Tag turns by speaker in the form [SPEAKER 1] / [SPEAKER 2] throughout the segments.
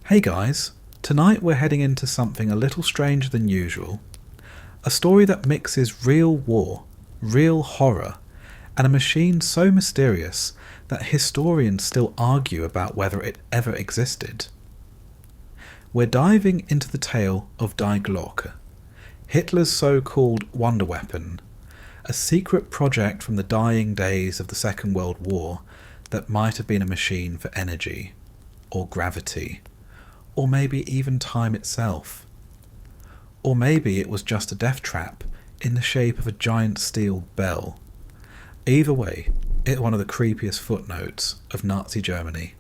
[SPEAKER 1] Hey guys, tonight we're heading into something a little stranger than usual. A story that mixes real war, real horror, and a machine so mysterious that historians still argue about whether it ever existed. We're diving into the tale of Die Glocke, Hitler's so-called wonder weapon, a secret project from the dying days of the Second World War that might have been a machine for energy, or gravity, or maybe even time itself. Or maybe it was just a death trap in the shape of a giant steel bell. Either way, it's one of the creepiest footnotes of Nazi Germany,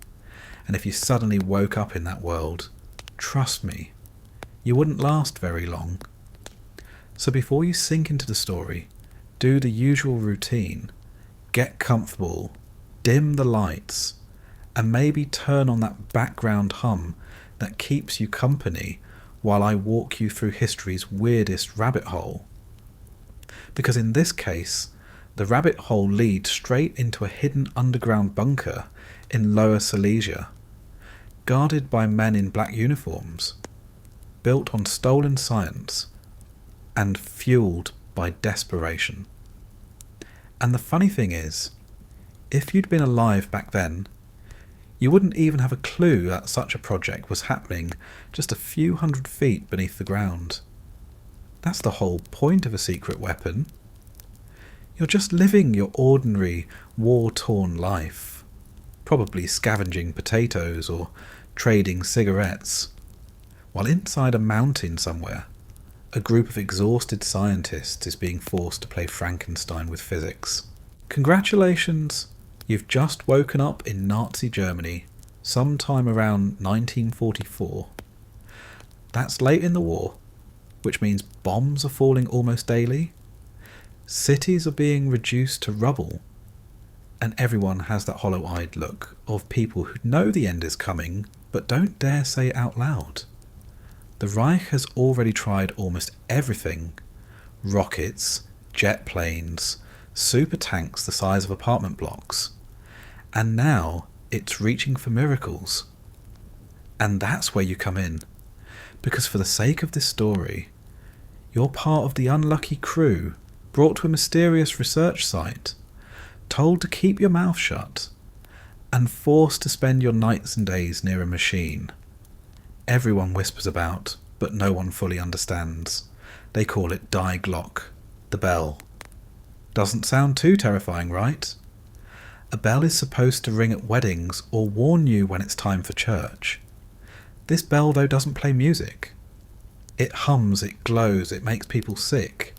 [SPEAKER 1] and if you suddenly woke up in that world, trust me, you wouldn't last very long. So before you sink into the story, do the usual routine, get comfortable, dim the lights, and maybe turn on that background hum that keeps you company while I walk you through history's weirdest rabbit hole. Because in this case, the rabbit hole leads straight into a hidden underground bunker in Lower Silesia, guarded by men in black uniforms, built on stolen science, and fueled by desperation. And the funny thing is, if you'd been alive back then, you wouldn't even have a clue that such a project was happening just a few hundred feet beneath the ground. That's the whole point of a secret weapon. You're just living your ordinary, war-torn life, probably scavenging potatoes or trading cigarettes, while inside a mountain somewhere, a group of exhausted scientists is being forced to play Frankenstein with physics. Congratulations! You've just woken up in Nazi Germany, sometime around 1944. That's late in the war, which means bombs are falling almost daily, cities are being reduced to rubble, and everyone has that hollow-eyed look of people who know the end is coming, but don't dare say it out loud. The Reich has already tried almost everything: rockets, jet planes, super tanks the size of apartment blocks. And now it's reaching for miracles. And that's where you come in, because for the sake of this story, you're part of the unlucky crew brought to a mysterious research site, told to keep your mouth shut, and forced to spend your nights and days near a machine. Everyone whispers about, but no one fully understands. They call it Die Glocke, the bell. Doesn't sound too terrifying, right? A bell is supposed to ring at weddings or warn you when it's time for church. This bell, though, doesn't play music. It hums, it glows, it makes people sick.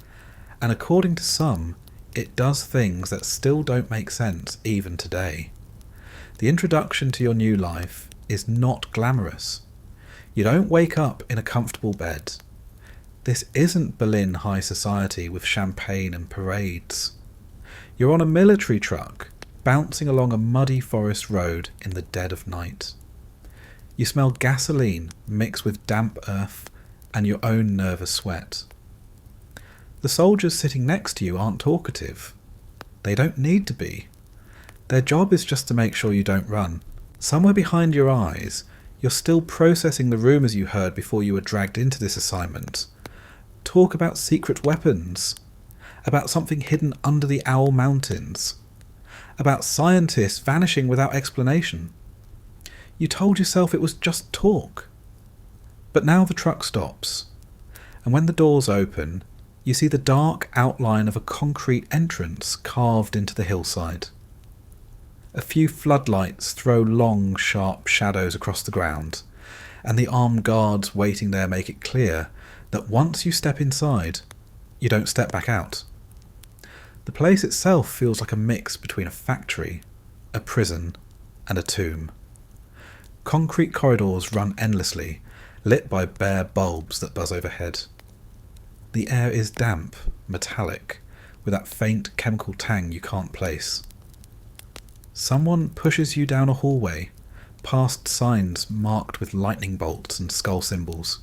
[SPEAKER 1] And according to some, it does things that still don't make sense even today. The introduction to your new life is not glamorous. You don't wake up in a comfortable bed. This isn't Berlin high society with champagne and parades. You're on a military truck, bouncing along a muddy forest road in the dead of night. You smell gasoline mixed with damp earth and your own nervous sweat. The soldiers sitting next to you aren't talkative. They don't need to be. Their job is just to make sure you don't run. Somewhere behind your eyes, you're still processing the rumours you heard before you were dragged into this assignment. Talk about secret weapons, about something hidden under the Owl Mountains, about scientists vanishing without explanation. You told yourself it was just talk. But now the truck stops, and when the doors open, you see the dark outline of a concrete entrance carved into the hillside. A few floodlights throw long, sharp shadows across the ground, and the armed guards waiting there make it clear that once you step inside, you don't step back out. The place itself feels like a mix between a factory, a prison, and a tomb. Concrete corridors run endlessly, lit by bare bulbs that buzz overhead. The air is damp, metallic, with that faint chemical tang you can't place. Someone pushes you down a hallway, past signs marked with lightning bolts and skull symbols.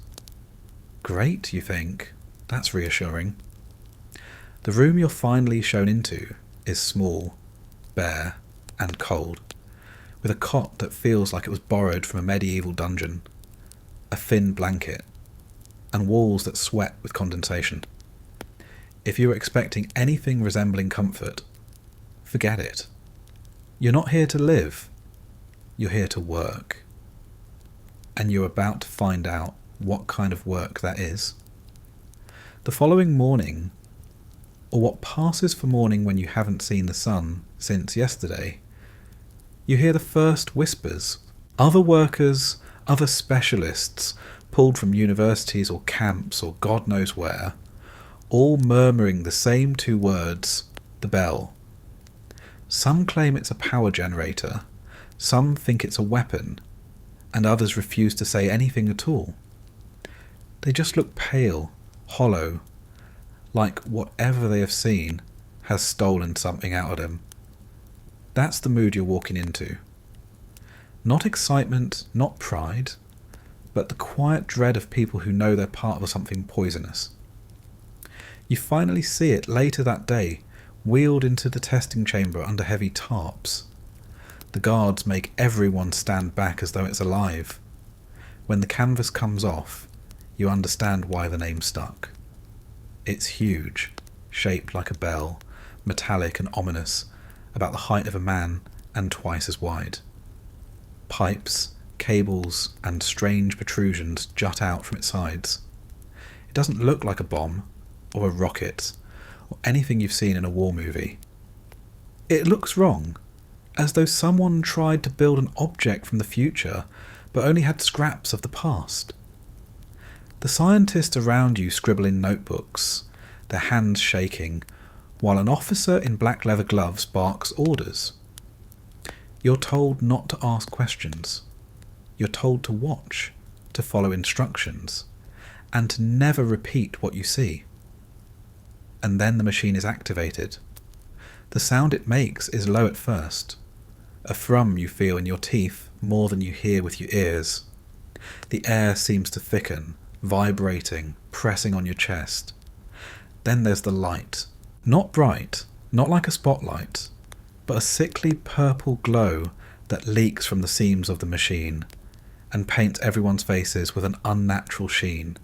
[SPEAKER 1] Great, you think. That's reassuring. The room you're finally shown into is small, bare, and cold, with a cot that feels like it was borrowed from a medieval dungeon, a thin blanket, and walls that sweat with condensation. If you were expecting anything resembling comfort, forget it. You're not here to live, you're here to work. And you're about to find out what kind of work that is. The following morning, or what passes for morning when you haven't seen the sun since yesterday, you hear the first whispers. Other workers, other specialists, pulled from universities or camps or God knows where, all murmuring the same two words, the bell. Some claim it's a power generator, some think it's a weapon, and others refuse to say anything at all. They just look pale, hollow, like whatever they have seen has stolen something out of them. That's the mood you're walking into. Not excitement, not pride, but the quiet dread of people who know they're part of something poisonous. You finally see it later that day, wheeled into the testing chamber under heavy tarps. The guards make everyone stand back as though it's alive. When the canvas comes off, you understand why the name stuck. It's huge, shaped like a bell, metallic and ominous, about the height of a man and twice as wide. Pipes, cables, and strange protrusions jut out from its sides. It doesn't look like a bomb, or a rocket, or anything you've seen in a war movie. It looks wrong, as though someone tried to build an object from the future, but only had scraps of the past. The scientists around you scribble in notebooks, their hands shaking, while an officer in black leather gloves barks orders. You're told not to ask questions. You're told to watch, to follow instructions, and to never repeat what you see. And then the machine is activated. The sound it makes is low at first, a thrum you feel in your teeth more than you hear with your ears. The air seems to thicken, vibrating, pressing on your chest. Then there's the light. Not bright, not like a spotlight, but a sickly purple glow that leaks from the seams of the machine and paints everyone's faces with an unnatural sheen.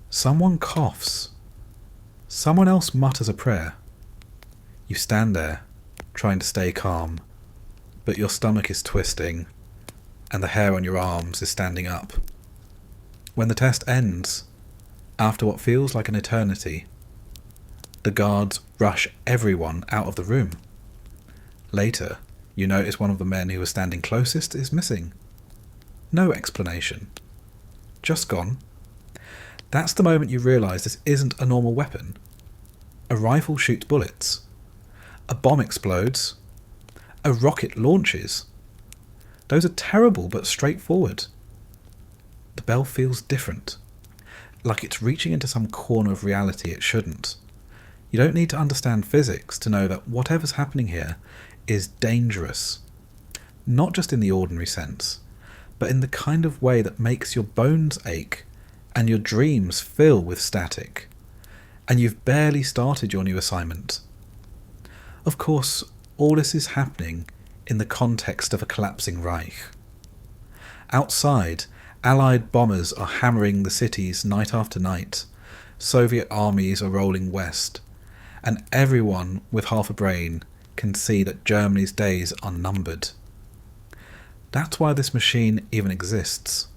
[SPEAKER 1] Someone coughs. Someone else mutters a prayer. You stand there, trying to stay calm, but your stomach is twisting, and the hair on your arms is standing up. When the test ends, after what feels like an eternity, the guards rush everyone out of the room. Later, you notice one of the men who was standing closest is missing. No explanation. Just gone. That's the moment you realise this isn't a normal weapon. A rifle shoots bullets. A bomb explodes. A rocket launches. Those are terrible but straightforward. The bell feels different, like it's reaching into some corner of reality it shouldn't. You don't need to understand physics to know that whatever's happening here is dangerous. Not just in the ordinary sense, but in the kind of way that makes your bones ache and your dreams fill with static. And you've barely started your new assignment. Of course, all this is happening in the context of a collapsing Reich. Outside, Allied bombers are hammering the cities night after night. Soviet armies are rolling west. And everyone with half a brain can see that Germany's days are numbered. That's why this machine even exists.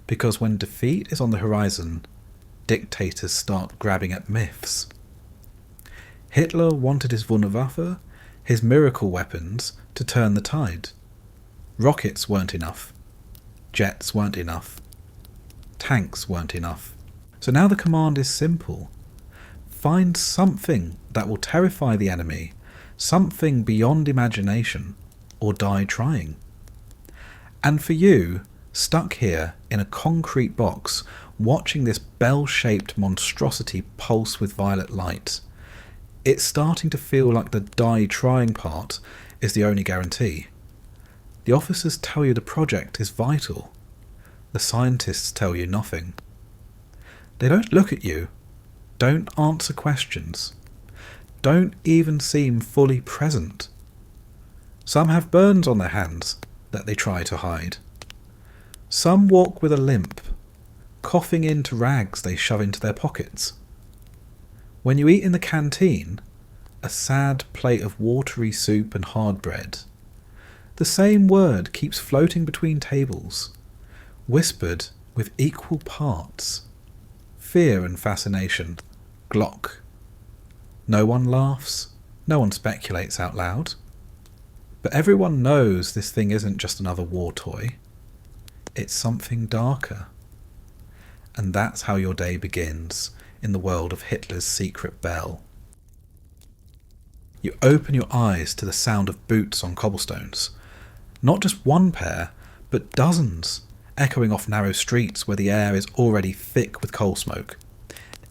[SPEAKER 1] Because when defeat is on the horizon, dictators start grabbing at myths. Hitler wanted his Wunderwaffe, his miracle weapons, to turn the tide. Rockets weren't enough. Jets weren't enough. Tanks weren't enough. So now the command is simple. Find something that will terrify the enemy, something beyond imagination, or die trying. And for you, stuck here in a concrete box, watching this bell-shaped monstrosity pulse with violet light, it's starting to feel like the die trying part is the only guarantee. The officers tell you the project is vital. The scientists tell you nothing. They don't look at you, don't answer questions, don't even seem fully present. Some have burns on their hands that they try to hide. Some walk with a limp, coughing into rags they shove into their pockets. When you eat in the canteen, a sad plate of watery soup and hard bread, the same word keeps floating between tables, whispered with equal parts. Fear and fascination. Glocke. No one laughs, no one speculates out loud. But everyone knows this thing isn't just another war toy. It's something darker. And that's how your day begins in the world of Hitler's secret bell. You open your eyes to the sound of boots on cobblestones. Not just one pair, but dozens, echoing off narrow streets where the air is already thick with coal smoke.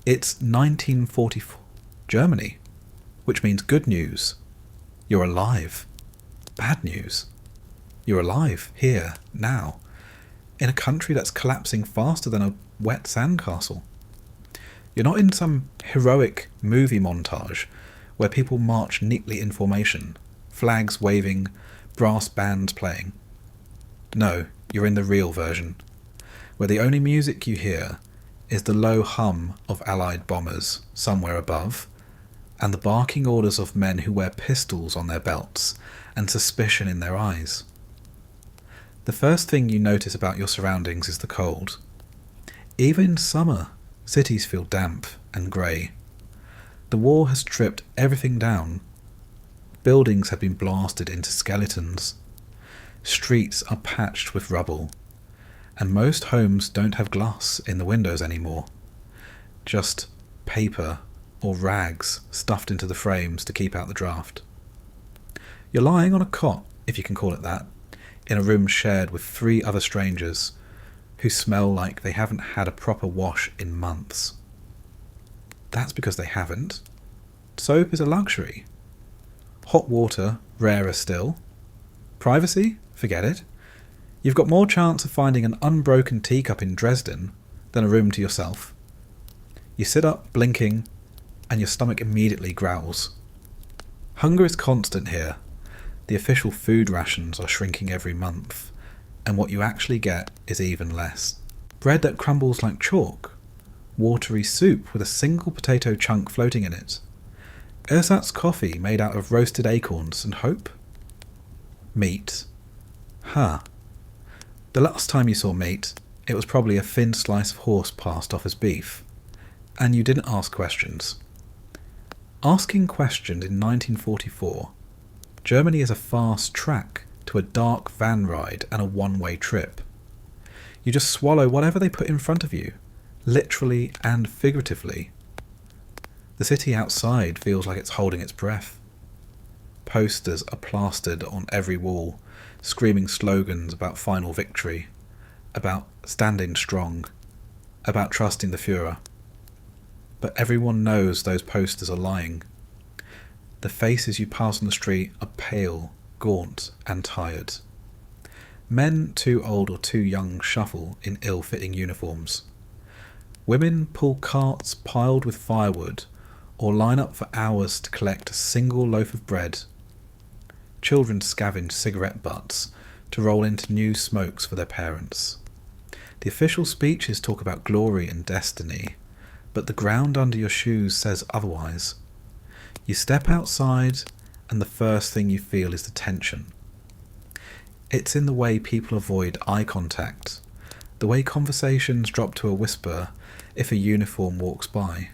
[SPEAKER 1] It's 1944 Germany, which means good news. You're alive. Bad news. You're alive, here, now, in a country that's collapsing faster than a wet sandcastle. You're not in some heroic movie montage where people march neatly in formation, flags waving, brass bands playing. No, you're in the real version, where the only music you hear is the low hum of Allied bombers somewhere above, and the barking orders of men who wear pistols on their belts and suspicion in their eyes. The first thing you notice about your surroundings is the cold. Even in summer, cities feel damp and grey. The war has stripped everything down. Buildings have been blasted into skeletons. Streets are patched with rubble. And most homes don't have glass in the windows anymore. Just paper or rags stuffed into the frames to keep out the draft. You're lying on a cot, if you can call it that, in a room shared with 3 other strangers who smell like they haven't had a proper wash in months. That's because they haven't. Soap is a luxury. Hot water, rarer still. Privacy? Forget it. You've got more chance of finding an unbroken teacup in Dresden than a room to yourself. You sit up, blinking, and your stomach immediately growls. Hunger is constant here. The official food rations are shrinking every month, and what you actually get is even less. Bread that crumbles like chalk. Watery soup with a single potato chunk floating in it. Ersatz coffee made out of roasted acorns and hope. Meat. Huh. The last time you saw meat, it was probably a thin slice of horse passed off as beef. And you didn't ask questions. Asking questions in 1944, Germany is a fast track to a dark van ride and a one-way trip. You just swallow whatever they put in front of you, literally and figuratively. The city outside feels like it's holding its breath. Posters are plastered on every wall, screaming slogans about final victory, about standing strong, about trusting the Führer. But everyone knows those posters are lying. The faces you pass on the street are pale, gaunt, and tired. Men too old or too young shuffle in ill-fitting uniforms. Women pull carts piled with firewood or line up for hours to collect a single loaf of bread. Children scavenge cigarette butts to roll into new smokes for their parents. The official speeches talk about glory and destiny, but the ground under your shoes says otherwise. You step outside and the first thing you feel is the tension. It's in the way people avoid eye contact, the way conversations drop to a whisper if a uniform walks by,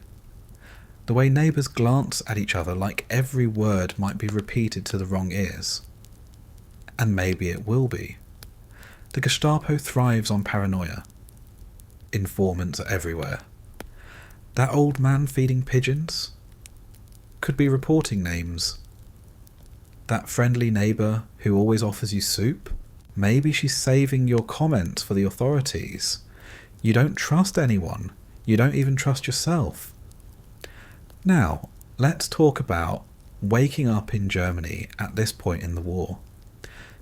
[SPEAKER 1] the way neighbours glance at each other like every word might be repeated to the wrong ears. And maybe it will be. The Gestapo thrives on paranoia. Informants are everywhere. That old man feeding pigeons could be reporting names. That friendly neighbour who always offers you soup, maybe she's saving your comments for the authorities. You don't trust anyone. You don't even trust yourself. Now, let's talk about waking up in Germany at this point in the war.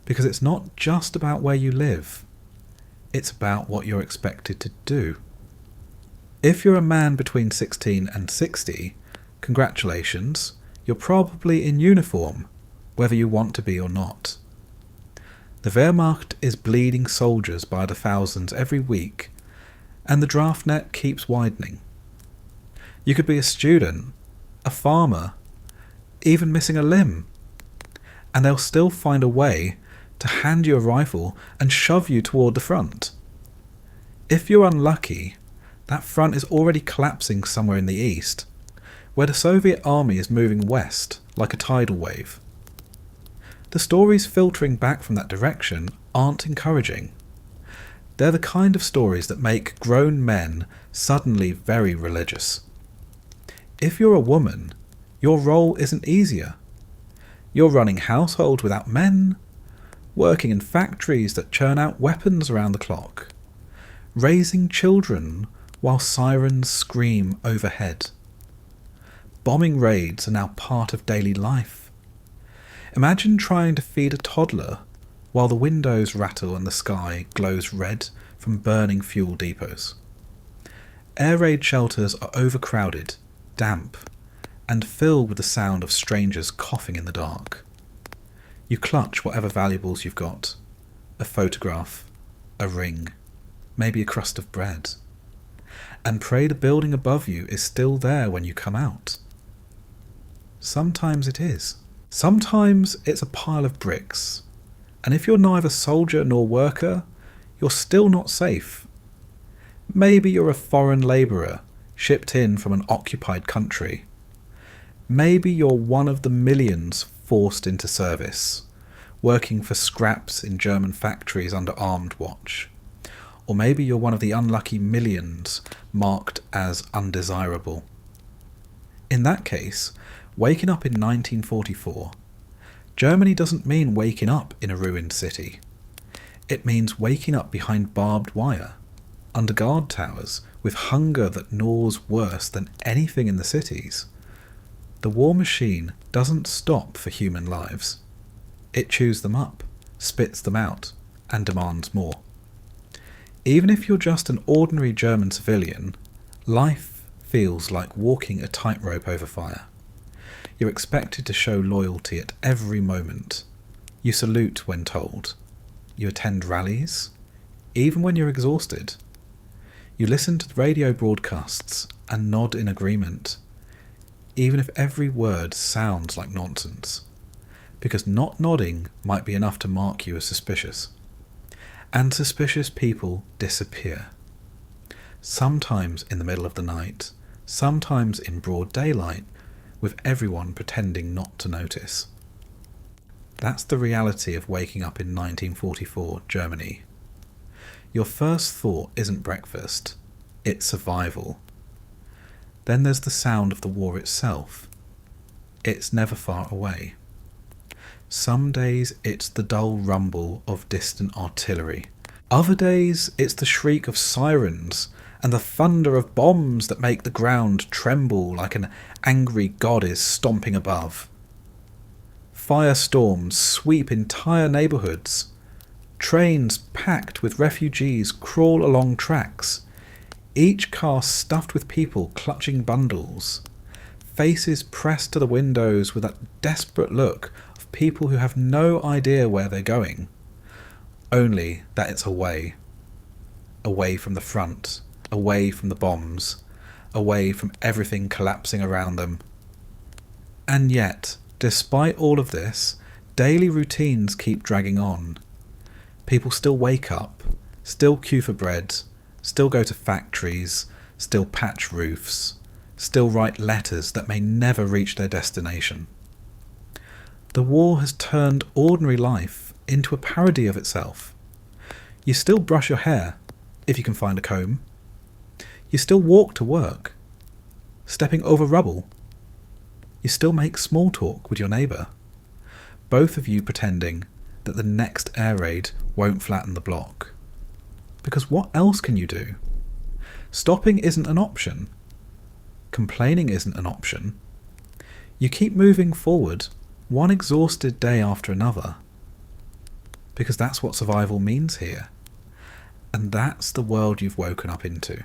[SPEAKER 1] Because it's not just about where you live. It's about what you're expected to do. If you're a man between 16 and 60, congratulations, you're probably in uniform, whether you want to be or not. The Wehrmacht is bleeding soldiers by the thousands every week, and the draft net keeps widening. You could be a student, a farmer, even missing a limb, and they'll still find a way to hand you a rifle and shove you toward the front. If you're unlucky, that front is already collapsing somewhere in the east, where the Soviet army is moving west like a tidal wave. The stories filtering back from that direction aren't encouraging. They're the kind of stories that make grown men suddenly very religious. If you're a woman, your role isn't easier. You're running households without men, working in factories that churn out weapons around the clock, raising children while sirens scream overhead. Bombing raids are now part of daily life. Imagine trying to feed a toddler while the windows rattle and the sky glows red from burning fuel depots. Air raid shelters are overcrowded, damp, and filled with the sound of strangers coughing in the dark. You clutch whatever valuables you've got, a photograph, a ring, maybe a crust of bread, and pray the building above you is still there when you come out. Sometimes it is. Sometimes it's a pile of bricks, and if you're neither soldier nor worker, you're still not safe. Maybe you're a foreign labourer shipped in from an occupied country. Maybe you're one of the millions forced into service, working for scraps in German factories under armed watch. Or maybe you're one of the unlucky millions marked as undesirable. In that case, waking up in 1944, Germany doesn't mean waking up in a ruined city. It means waking up behind barbed wire, under guard towers, with hunger that gnaws worse than anything in the cities. The war machine doesn't stop for human lives. It chews them up, spits them out, and demands more. Even if you're just an ordinary German civilian, life feels like walking a tightrope over fire. You're expected to show loyalty at every moment. You salute when told. You attend rallies, even when you're exhausted. You listen to the radio broadcasts and nod in agreement, even if every word sounds like nonsense, because not nodding might be enough to mark you as suspicious. And suspicious people disappear. Sometimes in the middle of the night, sometimes in broad daylight, with everyone pretending not to notice. That's the reality of waking up in 1944 Germany. Your first thought isn't breakfast, it's survival. Then there's the sound of the war itself. It's never far away. Some days it's the dull rumble of distant artillery. Other days it's the shriek of sirens and the thunder of bombs that make the ground tremble like an angry goddess stomping above. Firestorms sweep entire neighbourhoods. Trains packed with refugees crawl along tracks, each car stuffed with people clutching bundles, faces pressed to the windows with that desperate look of people who have no idea where they're going, only that it's away from the front, away from the bombs, away from everything collapsing around them. And yet, despite all of this, daily routines keep dragging on. People still wake up, still queue for bread, still go to factories, still patch roofs, still write letters that may never reach their destination. The war has turned ordinary life into a parody of itself. You still brush your hair, if you can find a comb. You still walk to work, stepping over rubble. You still make small talk with your neighbour, both of you pretending that the next air raid won't flatten the block. Because what else can you do? Stopping isn't an option. Complaining isn't an option. You keep moving forward, one exhausted day after another. Because that's what survival means here. And that's the world you've woken up into.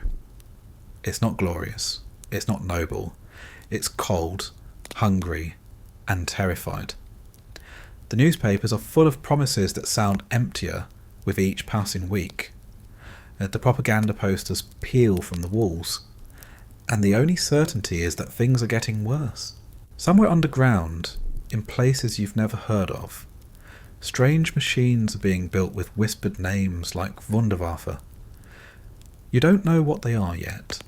[SPEAKER 1] It's not glorious. It's not noble. It's cold, hungry, and terrified. The newspapers are full of promises that sound emptier with each passing week. The propaganda posters peel from the walls, and the only certainty is that things are getting worse. Somewhere underground, in places you've never heard of, strange machines are being built with whispered names like Wunderwaffe. You don't know what they are yet.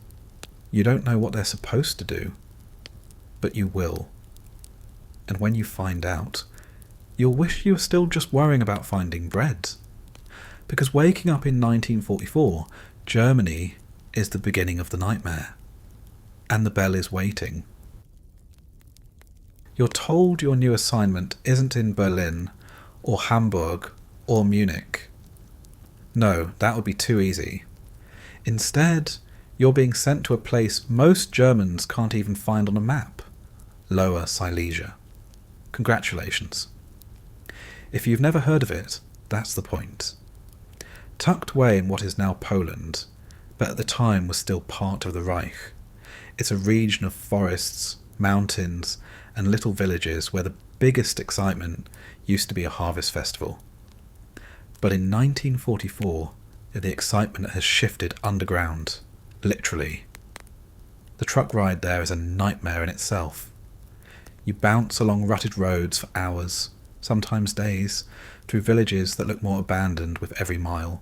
[SPEAKER 1] You don't know what they're supposed to do, but you will. And when you find out, you'll wish you were still just worrying about finding bread. Because waking up in 1944, Germany is the beginning of the nightmare. And the bell is waiting. You're told your new assignment isn't in Berlin, or Hamburg, or Munich. No, that would be too easy. Instead, you're being sent to a place most Germans can't even find on a map. Lower Silesia. Congratulations. If you've never heard of it, that's the point. Tucked away in what is now Poland, but at the time was still part of the Reich, it's a region of forests, mountains, and little villages where the biggest excitement used to be a harvest festival. But in 1944, the excitement has shifted underground, literally. The truck ride there is a nightmare in itself. You bounce along rutted roads for hours, sometimes days, through villages that look more abandoned with every mile.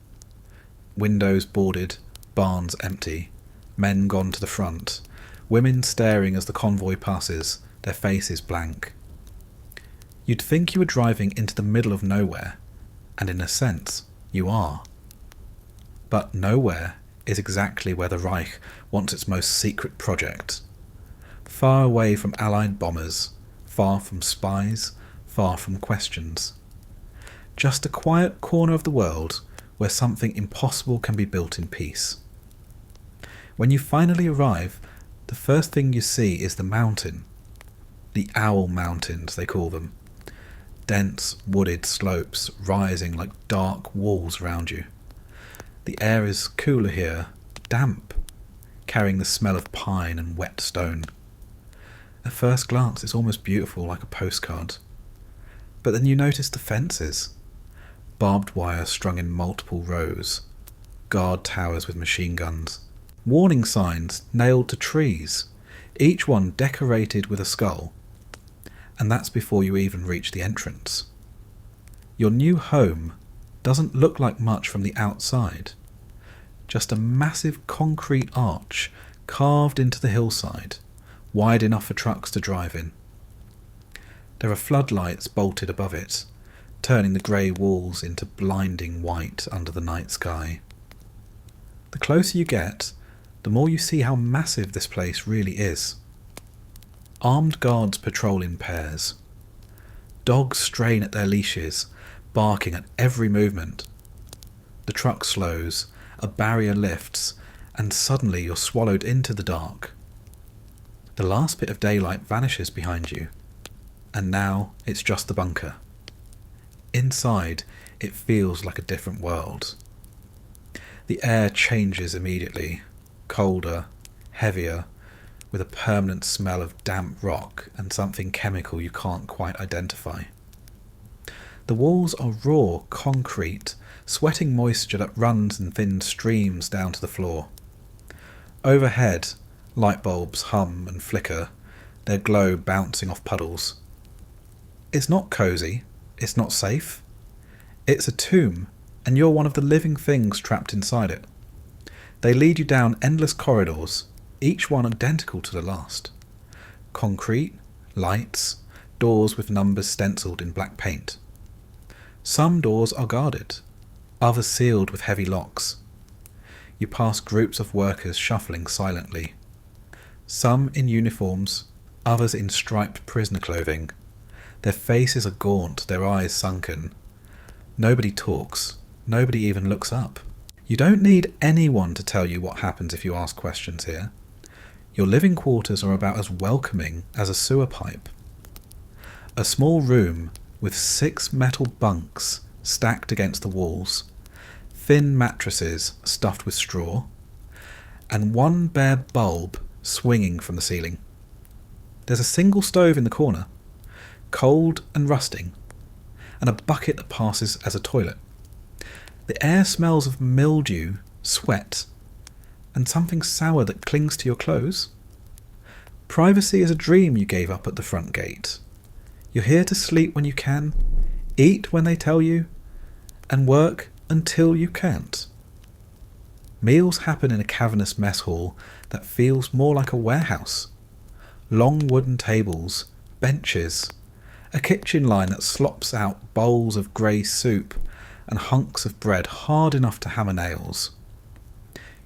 [SPEAKER 1] Windows boarded, barns empty, men gone to the front, women staring as the convoy passes, their faces blank. You'd think you were driving into the middle of nowhere, and in a sense, you are. But nowhere is exactly where the Reich wants its most secret project. Far away from Allied bombers, far from spies, far from questions. Just a quiet corner of the world where something impossible can be built in peace. When you finally arrive, the first thing you see is the mountain. The Owl Mountains, they call them. Dense, wooded slopes rising like dark walls around you. The air is cooler here, damp, carrying the smell of pine and wet stone. At first glance, it's almost beautiful, like a postcard. But then you notice the fences. Barbed wire strung in multiple rows. Guard towers with machine guns. Warning signs nailed to trees, each one decorated with a skull. And that's before you even reach the entrance. Your new home doesn't look like much from the outside. Just a massive concrete arch carved into the hillside, wide enough for trucks to drive in. There are floodlights bolted above it, turning the grey walls into blinding white under the night sky. The closer you get, the more you see how massive this place really is. Armed guards patrol in pairs. Dogs strain at their leashes, barking at every movement. The truck slows, a barrier lifts, and suddenly you're swallowed into the dark. The last bit of daylight vanishes behind you, and now it's just the bunker. Inside, it feels like a different world. The air changes immediately, colder, heavier, with a permanent smell of damp rock and something chemical you can't quite identify. The walls are raw concrete, sweating moisture that runs in thin streams down to the floor. Overhead, light bulbs hum and flicker, their glow bouncing off puddles. It's not cosy, it's not safe. It's a tomb, and you're one of the living things trapped inside it. They lead you down endless corridors, each one identical to the last. Concrete, lights, doors with numbers stenciled in black paint. Some doors are guarded, others sealed with heavy locks. You pass groups of workers shuffling silently. Some in uniforms, others in striped prisoner clothing. Their faces are gaunt, their eyes sunken. Nobody talks, nobody even looks up. You don't need anyone to tell you what happens if you ask questions here. Your living quarters are about as welcoming as a sewer pipe. A small room with 6 metal bunks stacked against the walls, thin mattresses stuffed with straw, and one bare bulb swinging from the ceiling. There's a single stove in the corner, cold and rusting, and a bucket that passes as a toilet. The air smells of mildew, sweat, and something sour that clings to your clothes. Privacy is a dream you gave up at the front gate. You're here to sleep when you can, eat when they tell you, and work until you can't. Meals happen in a cavernous mess hall that feels more like a warehouse. Long wooden tables, benches, a kitchen line that slops out bowls of grey soup and hunks of bread hard enough to hammer nails.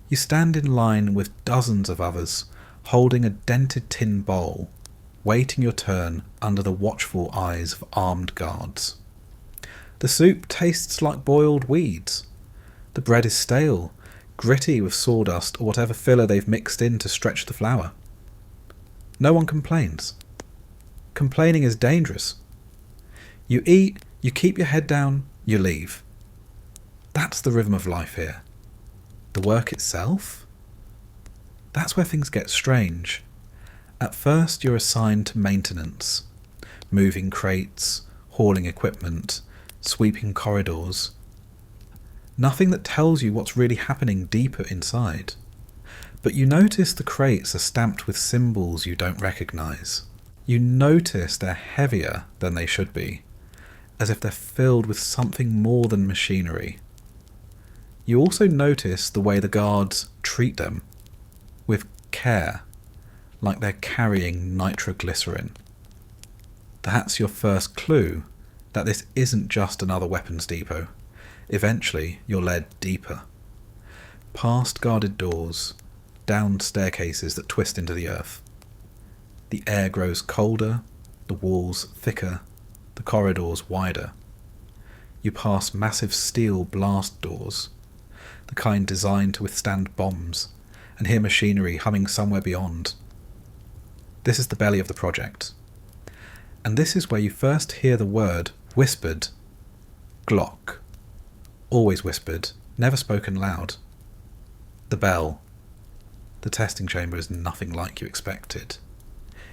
[SPEAKER 1] You stand in line with dozens of others, holding a dented tin bowl, waiting your turn under the watchful eyes of armed guards. The soup tastes like boiled weeds. The bread is stale, gritty with sawdust or whatever filler they've mixed in to stretch the flour. No one complains. Complaining is dangerous. You eat, you keep your head down, you leave. That's the rhythm of life here. The work itself? That's where things get strange. At first you're assigned to maintenance, moving crates, hauling equipment, sweeping corridors. Nothing that tells you what's really happening deeper inside. But you notice the crates are stamped with symbols you don't recognise. You notice they're heavier than they should be, as if they're filled with something more than machinery. You also notice the way the guards treat them, with care, like they're carrying nitroglycerin. That's your first clue that this isn't just another weapons depot. Eventually, you're led deeper. Past guarded doors, down staircases that twist into the earth. The air grows colder, the walls thicker, the corridors wider. You pass massive steel blast doors, the kind designed to withstand bombs, and hear machinery humming somewhere beyond. This is the belly of the project. And this is where you first hear the word whispered, Glocke. Always whispered, never spoken loud. The bell. The testing chamber is nothing like you expected.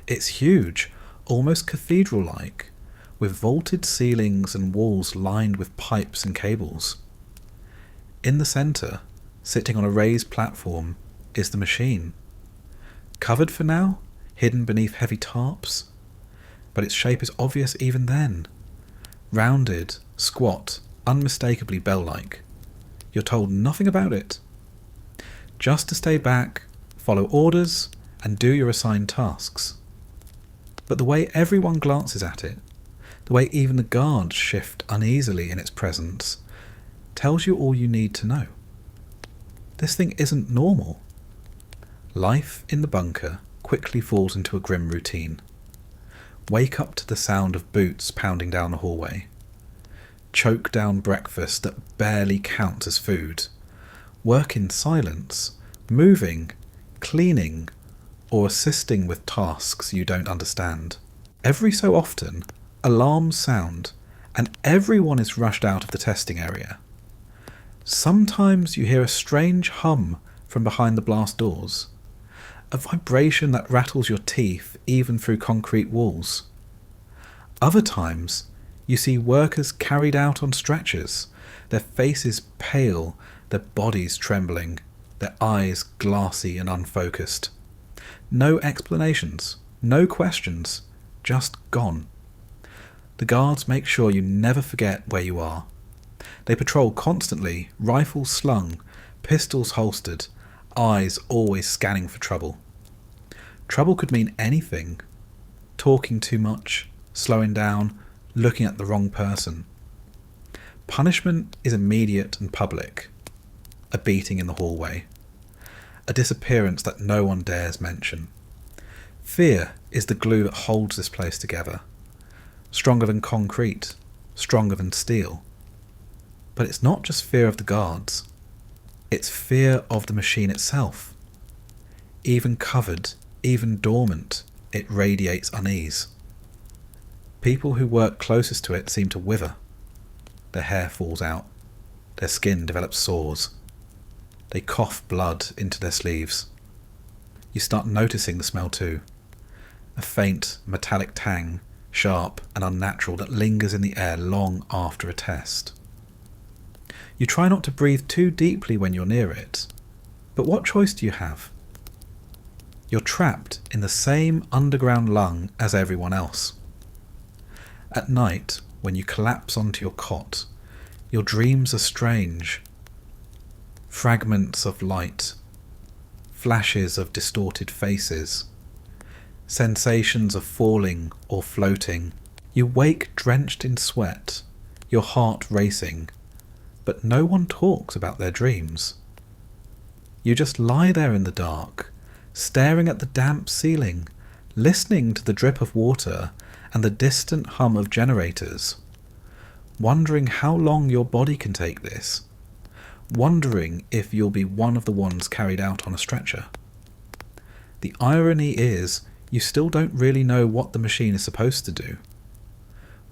[SPEAKER 1] It's huge, almost cathedral-like, with vaulted ceilings and walls lined with pipes and cables. In the centre, sitting on a raised platform, is the machine. Covered for now, hidden beneath heavy tarps, but its shape is obvious even then. Rounded, squat, unmistakably bell-like. You're told nothing about it. Just to stay back, follow orders, and do your assigned tasks. But the way everyone glances at it, the way even the guards shift uneasily in its presence, tells you all you need to know. This thing isn't normal. Life in the bunker quickly falls into a grim routine. Wake up to the sound of boots pounding down the hallway. Choke down breakfast that barely counts as food. Work in silence, moving, cleaning, or assisting with tasks you don't understand. Every so often, alarms sound, and everyone is rushed out of the testing area. Sometimes you hear a strange hum from behind the blast doors, a vibration that rattles your teeth even through concrete walls. Other times, you see workers carried out on stretchers, their faces pale, their bodies trembling, their eyes glassy and unfocused. No explanations, no questions, just gone. The guards make sure you never forget where you are. They patrol constantly, rifles slung, pistols holstered, eyes always scanning for trouble. Trouble could mean anything. Talking too much, slowing down, looking at the wrong person. Punishment is immediate and public. A beating in the hallway. A disappearance that no one dares mention. Fear is the glue that holds this place together. Stronger than concrete, stronger than steel. But it's not just fear of the guards. It's fear of the machine itself. Even covered, even dormant, it radiates unease. People who work closest to it seem to wither. Their hair falls out. Their skin develops sores. They cough blood into their sleeves. You start noticing the smell too. A faint, metallic tang sharp and unnatural that lingers in the air long after a test. You try not to breathe too deeply when you're near it, but what choice do you have? You're trapped in the same underground lung as everyone else. At night, when you collapse onto your cot, your dreams are strange. Fragments of light, flashes of distorted faces, sensations of falling or floating. You wake drenched in sweat, your heart racing, but no one talks about their dreams. You just lie there in the dark, staring at the damp ceiling, listening to the drip of water and the distant hum of generators, wondering how long your body can take this, wondering if you'll be one of the ones carried out on a stretcher. The irony is, you still don't really know what the machine is supposed to do.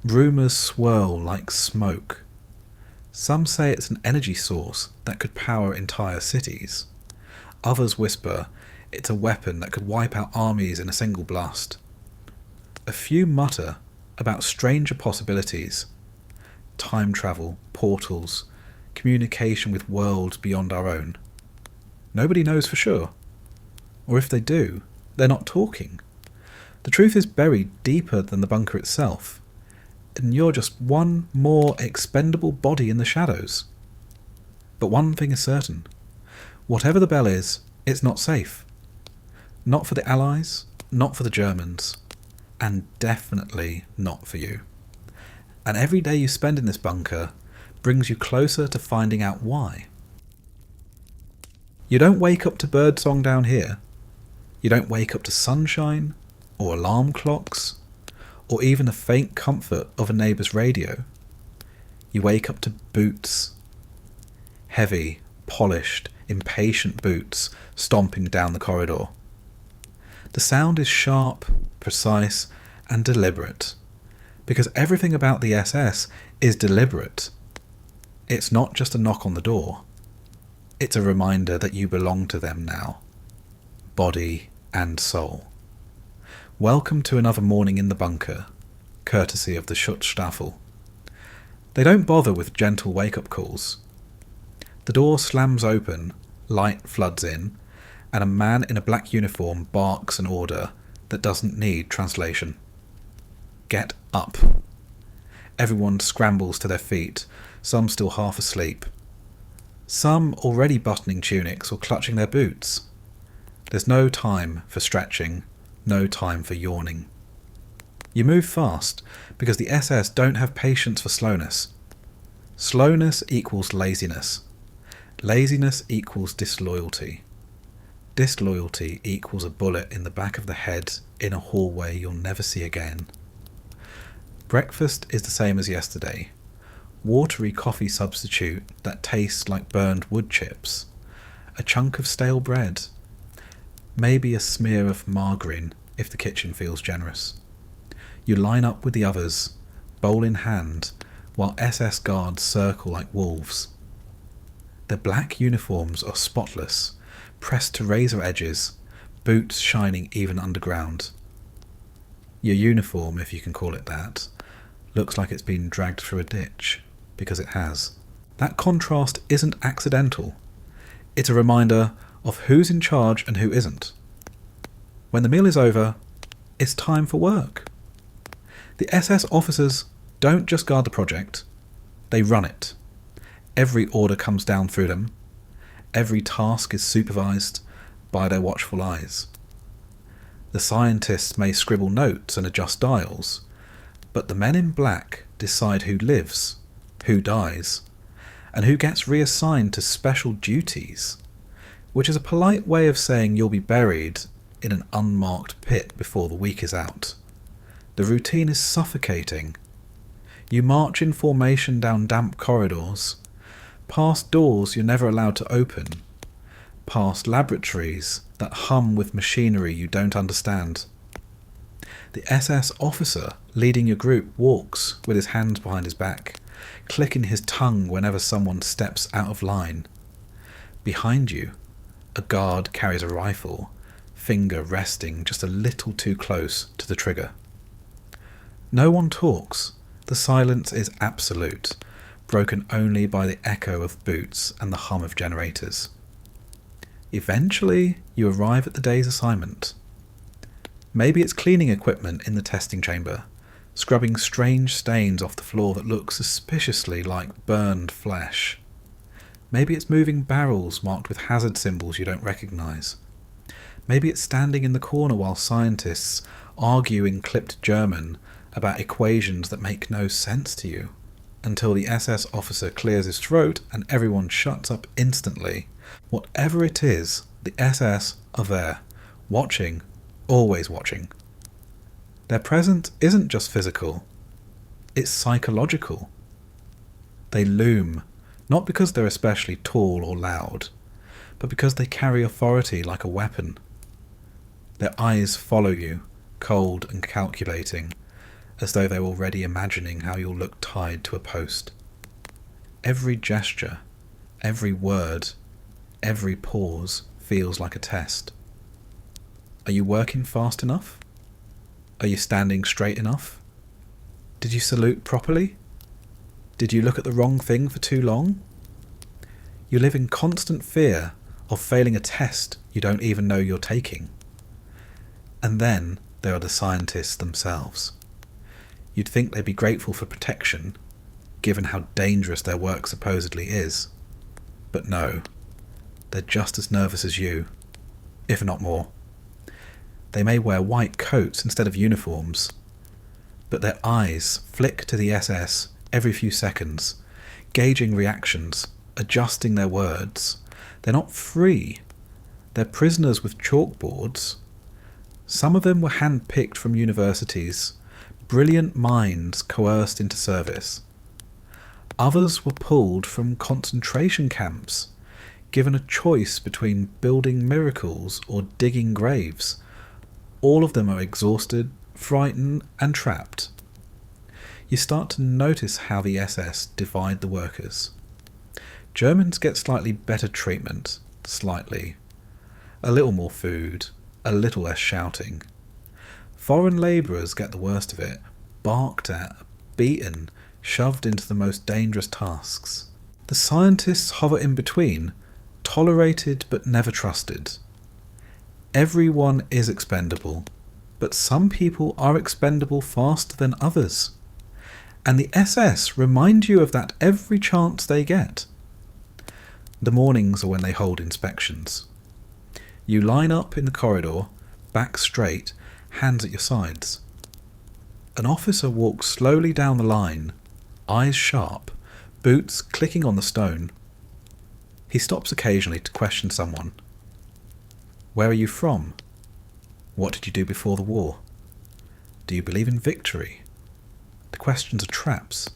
[SPEAKER 1] Rumours swirl like smoke. Some say it's an energy source that could power entire cities. Others whisper it's a weapon that could wipe out armies in a single blast. A few mutter about stranger possibilities: time travel, portals, communication with worlds beyond our own. Nobody knows for sure. Or if they do, they're not talking. The truth is buried deeper than the bunker itself, and you're just one more expendable body in the shadows. But one thing is certain: whatever the bell is, it's not safe. Not for the Allies, not for the Germans, and definitely not for you. And every day you spend in this bunker brings you closer to finding out why. You don't wake up to birdsong down here. You don't wake up to sunshine, or alarm clocks, or even the faint comfort of a neighbour's radio. You wake up to boots. Heavy, polished, impatient boots stomping down the corridor. The sound is sharp, precise, and deliberate, because everything about the SS is deliberate. It's not just a knock on the door. It's a reminder that you belong to them now, body and soul. Welcome to another morning in the bunker, courtesy of the Schutzstaffel. They don't bother with gentle wake-up calls. The door slams open, light floods in, and a man in a black uniform barks an order that doesn't need translation. Get up. Everyone scrambles to their feet, some still half asleep. Some already buttoning tunics or clutching their boots. There's no time for stretching, no time for yawning. You move fast because the SS don't have patience for slowness. Slowness equals laziness. Laziness equals disloyalty. Disloyalty equals a bullet in the back of the head in a hallway you'll never see again. Breakfast is the same as yesterday. Watery coffee substitute that tastes like burned wood chips. A chunk of stale bread. Maybe a smear of margarine if the kitchen feels generous. You line up with the others, bowl in hand, while SS guards circle like wolves. Their black uniforms are spotless, pressed to razor edges, boots shining even underground. Your uniform, if you can call it that, looks like it's been dragged through a ditch, because it has. That contrast isn't accidental. It's a reminder of who's in charge and who isn't. When the meal is over, it's time for work. The SS officers don't just guard the project, they run it. Every order comes down through them. Every task is supervised by their watchful eyes. The scientists may scribble notes and adjust dials, but the men in black decide who lives, who dies, and who gets reassigned to special duties, which is a polite way of saying you'll be buried in an unmarked pit before the week is out. The routine is suffocating. You march in formation down damp corridors, past doors you're never allowed to open, past laboratories that hum with machinery you don't understand. The SS officer leading your group walks with his hands behind his back, clicking his tongue whenever someone steps out of line. Behind you, a guard carries a rifle, finger resting just a little too close to the trigger. No one talks. The silence is absolute, broken only by the echo of boots and the hum of generators. Eventually, you arrive at the day's assignment. Maybe it's cleaning equipment in the testing chamber, scrubbing strange stains off the floor that look suspiciously like burned flesh. Maybe it's moving barrels marked with hazard symbols you don't recognize. Maybe it's standing in the corner while scientists argue in clipped German about equations that make no sense to you, until the SS officer clears his throat and everyone shuts up instantly. Whatever it is, the SS are there, watching, always watching. Their presence isn't just physical, it's psychological. They loom, not because they're especially tall or loud, but because they carry authority like a weapon. Their eyes follow you, cold and calculating, as though they're already imagining how you'll look tied to a post. Every gesture, every word, every pause feels like a test. Are you working fast enough? Are you standing straight enough? Did you salute properly? Did you look at the wrong thing for too long? You live in constant fear of failing a test you don't even know you're taking. And then there are the scientists themselves. You'd think they'd be grateful for protection, given how dangerous their work supposedly is. But no, they're just as nervous as you, if not more. They may wear white coats instead of uniforms, but their eyes flick to the SS every few seconds, gauging reactions, adjusting their words. They're not free. They're prisoners with chalkboards. Some of them were hand-picked from universities, brilliant minds coerced into service. Others were pulled from concentration camps, given a choice between building miracles or digging graves. All of them are exhausted, frightened, and trapped. You start to notice how the SS divide the workers. Germans get slightly better treatment, slightly. A little more food, a little less shouting. Foreign labourers get the worst of it, barked at, beaten, shoved into the most dangerous tasks. The scientists hover in between, tolerated but never trusted. Everyone is expendable, but some people are expendable faster than others. And the SS remind you of that every chance they get. The mornings are when they hold inspections. You line up in the corridor, back straight, hands at your sides. An officer walks slowly down the line, eyes sharp, boots clicking on the stone. He stops occasionally to question someone. Where are you from? What did you do before the war? Do you believe in victory? The questions are traps.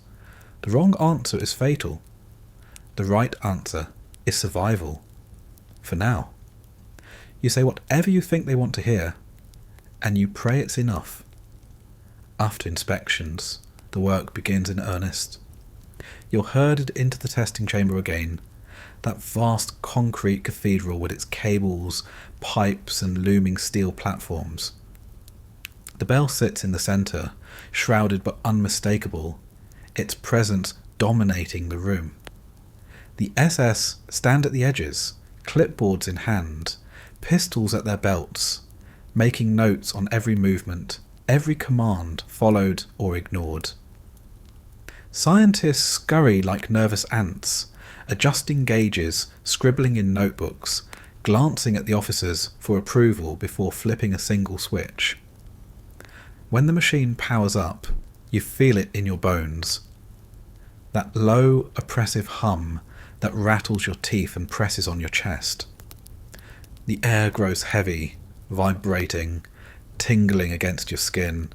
[SPEAKER 1] The wrong answer is fatal. The right answer is survival. For now. You say whatever you think they want to hear, and you pray it's enough. After inspections, the work begins in earnest. You're herded into the testing chamber again, that vast concrete cathedral with its cables, pipes and looming steel platforms. The bell sits in the centre, shrouded but unmistakable, its presence dominating the room. The SS stand at the edges, clipboards in hand, pistols at their belts, making notes on every movement, every command followed or ignored. Scientists scurry like nervous ants, adjusting gauges, scribbling in notebooks, glancing at the officers for approval before flipping a single switch. When the machine powers up, you feel it in your bones. That low, oppressive hum that rattles your teeth and presses on your chest. The air grows heavy, vibrating, tingling against your skin.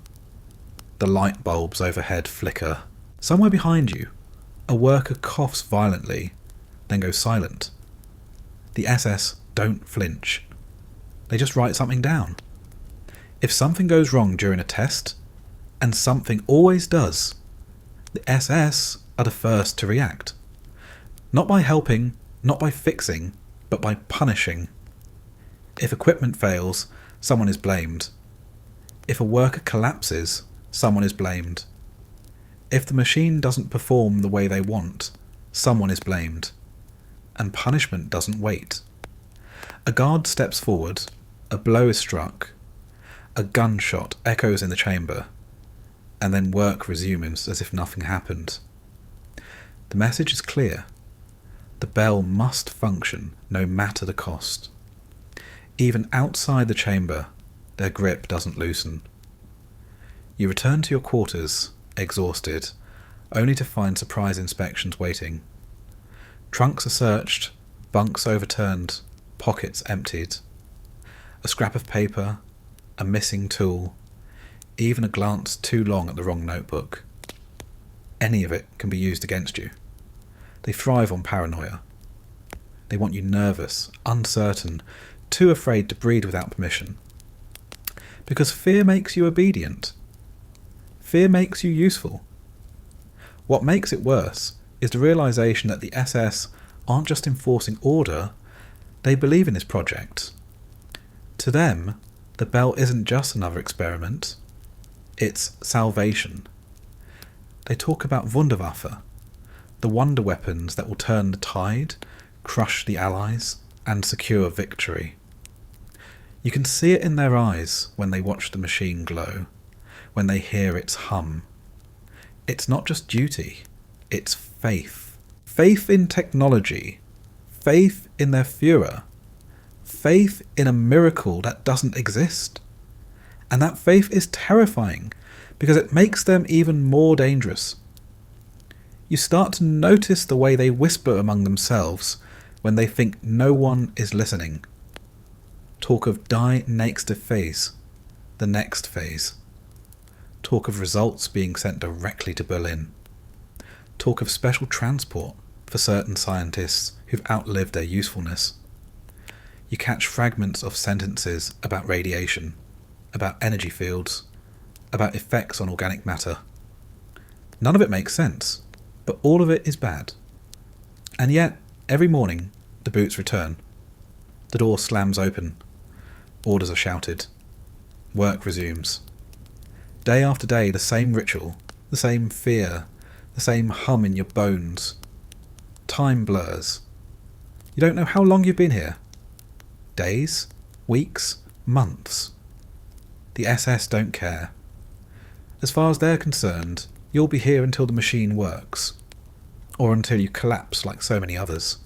[SPEAKER 1] The light bulbs overhead flicker. Somewhere behind you, a worker coughs violently, then goes silent. The SS don't flinch. They just write something down. If something goes wrong during a test, and something always does, the SS are the first to react. Not by helping, not by fixing, but by punishing. If equipment fails, someone is blamed. If a worker collapses, someone is blamed. If the machine doesn't perform the way they want, someone is blamed. And punishment doesn't wait. A guard steps forward, a blow is struck, a gunshot echoes in the chamber, and then work resumes as if nothing happened. The message is clear. The bell must function no matter the cost. Even outside the chamber, their grip doesn't loosen. You return to your quarters, exhausted, only to find surprise inspections waiting. Trunks are searched, bunks overturned, pockets emptied. A scrap of paper, a missing tool, even a glance too long at the wrong notebook. Any of it can be used against you. They thrive on paranoia. They want you nervous, uncertain, too afraid to breathe without permission. Because fear makes you obedient. Fear makes you useful. What makes it worse is the realization that the SS aren't just enforcing order, they believe in this project. To them, the bell isn't just another experiment, it's salvation. They talk about Wunderwaffe, the wonder weapons that will turn the tide, crush the Allies, and secure victory. You can see it in their eyes when they watch the machine glow, when they hear its hum. It's not just duty, it's faith. Faith in technology, faith in their Führer, faith in a miracle that doesn't exist. And that faith is terrifying because it makes them even more dangerous. You start to notice the way they whisper among themselves when they think no one is listening. Talk of die nächste Phase, the next phase. Talk of results being sent directly to Berlin. Talk of special transport for certain scientists who've outlived their usefulness. You catch fragments of sentences about radiation, about energy fields, about effects on organic matter. None of it makes sense, but all of it is bad. And yet, every morning, the boots return. The door slams open. Orders are shouted. Work resumes. Day after day, the same ritual, the same fear, the same hum in your bones. Time blurs. You don't know how long you've been here. Days, weeks, months. The SS don't care. As far as they're concerned, you'll be here until the machine works, or until you collapse like so many others.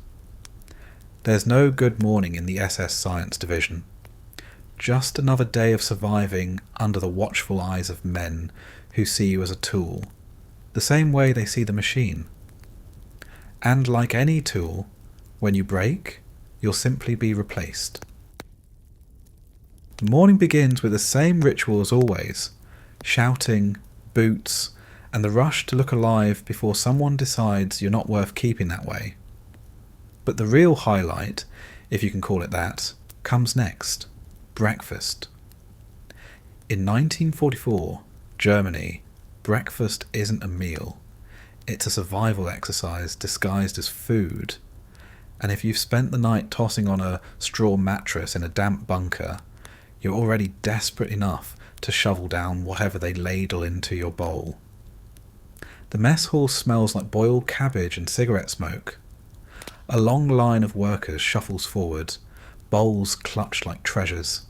[SPEAKER 1] There's no good morning in the SS Science Division. Just another day of surviving under the watchful eyes of men who see you as a tool, the same way they see the machine. And like any tool, when you break, you'll simply be replaced. The morning begins with the same ritual as always, shouting, boots, and the rush to look alive before someone decides you're not worth keeping that way. But the real highlight, if you can call it that, comes next. Breakfast. In 1944, Germany, breakfast isn't a meal. It's a survival exercise disguised as food. And if you've spent the night tossing on a straw mattress in a damp bunker, you're already desperate enough to shovel down whatever they ladle into your bowl. The mess hall smells like boiled cabbage and cigarette smoke. A long line of workers shuffles forward, bowls clutched like treasures.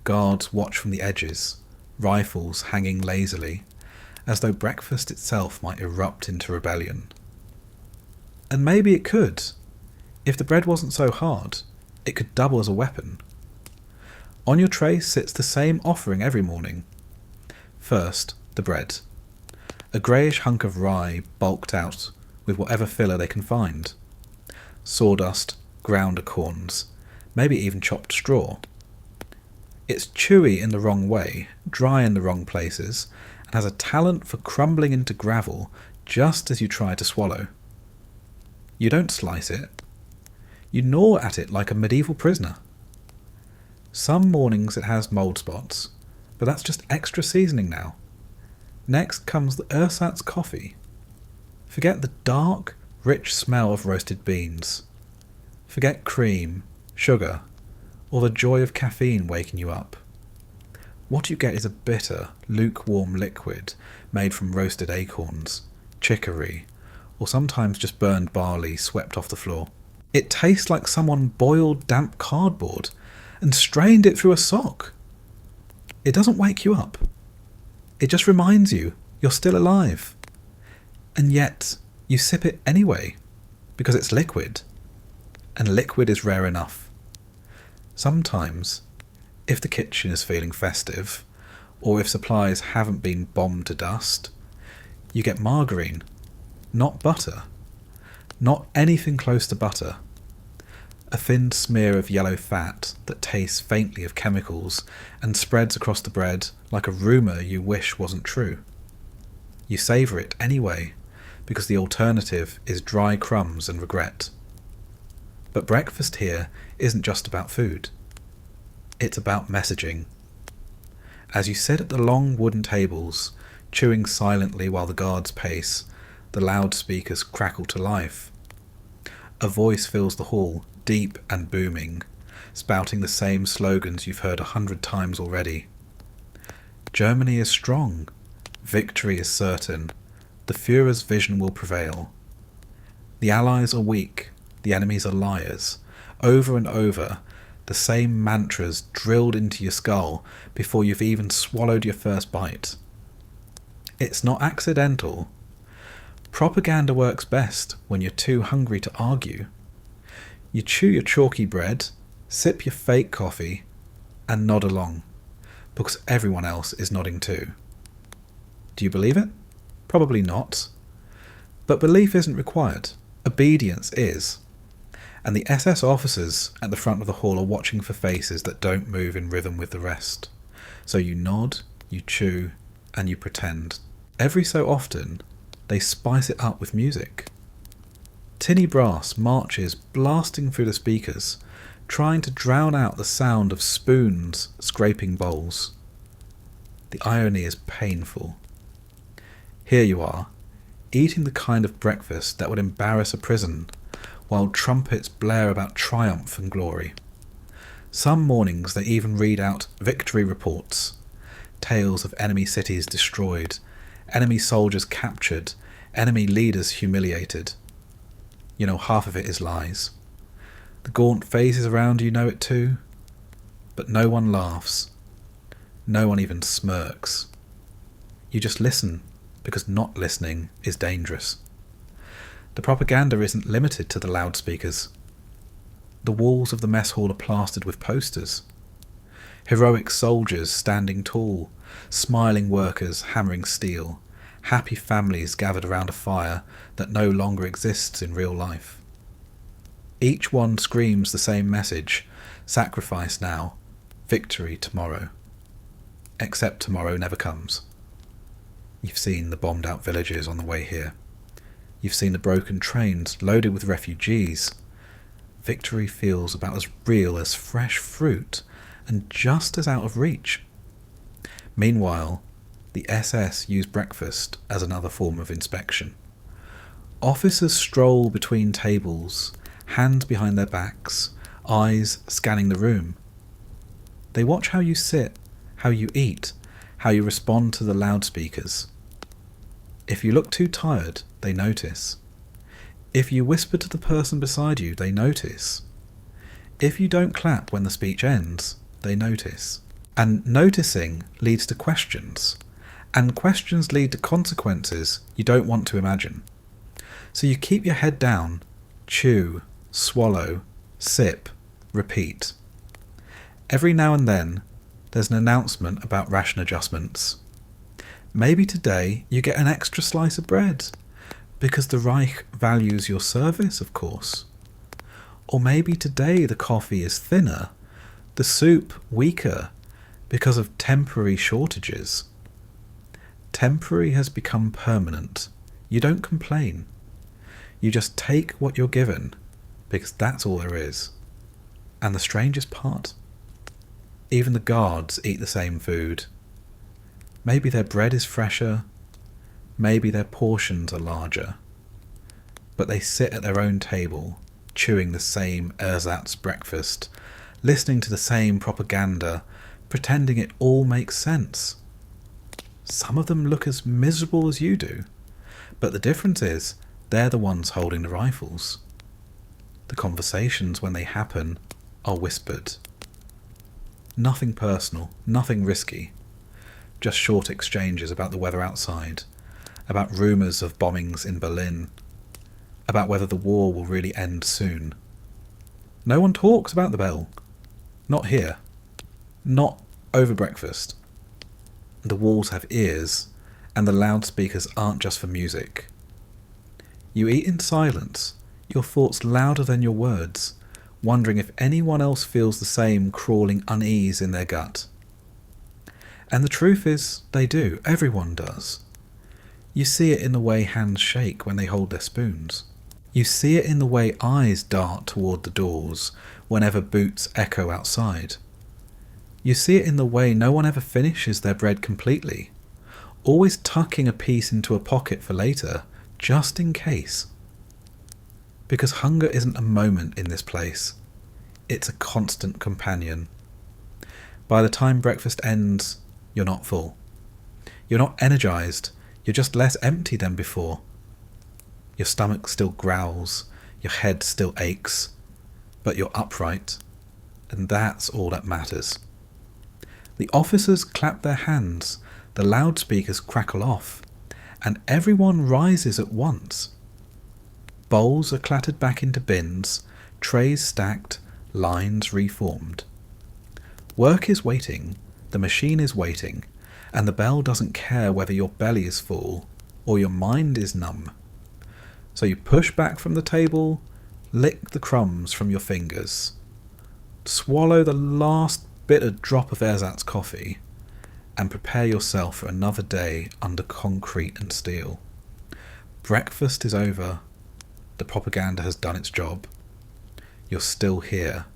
[SPEAKER 1] Guards watch from the edges, rifles hanging lazily, as though breakfast itself might erupt into rebellion. And maybe it could. If the bread wasn't so hard, it could double as a weapon. On your tray sits the same offering every morning. First, the bread. A greyish hunk of rye bulked out with whatever filler they can find. Sawdust, ground acorns, maybe even chopped straw. It's chewy in the wrong way, dry in the wrong places, and has a talent for crumbling into gravel just as you try to swallow. You don't slice it. You gnaw at it like a medieval prisoner. Some mornings it has mould spots, but that's just extra seasoning now. Next comes the ersatz coffee. Forget the dark, rich smell of roasted beans. Forget cream, sugar, or the joy of caffeine waking you up. What you get is a bitter, lukewarm liquid made from roasted acorns, chicory, or sometimes just burned barley swept off the floor. It tastes like someone boiled damp cardboard and strained it through a sock. It doesn't wake you up. It just reminds you you're still alive. And yet, you sip it anyway, because it's liquid. And liquid is rare enough. Sometimes, if the kitchen is feeling festive, or if supplies haven't been bombed to dust, you get margarine, not butter. Not anything close to butter. A thin smear of yellow fat that tastes faintly of chemicals and spreads across the bread like a rumour you wish wasn't true. You savour it anyway, because the alternative is dry crumbs and regret. But breakfast here isn't just about food. It's about messaging. As you sit at the long wooden tables, chewing silently while the guards pace, the loudspeakers crackle to life. A voice fills the hall, deep and booming, spouting the same slogans you've heard 100 times already. Germany is strong. Victory is certain. The Führer's vision will prevail. The Allies are weak. The enemies are liars. Over and over, the same mantras drilled into your skull before you've even swallowed your first bite. It's not accidental. Propaganda works best when you're too hungry to argue. You chew your chalky bread, sip your fake coffee, and nod along, because everyone else is nodding too. Do you believe it? Probably not. But belief isn't required. Obedience is. And the SS officers at the front of the hall are watching for faces that don't move in rhythm with the rest. So you nod, you chew, and you pretend. Every so often, they spice it up with music. Tinny brass marches blasting through the speakers, trying to drown out the sound of spoons scraping bowls. The irony is painful. Here you are, eating the kind of breakfast that would embarrass a prison, while trumpets blare about triumph and glory. Some mornings they even read out victory reports, tales of enemy cities destroyed, enemy soldiers captured, enemy leaders humiliated. You know, half of it is lies. The gaunt faces around you know it too, but no one laughs. No one even smirks. You just listen, because not listening is dangerous. The propaganda isn't limited to the loudspeakers. The walls of the mess hall are plastered with posters. Heroic soldiers standing tall, smiling workers hammering steel, happy families gathered around a fire that no longer exists in real life. Each one screams the same message: sacrifice now, victory tomorrow. Except tomorrow never comes. You've seen the bombed out villages on the way here. You've seen the broken trains loaded with refugees. Victory feels about as real as fresh fruit and just as out of reach. Meanwhile, the SS use breakfast as another form of inspection. Officers stroll between tables, hands behind their backs, eyes scanning the room. They watch how you sit, how you eat, how you respond to the loudspeakers. If you look too tired, they notice. If you whisper to the person beside you, they notice. If you don't clap when the speech ends, they notice. And noticing leads to questions. And questions lead to consequences you don't want to imagine. So you keep your head down, chew, swallow, sip, repeat. Every now and then, there's an announcement about ration adjustments. Maybe today you get an extra slice of bread, because the Reich values your service, of course. Or maybe today the coffee is thinner, the soup weaker, because of temporary shortages. Temporary has become permanent. You don't complain. You just take what you're given, because that's all there is. And the strangest part? Even the guards eat the same food. Maybe their bread is fresher, maybe their portions are larger, but they sit at their own table, chewing the same ersatz breakfast, listening to the same propaganda, pretending it all makes sense. Some of them look as miserable as you do, but the difference is they're the ones holding the rifles. The conversations, when they happen, are whispered. Nothing personal, nothing risky, just short exchanges about the weather outside, about rumours of bombings in Berlin, about whether the war will really end soon. No one talks about the bell. Not here. Not over breakfast. The walls have ears, and the loudspeakers aren't just for music. You eat in silence, your thoughts louder than your words, wondering if anyone else feels the same crawling unease in their gut. And the truth is, they do. Everyone does. You see it in the way hands shake when they hold their spoons. You see it in the way eyes dart toward the doors whenever boots echo outside. You see it in the way no one ever finishes their bread completely, always tucking a piece into a pocket for later, just in case. Because hunger isn't a moment in this place. It's a constant companion. By the time breakfast ends, you're not full. You're not energized, you're just less empty than before. Your stomach still growls, your head still aches, but you're upright, and that's all that matters. The officers clap their hands, the loudspeakers crackle off, and everyone rises at once. Bowls are clattered back into bins, trays stacked, lines reformed. Work is waiting, the machine is waiting, and the bell doesn't care whether your belly is full or your mind is numb. So you push back from the table, lick the crumbs from your fingers, swallow the last bitter drop of ersatz coffee, and prepare yourself for another day under concrete and steel. Breakfast is over. The propaganda has done its job. You're still here,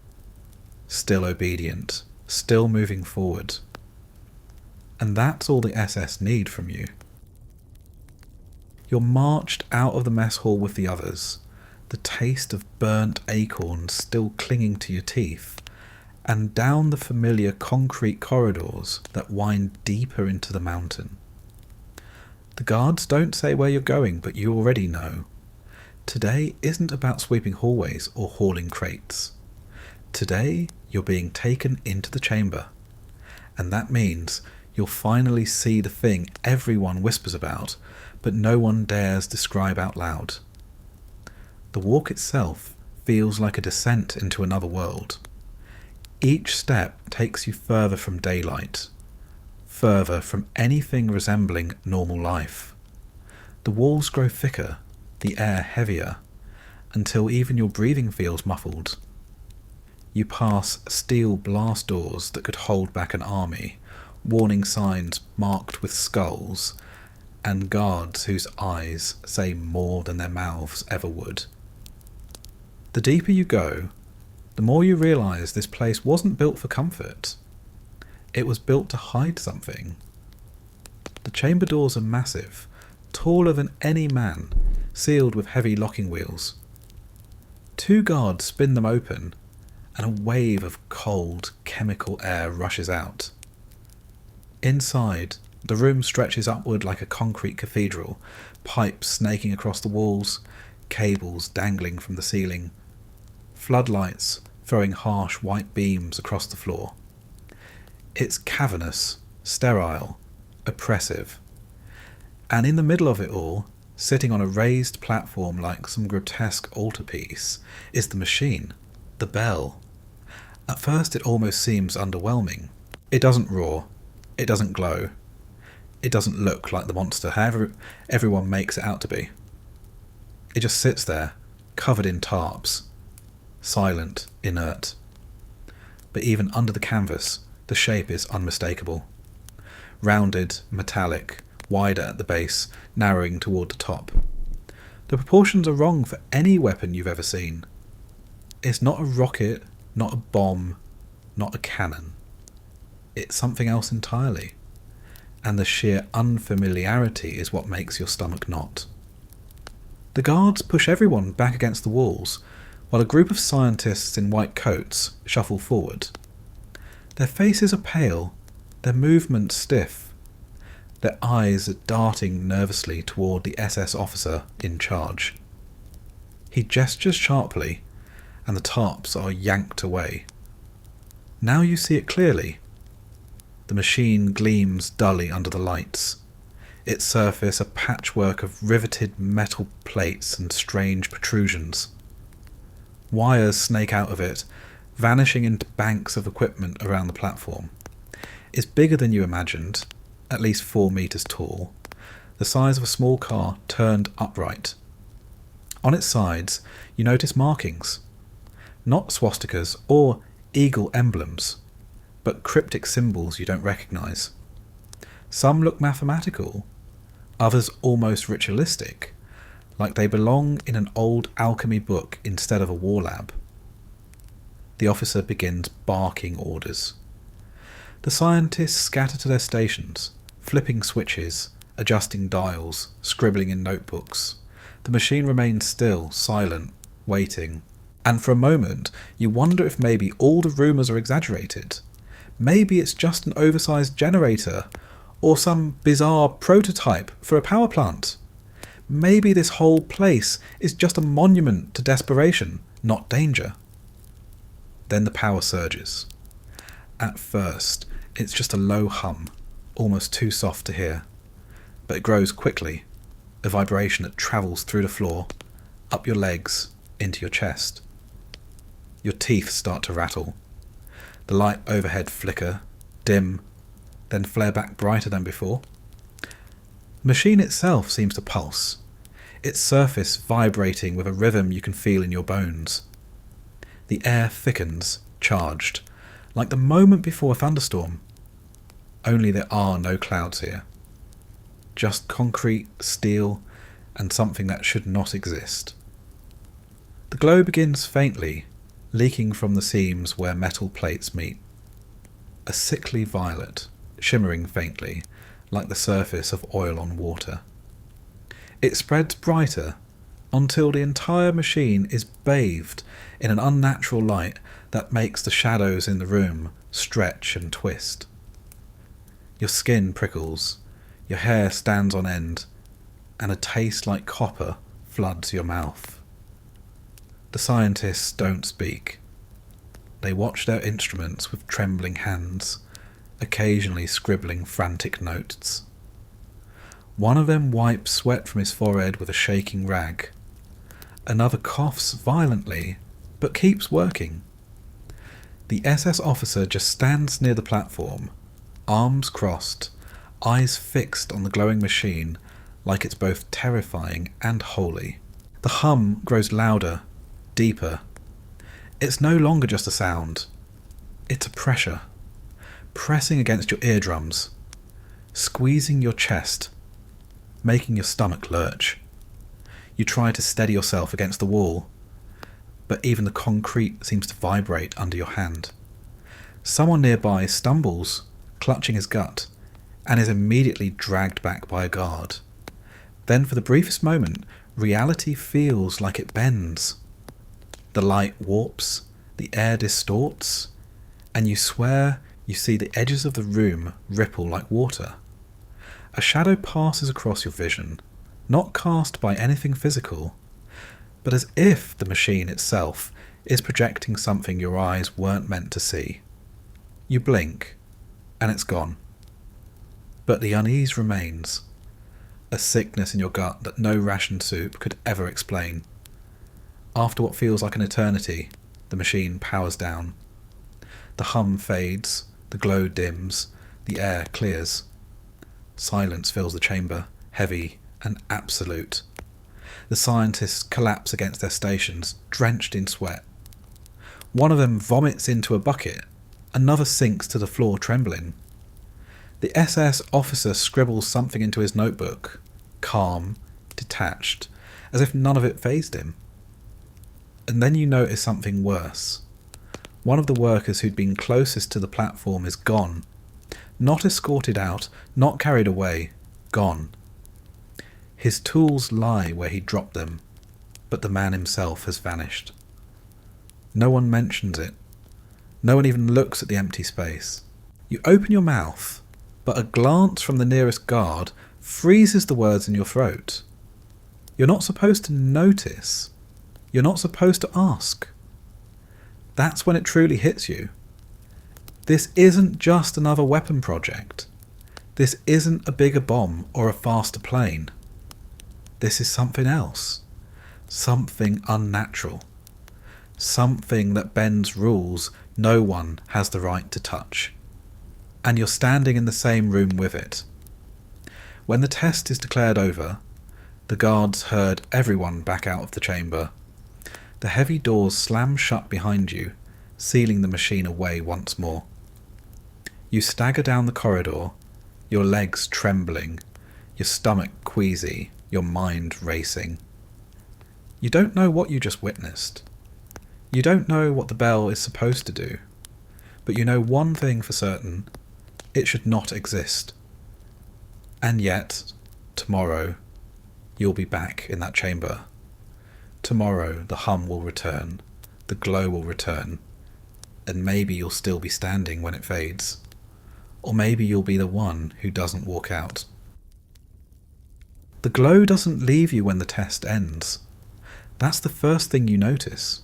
[SPEAKER 1] still obedient, still moving forward. And that's all the SS need from you. You're marched out of the mess hall with the others, the taste of burnt acorns still clinging to your teeth, and down the familiar concrete corridors that wind deeper into the mountain. The guards don't say where you're going, but you already know. Today isn't about sweeping hallways or hauling crates. Today you're being taken into the chamber, and that means you'll finally see the thing everyone whispers about, but no one dares describe out loud. The walk itself feels like a descent into another world. Each step takes you further from daylight, further from anything resembling normal life. The walls grow thicker, the air heavier, until even your breathing feels muffled. You pass steel blast doors that could hold back an army, warning signs marked with skulls, and guards whose eyes say more than their mouths ever would. The deeper you go, the more you realise this place wasn't built for comfort. It was built to hide something. The chamber doors are massive, taller than any man, sealed with heavy locking wheels. 2 guards spin them open, and a wave of cold, chemical air rushes out. Inside, the room stretches upward like a concrete cathedral, pipes snaking across the walls, cables dangling from the ceiling, floodlights throwing harsh white beams across the floor. It's cavernous, sterile, oppressive. And in the middle of it all, sitting on a raised platform like some grotesque altarpiece, is the machine, the bell. At first it almost seems underwhelming. It doesn't roar, it doesn't glow, it doesn't look like the monster however everyone makes it out to be. It just sits there, covered in tarps, silent, inert. But even under the canvas, the shape is unmistakable. Rounded, metallic, wider at the base, narrowing toward the top. The proportions are wrong for any weapon you've ever seen. It's not a rocket, not a bomb, not a cannon. It's something else entirely. And the sheer unfamiliarity is what makes your stomach knot. The guards push everyone back against the walls, while a group of scientists in white coats shuffle forward. Their faces are pale, their movements stiff. Their eyes are darting nervously toward the SS officer in charge. He gestures sharply, and the tarps are yanked away. Now you see it clearly. The machine gleams dully under the lights, its surface a patchwork of riveted metal plates and strange protrusions. Wires snake out of it, vanishing into banks of equipment around the platform. It's bigger than you imagined, at least 4 meters tall, the size of a small car turned upright. On its sides, you notice markings. Not swastikas or eagle emblems, but cryptic symbols you don't recognize. Some look mathematical, others almost ritualistic, like they belong in an old alchemy book instead of a war lab. The officer begins barking orders. The scientists scatter to their stations, flipping switches, adjusting dials, scribbling in notebooks. The machine remains still, silent, waiting. And for a moment, you wonder if maybe all the rumours are exaggerated. Maybe it's just an oversized generator, or some bizarre prototype for a power plant. Maybe this whole place is just a monument to desperation, not danger. Then the power surges. At first, it's just a low hum, almost too soft to hear. But it grows quickly, a vibration that travels through the floor, up your legs, into your chest. Your teeth start to rattle. The light overhead flicker, dim, then flare back brighter than before. The machine itself seems to pulse, its surface vibrating with a rhythm you can feel in your bones. The air thickens, charged, like the moment before a thunderstorm. Only there are no clouds here. Just concrete, steel, and something that should not exist. The glow begins faintly, leaking from the seams where metal plates meet. A sickly violet, shimmering faintly, like the surface of oil on water. It spreads brighter until the entire machine is bathed in an unnatural light that makes the shadows in the room stretch and twist. Your skin prickles, your hair stands on end, and a taste like copper floods your mouth. The scientists don't speak. They watch their instruments with trembling hands, occasionally scribbling frantic notes. One of them wipes sweat from his forehead with a shaking rag. Another coughs violently, but keeps working. The SS officer just stands near the platform, arms crossed, eyes fixed on the glowing machine like it's both terrifying and holy. The hum grows louder, deeper. It's no longer just a sound. It's a pressure, pressing against your eardrums, squeezing your chest, making your stomach lurch. You try to steady yourself against the wall, but even the concrete seems to vibrate under your hand. Someone nearby stumbles, clutching his gut, and is immediately dragged back by a guard. Then for the briefest moment, reality feels like it bends. The light warps, the air distorts, and you swear you see the edges of the room ripple like water. A shadow passes across your vision, not cast by anything physical, but as if the machine itself is projecting something your eyes weren't meant to see. You blink, and it's gone. But the unease remains, a sickness in your gut that no ration soup could ever explain. After what feels like an eternity, the machine powers down. The hum fades, the glow dims, the air clears. Silence fills the chamber, heavy and absolute. The scientists collapse against their stations, drenched in sweat. One of them vomits into a bucket, another sinks to the floor trembling. The SS officer scribbles something into his notebook, calm, detached, as if none of it fazed him. And then you notice something worse. One of the workers who'd been closest to the platform is gone. Not escorted out, not carried away, gone. His tools lie where he dropped them, but the man himself has vanished. No one mentions it. No one even looks at the empty space. You open your mouth, but a glance from the nearest guard freezes the words in your throat. You're not supposed to notice. You're not supposed to ask. That's when it truly hits you. This isn't just another weapon project. This isn't a bigger bomb or a faster plane. This is something else. Something unnatural. Something that bends rules no one has the right to touch. And you're standing in the same room with it. When the test is declared over, the guards herd everyone back out of the chamber. The heavy doors slam shut behind you, sealing the machine away once more. You stagger down the corridor, your legs trembling, your stomach queasy, your mind racing. You don't know what you just witnessed. You don't know what the bell is supposed to do, but you know one thing for certain: it should not exist. And yet, tomorrow, you'll be back in that chamber. Tomorrow the hum will return, the glow will return, and maybe you'll still be standing when it fades. Or maybe you'll be the one who doesn't walk out. The glow doesn't leave you when the test ends. That's the first thing you notice.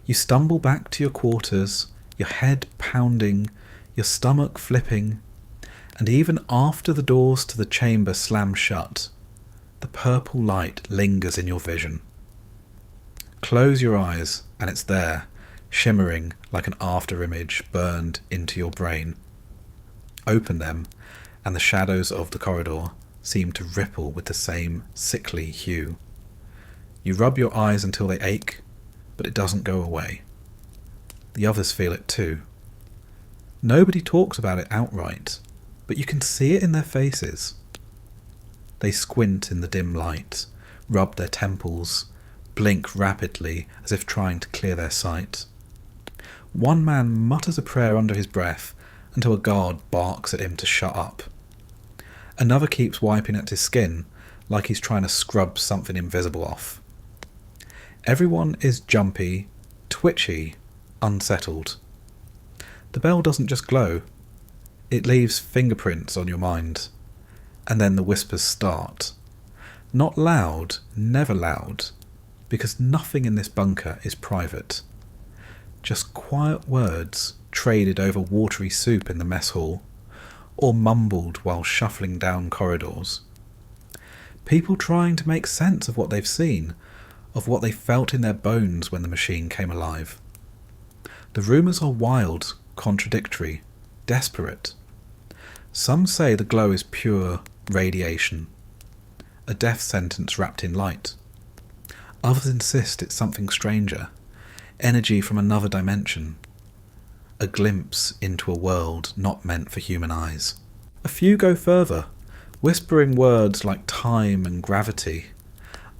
[SPEAKER 1] You stumble back to your quarters, your head pounding, your stomach flipping, and even after the doors to the chamber slam shut, the purple light lingers in your vision. Close your eyes, and it's there, shimmering like an after-image burned into your brain. Open them, and the shadows of the corridor seem to ripple with the same sickly hue. You rub your eyes until they ache, but it doesn't go away. The others feel it too. Nobody talks about it outright, but you can see it in their faces. They squint in the dim light, rub their temples, blink rapidly as if trying to clear their sight. One man mutters a prayer under his breath until a guard barks at him to shut up. Another keeps wiping at his skin like he's trying to scrub something invisible off. Everyone is jumpy, twitchy, unsettled. The bell doesn't just glow, it leaves fingerprints on your mind. And then the whispers start. Not loud, never loud, because nothing in this bunker is private. Just quiet words traded over watery soup in the mess hall, or mumbled while shuffling down corridors. People trying to make sense of what they've seen, of what they felt in their bones when the machine came alive. The rumours are wild, contradictory, desperate. Some say the glow is pure radiation, a death sentence wrapped in light. Others insist it's something stranger, energy from another dimension, a glimpse into a world not meant for human eyes. A few go further, whispering words like time and gravity,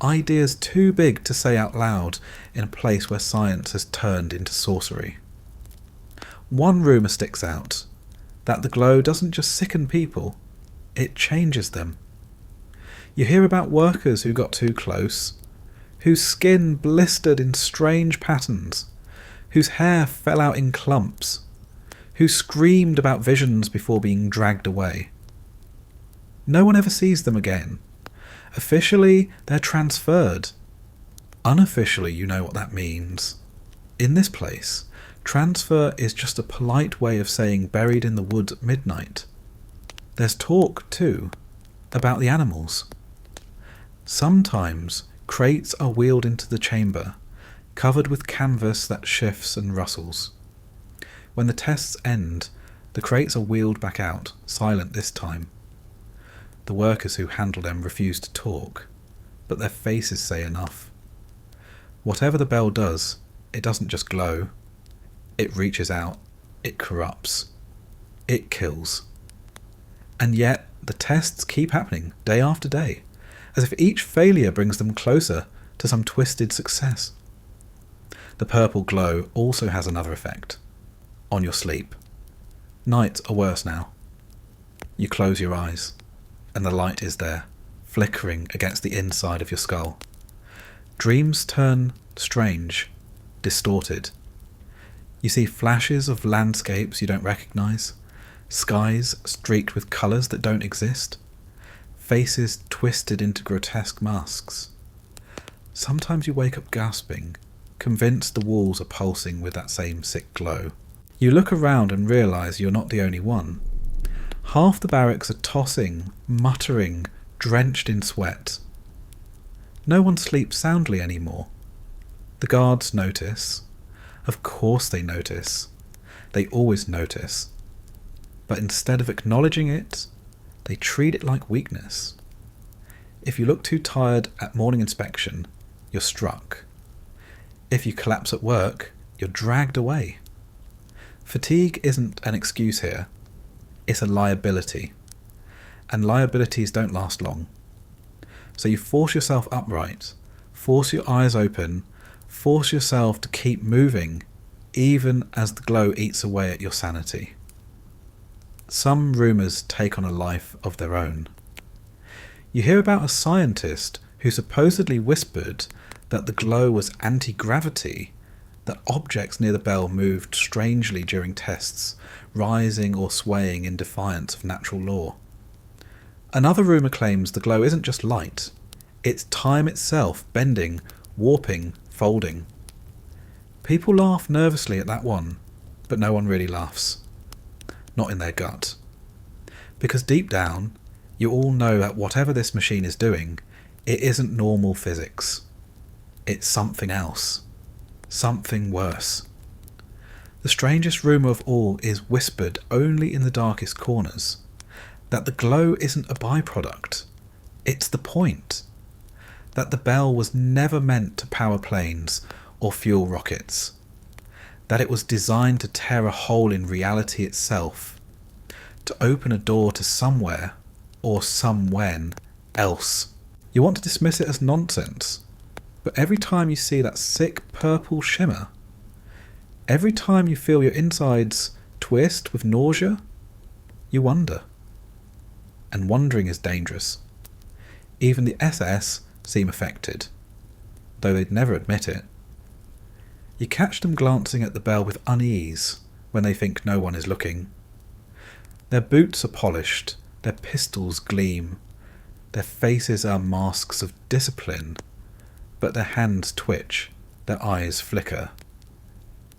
[SPEAKER 1] ideas too big to say out loud in a place where science has turned into sorcery. One rumour sticks out, that the glow doesn't just sicken people, it changes them. You hear about workers who got too close, whose skin blistered in strange patterns, whose hair fell out in clumps, who screamed about visions before being dragged away. No one ever sees them again. Officially, they're transferred. Unofficially, you know what that means. In this place, transfer is just a polite way of saying buried in the woods at midnight. There's talk, too, about the animals. Sometimes crates are wheeled into the chamber, covered with canvas that shifts and rustles. When the tests end, the crates are wheeled back out, silent this time. The workers who handle them refuse to talk, but their faces say enough. Whatever the bell does, it doesn't just glow. It reaches out, it corrupts, it kills. And yet, the tests keep happening day after day, as if each failure brings them closer to some twisted success. The purple glow also has another effect. On your sleep. Nights are worse now. You close your eyes, and the light is there, flickering against the inside of your skull. Dreams turn strange, distorted. You see flashes of landscapes you don't recognise, skies streaked with colours that don't exist, faces twisted into grotesque masks. Sometimes you wake up gasping, convinced the walls are pulsing with that same sick glow. You look around and realise you're not the only one. Half the barracks are tossing, muttering, drenched in sweat. No one sleeps soundly anymore. The guards notice. Of course they notice. They always notice. But instead of acknowledging it, they treat it like weakness. If you look too tired at morning inspection, you're struck. If you collapse at work, you're dragged away. Fatigue isn't an excuse here. It's a liability. And liabilities don't last long. So you force yourself upright, force your eyes open, force yourself to keep moving, even as the glow eats away at your sanity. Some rumours take on a life of their own. You hear about a scientist who supposedly whispered that the glow was anti-gravity, that objects near the bell moved strangely during tests, rising or swaying in defiance of natural law. Another rumour claims the glow isn't just light, it's time itself bending, warping, folding. People laugh nervously at that one, but no one really laughs. Not in their gut. Because deep down, you all know that whatever this machine is doing, it isn't normal physics. It's something else. Something worse. The strangest rumour of all is whispered only in the darkest corners, that the glow isn't a byproduct. It's the point. That the bell was never meant to power planes or fuel rockets. That it was designed to tear a hole in reality itself, to open a door to somewhere or somewhen else. You want to dismiss it as nonsense, but every time you see that sick purple shimmer, every time you feel your insides twist with nausea, you wonder. And wondering is dangerous. Even the SS seem affected, though they'd never admit it. You catch them glancing at the bell with unease when they think no one is looking. Their boots are polished, their pistols gleam, their faces are masks of discipline, but their hands twitch, their eyes flicker.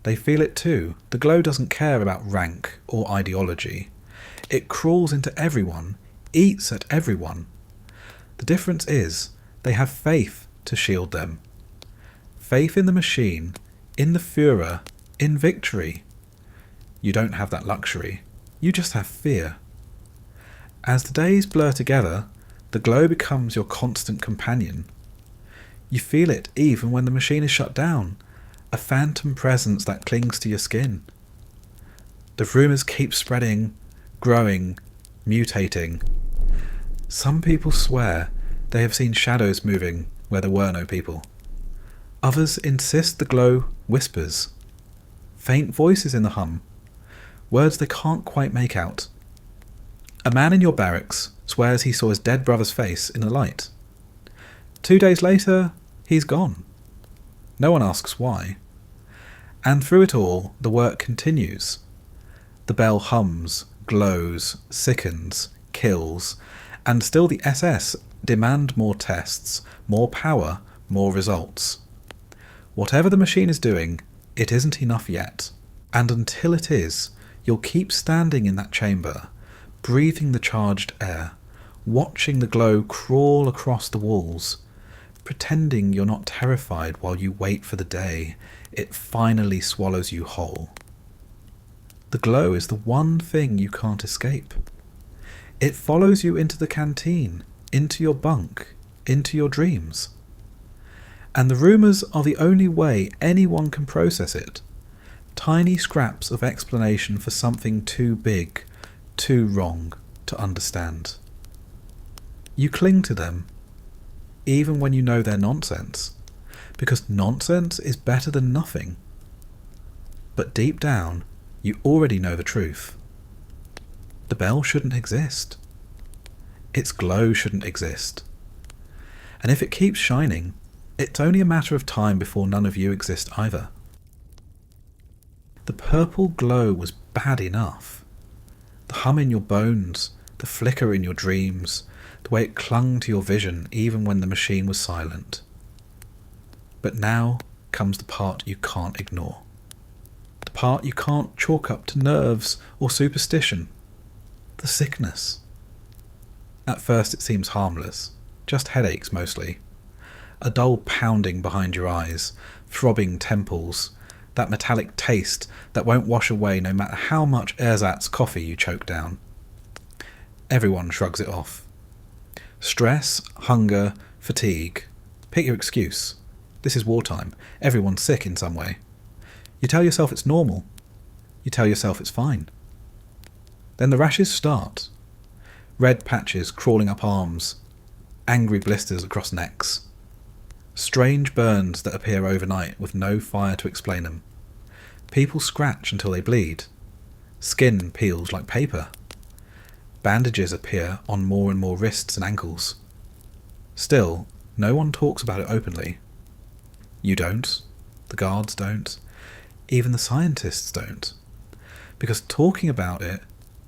[SPEAKER 1] They feel it too. The glow doesn't care about rank or ideology. It crawls into everyone, eats at everyone. The difference is, they have faith to shield them. Faith in the machine, in the Führer, in victory. You don't have that luxury. You just have fear. As the days blur together, the glow becomes your constant companion. You feel it even when the machine is shut down, a phantom presence that clings to your skin. The rumours keep spreading, growing, mutating. Some people swear they have seen shadows moving where there were no people. Others insist the glow whispers. Faint voices in the hum. Words they can't quite make out. A man in your barracks swears he saw his dead brother's face in the light. 2 days later, he's gone. No one asks why. And through it all, the work continues. The bell hums, glows, sickens, kills, and still the SS demand more tests, more power, more results. Whatever the machine is doing, it isn't enough yet. And until it is, you'll keep standing in that chamber, breathing the charged air, watching the glow crawl across the walls, pretending you're not terrified while you wait for the day it finally swallows you whole. The glow is the one thing you can't escape. It follows you into the canteen, into your bunk, into your dreams. And the rumours are the only way anyone can process it. Tiny scraps of explanation for something too big, too wrong to understand. You cling to them, even when you know they're nonsense, because nonsense is better than nothing. But deep down, you already know the truth. The bell shouldn't exist. Its glow shouldn't exist. And if it keeps shining, it's only a matter of time before none of you exist either. The purple glow was bad enough. The hum in your bones, the flicker in your dreams, the way it clung to your vision even when the machine was silent. But now comes the part you can't ignore. The part you can't chalk up to nerves or superstition. The sickness. At first it seems harmless, just headaches mostly. A dull pounding behind your eyes, throbbing temples, that metallic taste that won't wash away no matter how much ersatz coffee you choke down. Everyone shrugs it off. Stress, hunger, fatigue. Pick your excuse. This is wartime. Everyone's sick in some way. You tell yourself it's normal. You tell yourself it's fine. Then the rashes start. Red patches crawling up arms. Angry blisters across necks. Strange burns that appear overnight with no fire to explain them. People scratch until they bleed. Skin peels like paper. Bandages appear on more and more wrists and ankles. Still, no one talks about it openly. You don't. The guards don't. Even the scientists don't. Because talking about it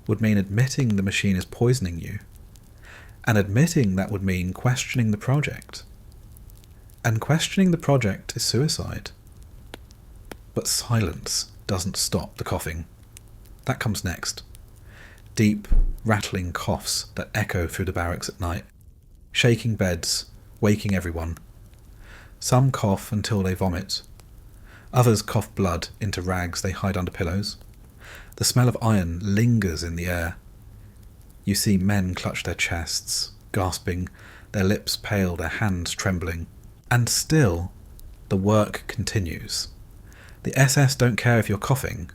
[SPEAKER 1] would mean admitting the machine is poisoning you. And admitting that would mean questioning the project. And questioning the project is suicide. But silence doesn't stop the coughing. That comes next. Deep, rattling coughs that echo through the barracks at night. Shaking beds, waking everyone. Some cough until they vomit. Others cough blood into rags they hide under pillows. The smell of iron lingers in the air. You see men clutch their chests, gasping, their lips pale, their hands trembling. And still, the work continues. The SS don't care if you're coughing.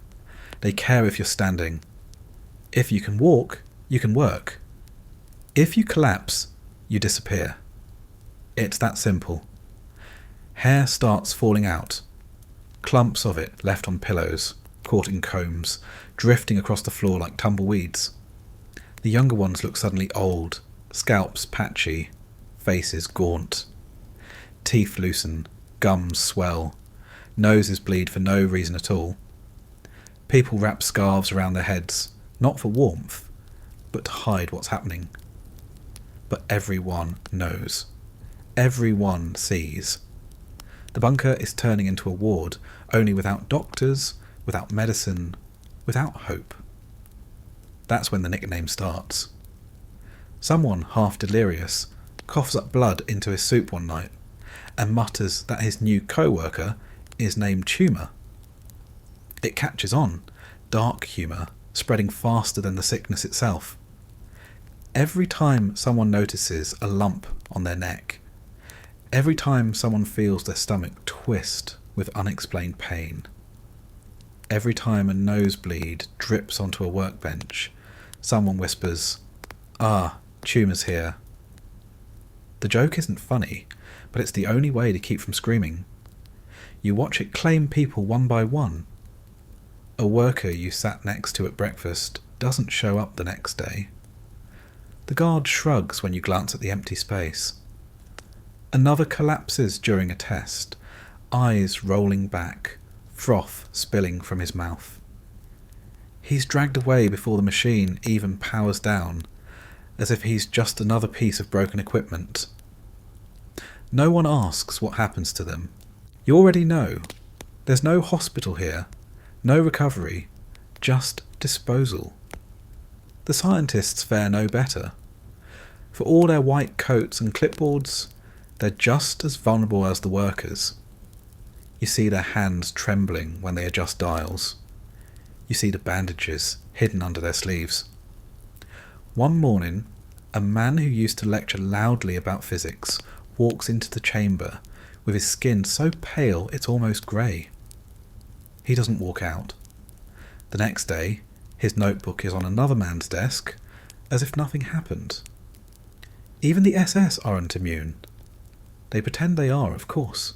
[SPEAKER 1] They care if you're standing. If you can walk, you can work. If you collapse, you disappear. It's that simple. Hair starts falling out. Clumps of it left on pillows, caught in combs, drifting across the floor like tumbleweeds. The younger ones look suddenly old, scalps patchy, faces gaunt. Teeth loosen, gums swell, noses bleed for no reason at all. People wrap scarves around their heads, not for warmth, but to hide what's happening. But everyone knows. Everyone sees. The bunker is turning into a ward, only without doctors, without medicine, without hope. That's when the nickname starts. Someone, half delirious, coughs up blood into his soup one night and mutters that his new co-worker is named Tumour. It catches on, dark humour, spreading faster than the sickness itself. Every time someone notices a lump on their neck, every time someone feels their stomach twist with unexplained pain, every time a nosebleed drips onto a workbench, someone whispers, "Ah, Tumour's here." The joke isn't funny, but it's the only way to keep from screaming. You watch it claim people one by one. A worker you sat next to at breakfast doesn't show up the next day. The guard shrugs when you glance at the empty space. Another collapses during a test, eyes rolling back, froth spilling from his mouth. He's dragged away before the machine even powers down, as if he's just another piece of broken equipment. No one asks what happens to them. You already know. There's no hospital here, no recovery, just disposal. The scientists fare no better. For all their white coats and clipboards, they're just as vulnerable as the workers. You see their hands trembling when they adjust dials. You see the bandages hidden under their sleeves. One morning, a man who used to lecture loudly about physics walks into the chamber with his skin so pale it's almost grey. He doesn't walk out. The next day, his notebook is on another man's desk, as if nothing happened. Even the SS aren't immune. They pretend they are, of course.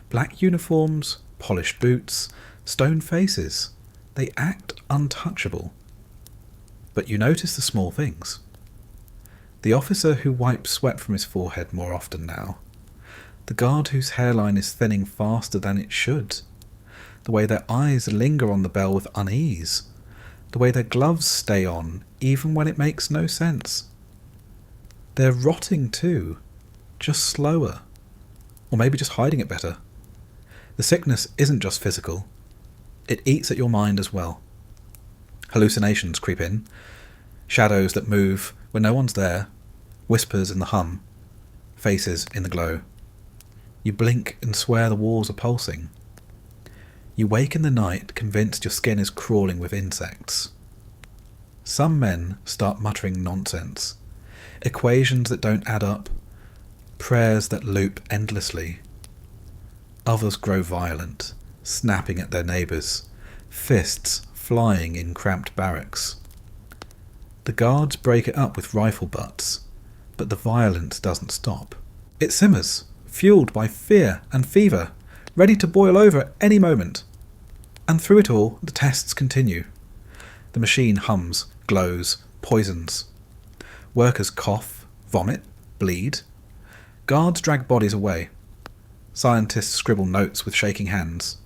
[SPEAKER 1] Black uniforms, polished boots, stone faces. They act untouchable. But you notice the small things. The officer who wipes sweat from his forehead more often now. The guard whose hairline is thinning faster than it should. the way their eyes linger on the bell with unease, the way their gloves stay on even when it makes no sense. They're rotting too, just slower, or maybe just hiding it better. The sickness isn't just physical, it eats at your mind as well. Hallucinations creep in, shadows that move when no one's there, whispers in the hum, faces in the glow. You blink and swear the walls are pulsing. You wake in the night convinced your skin is crawling with insects. Some men start muttering nonsense, equations that don't add up, prayers that loop endlessly. Others grow violent, snapping at their neighbours, fists flying in cramped barracks. The guards break it up with rifle butts, but the violence doesn't stop. It simmers, fueled by fear and fever, ready to boil over at any moment. And through it all, the tests continue. The machine hums, glows, poisons. Workers cough, vomit, bleed. Guards drag bodies away. Scientists scribble notes with shaking hands.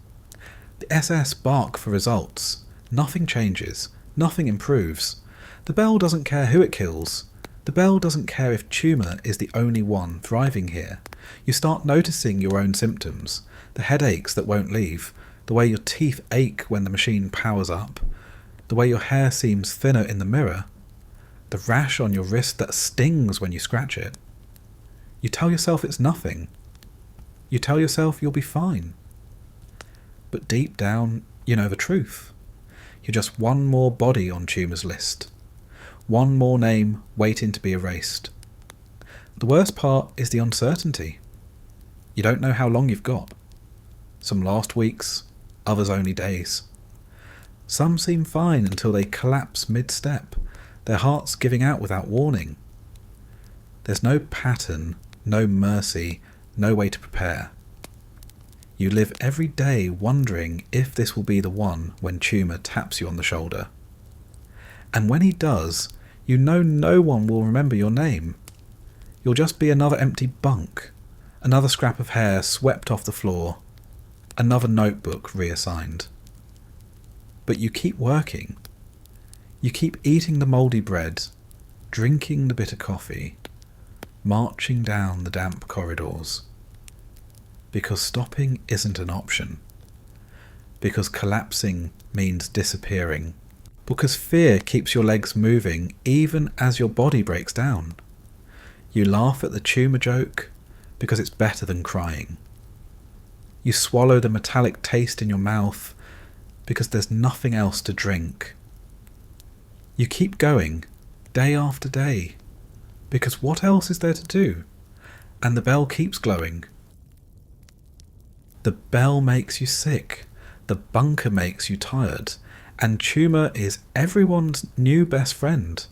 [SPEAKER 1] The SS bark for results. Nothing changes. Nothing improves. The bell doesn't care who it kills. The bell doesn't care if tumour is the only one thriving here. You start noticing your own symptoms. The headaches that won't leave. The way your teeth ache when the machine powers up. The way your hair seems thinner in the mirror. The rash on your wrist that stings when you scratch it. You tell yourself it's nothing. You tell yourself you'll be fine. But deep down, you know the truth. You're just one more body on tumour's list. One more name waiting to be erased. The worst part is the uncertainty. You don't know how long you've got. Some last weeks, others only days. Some seem fine until they collapse mid-step, their hearts giving out without warning. There's no pattern, no mercy, no way to prepare. You live every day wondering if this will be the one when tumour taps you on the shoulder. And when he does, you know no one will remember your name. You'll just be another empty bunk, another scrap of hair swept off the floor, another notebook reassigned. But you keep working. You keep eating the mouldy bread, drinking the bitter coffee, marching down the damp corridors. Because stopping isn't an option. Because collapsing means disappearing. Because fear keeps your legs moving even as your body breaks down. You laugh at the tumour joke because it's better than crying. You swallow the metallic taste in your mouth because there's nothing else to drink. You keep going, day after day, because what else is there to do? And the bell keeps glowing. The bell makes you sick, the bunker makes you tired, and tumour is everyone's new best friend.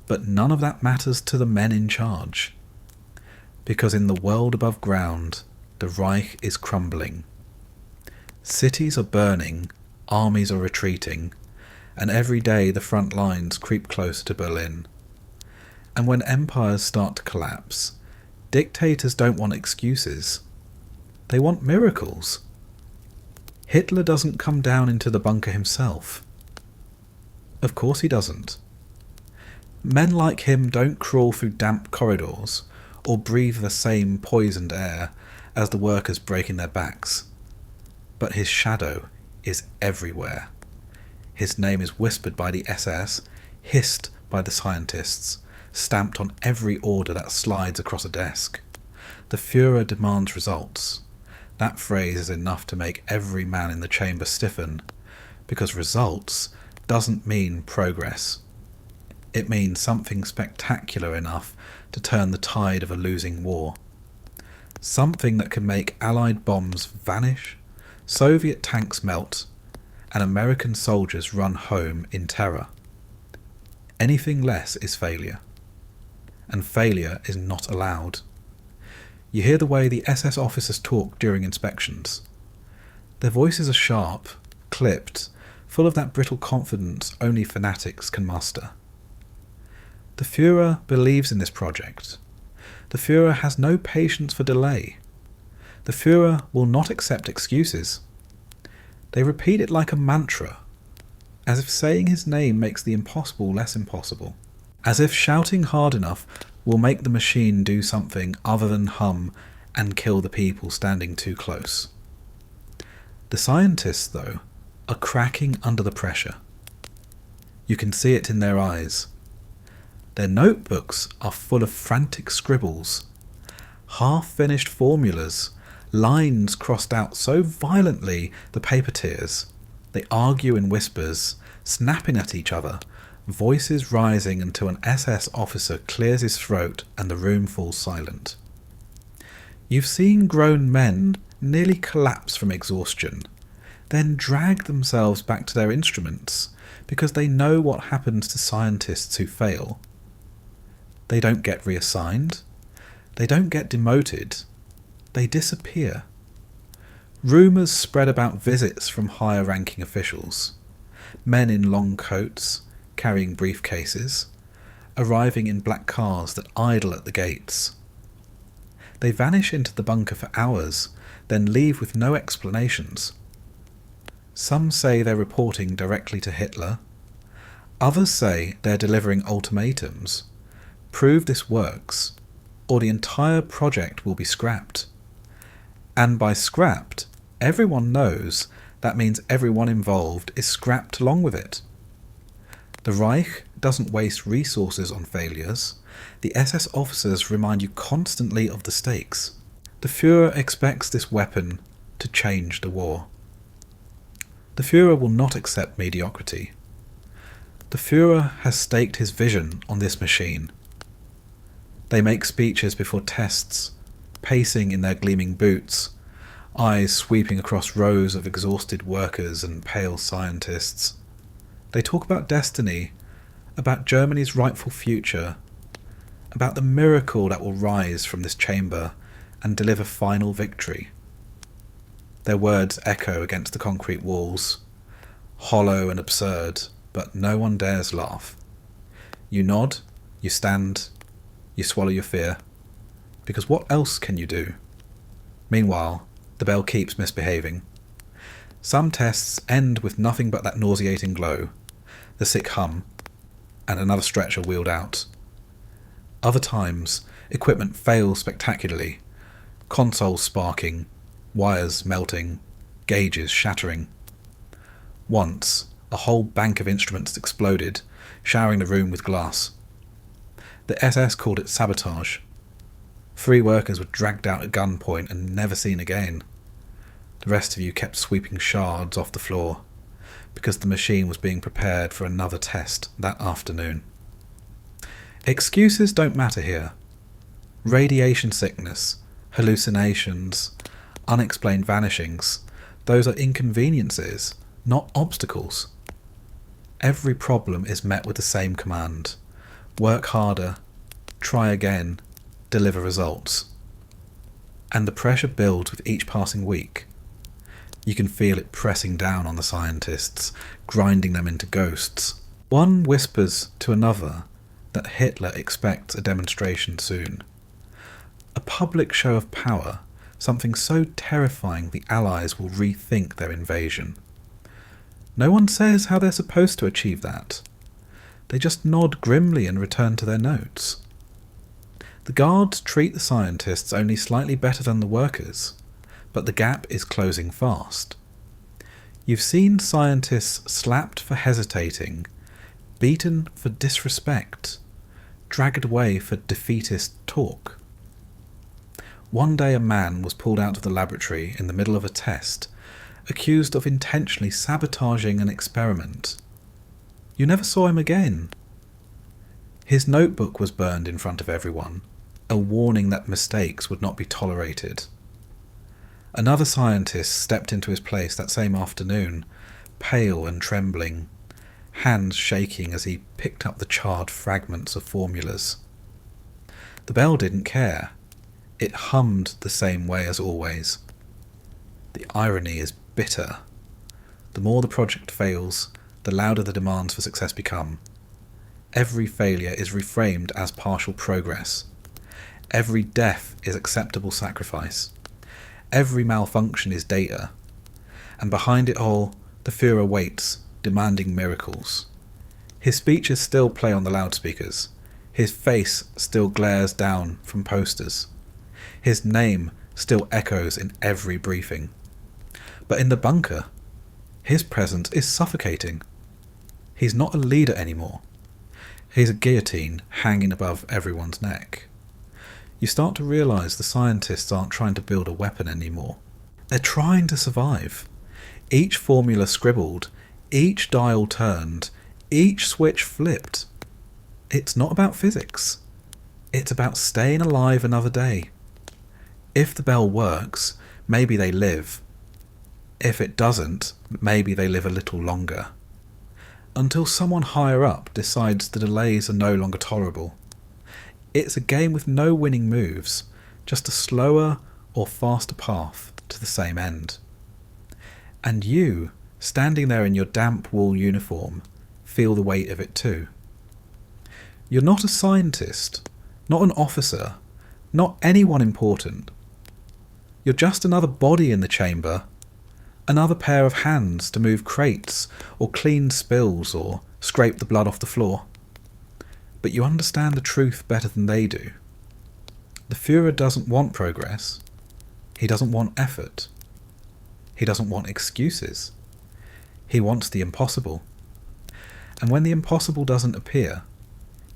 [SPEAKER 1] But none of that matters to the men in charge. Because in the world above ground, the Reich is crumbling. Cities are burning, armies are retreating, and every day the front lines creep closer to Berlin. And when empires start to collapse, dictators don't want excuses. They want miracles. Hitler doesn't come down into the bunker himself. Of course he doesn't. Men like him don't crawl through damp corridors or breathe the same poisoned air as the workers breaking their backs. But his shadow is everywhere. His name is whispered by the SS, hissed by the scientists, stamped on every order that slides across a desk. The Führer demands results. That phrase is enough to make every man in the chamber stiffen, because results doesn't mean progress. It means something spectacular enough to turn the tide of a losing war. Something that can make Allied bombs vanish, Soviet tanks melt, and American soldiers run home in terror. Anything less is failure, and failure is not allowed. You hear the way the SS officers talk during inspections. Their voices are sharp, clipped, full of that brittle confidence only fanatics can muster. The Führer believes in this project. The Führer has no patience for delay. The Führer will not accept excuses. They repeat it like a mantra, as if saying his name makes the impossible less impossible, as if shouting hard enough will make the machine do something other than hum and kill the people standing too close. The scientists, though, are cracking under the pressure. You can see it in their eyes. Their notebooks are full of frantic scribbles, half-finished formulas, lines crossed out so violently the paper tears. They argue in whispers, snapping at each other, voices rising until an SS officer clears his throat and the room falls silent. You've seen grown men nearly collapse from exhaustion, then drag themselves back to their instruments because they know what happens to scientists who fail. They don't get reassigned. They don't get demoted. They disappear. Rumours spread about visits from higher-ranking officials. Men in long coats, carrying briefcases, arriving in black cars that idle at the gates. They vanish into the bunker for hours, then leave with no explanations. Some say they're reporting directly to Hitler. Others say they're delivering ultimatums. Prove this works, or the entire project will be scrapped. And by scrapped, everyone knows that means everyone involved is scrapped along with it. The Reich doesn't waste resources on failures. The SS officers remind you constantly of the stakes. The Führer expects this weapon to change the war. The Führer will not accept mediocrity. The Führer has staked his vision on this machine. They make speeches before tests, pacing in their gleaming boots, eyes sweeping across rows of exhausted workers and pale scientists. They talk about destiny, about Germany's rightful future, about the miracle that will rise from this chamber and deliver final victory. Their words echo against the concrete walls, hollow and absurd, but no one dares laugh. You nod, you stand, you swallow your fear, because what else can you do? Meanwhile, the bell keeps misbehaving. Some tests end with nothing but that nauseating glow, the sick hum, and another stretcher wheeled out. Other times, equipment fails spectacularly, consoles sparking, wires melting, gauges shattering. Once, a whole bank of instruments exploded, showering the room with glass. The SS called it sabotage. 3 workers were dragged out at gunpoint and never seen again. The rest of you kept sweeping shards off the floor, because the machine was being prepared for another test that afternoon. Excuses don't matter here. Radiation sickness, hallucinations, unexplained vanishings, those are inconveniences, not obstacles. Every problem is met with the same command. Work harder, try again, deliver results. And the pressure builds with each passing week. You can feel it pressing down on the scientists, grinding them into ghosts. One whispers to another that Hitler expects a demonstration soon. A public show of power, something so terrifying the Allies will rethink their invasion. No one says how they're supposed to achieve that. They just nod grimly and return to their notes. The guards treat the scientists only slightly better than the workers, but the gap is closing fast. You've seen scientists slapped for hesitating, beaten for disrespect, dragged away for defeatist talk. One day a man was pulled out of the laboratory in the middle of a test, accused of intentionally sabotaging an experiment. You never saw him again. His notebook was burned in front of everyone, a warning that mistakes would not be tolerated. Another scientist stepped into his place that same afternoon, pale and trembling, hands shaking as he picked up the charred fragments of formulas. The bell didn't care. It hummed the same way as always. The irony is bitter. The more the project fails, the louder the demands for success become. Every failure is reframed as partial progress. Every death is acceptable sacrifice. Every malfunction is data. and behind it all, the Führer waits, demanding miracles. His speeches still play on the loudspeakers. His face still glares down from posters. His name still echoes in every briefing. But in the bunker, his presence is suffocating. He's not a leader anymore. He's a guillotine hanging above everyone's neck. You start to realise the scientists aren't trying to build a weapon anymore. They're trying to survive. Each formula scribbled, each dial turned, each switch flipped. It's not about physics. It's about staying alive another day. If the bell works, maybe they live. If it doesn't, maybe they live a little longer. Until someone higher up decides the delays are no longer tolerable. It's a game with no winning moves, just a slower or faster path to the same end. And you, standing there in your damp wool uniform, feel the weight of it too. You're not a scientist, not an officer, not anyone important. You're just another body in the chamber, another pair of hands to move crates or clean spills or scrape the blood off the floor. But you understand the truth better than they do. The Führer doesn't want progress. He doesn't want effort. He doesn't want excuses. He wants the impossible. And when the impossible doesn't appear,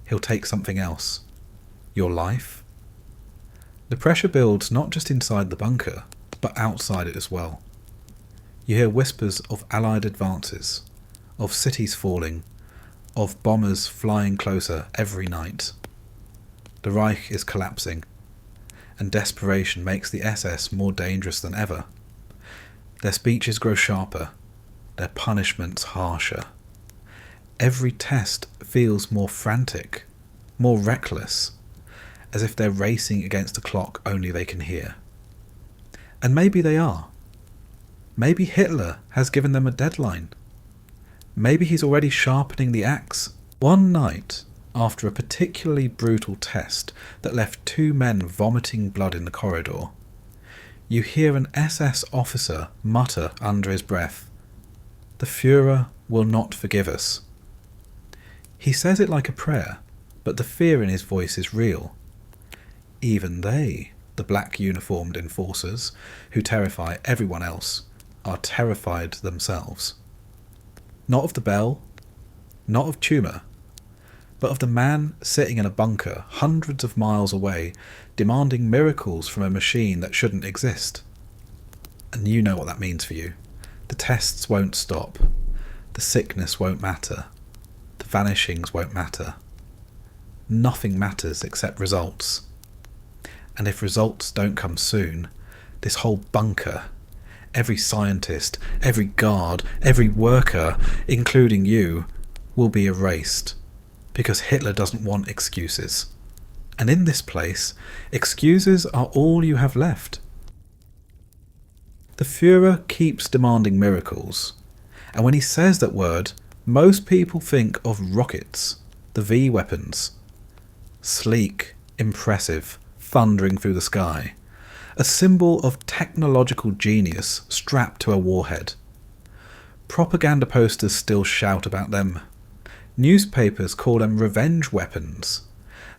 [SPEAKER 1] he'll take something else. Your life. The pressure builds not just inside the bunker, but outside it as well. You hear whispers of Allied advances, of cities falling, of bombers flying closer every night. The Reich is collapsing, and desperation makes the SS more dangerous than ever. Their speeches grow sharper, their punishments harsher. Every test feels more frantic, more reckless, as if they're racing against a clock only they can hear. And maybe they are. Maybe Hitler has given them a deadline. Maybe he's already sharpening the axe. One night, after a particularly brutal test that left 2 men vomiting blood in the corridor, you hear an SS officer mutter under his breath, "The Führer will not forgive us." He says it like a prayer, but the fear in his voice is real. Even they, the black uniformed enforcers, who terrify everyone else, are terrified themselves. Not of the bell, not of Tumor, but of the man sitting in a bunker hundreds of miles away, demanding miracles from a machine that shouldn't exist. And you know what that means for you. The tests won't stop. The sickness won't matter. The vanishings won't matter. Nothing matters except results. And if results don't come soon, this whole bunker, every scientist, every guard, every worker, including you, will be erased. Because Hitler doesn't want excuses. And in this place, excuses are all you have left. The Führer keeps demanding miracles. And when he says that word, most people think of rockets, the V weapons. Sleek, impressive, thundering through the sky. A symbol of technological genius strapped to a warhead. Propaganda posters still shout about them. Newspapers call them revenge weapons.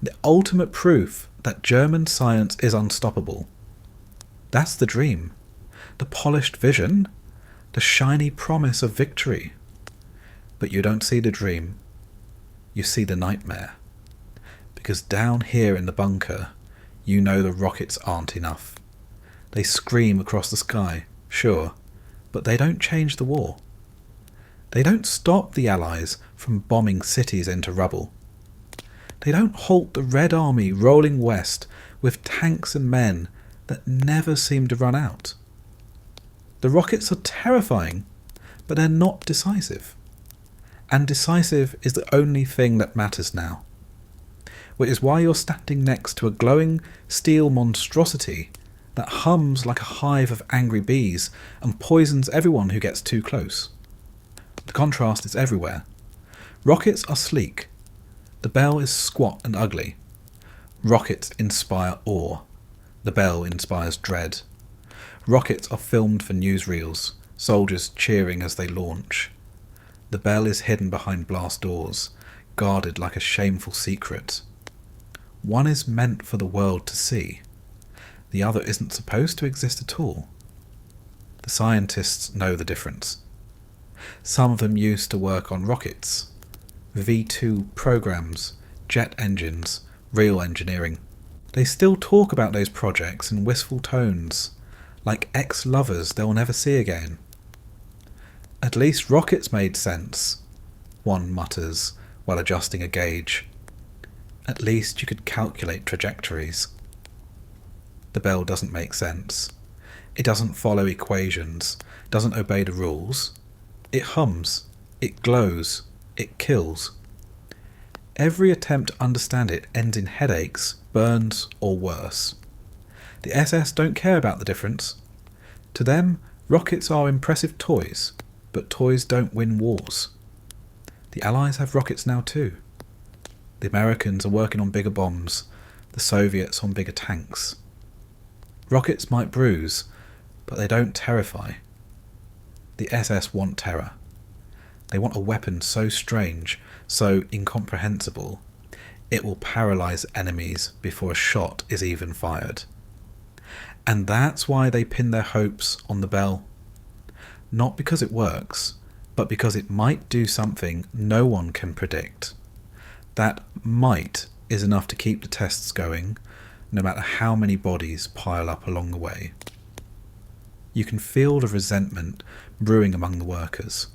[SPEAKER 1] The ultimate proof that German science is unstoppable. That's the dream. The polished vision. The shiny promise of victory. But you don't see the dream. You see the nightmare. Because down here in the bunker, you know the rockets aren't enough. They scream across the sky, sure, but they don't change the war. They don't stop the Allies from bombing cities into rubble. They don't halt the Red Army rolling west with tanks and men that never seem to run out. The rockets are terrifying, but they're not decisive. And decisive is the only thing that matters now. Which is why you're standing next to a glowing steel monstrosity that hums like a hive of angry bees and poisons everyone who gets too close. The contrast is everywhere. Rockets are sleek. The bell is squat and ugly. Rockets inspire awe. The bell inspires dread. Rockets are filmed for newsreels. soldiers cheering as they launch. The bell is hidden behind blast doors, guarded like a shameful secret. One is meant for the world to see. The other isn't supposed to exist at all. The scientists know the difference. Some of them used to work on rockets, V2 programs, jet engines, real engineering. They still talk about those projects in wistful tones, like ex-lovers they'll never see again. At least rockets made sense, one mutters while adjusting a gauge. At least you could calculate trajectories. The bell doesn't make sense. It doesn't follow equations, doesn't obey the rules. It hums, it glows, it kills. Every attempt to understand it ends in headaches, burns, or worse. The SS don't care about the difference. To them, rockets are impressive toys, but toys don't win wars. The Allies have rockets now too. The Americans are working on bigger bombs, the Soviets on bigger tanks. Rockets might bruise, but they don't terrify. The SS want terror. They want a weapon so strange, so incomprehensible, it will paralyze enemies before a shot is even fired. And that's why they pin their hopes on the bell. Not because it works, but because it might do something no one can predict. That might is enough to keep the tests going, no matter how many bodies pile up along the way. You can feel the resentment brewing among the workers.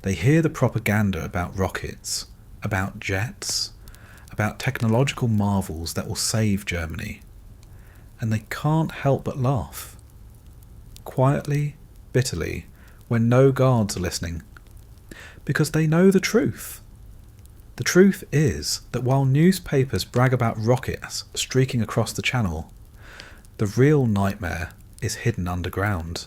[SPEAKER 1] They hear the propaganda about rockets, about jets, about technological marvels that will save Germany, and they can't help but laugh. Quietly, bitterly, when no guards are listening, because they know the truth. The truth is that while newspapers brag about rockets streaking across the channel, the real nightmare is hidden underground,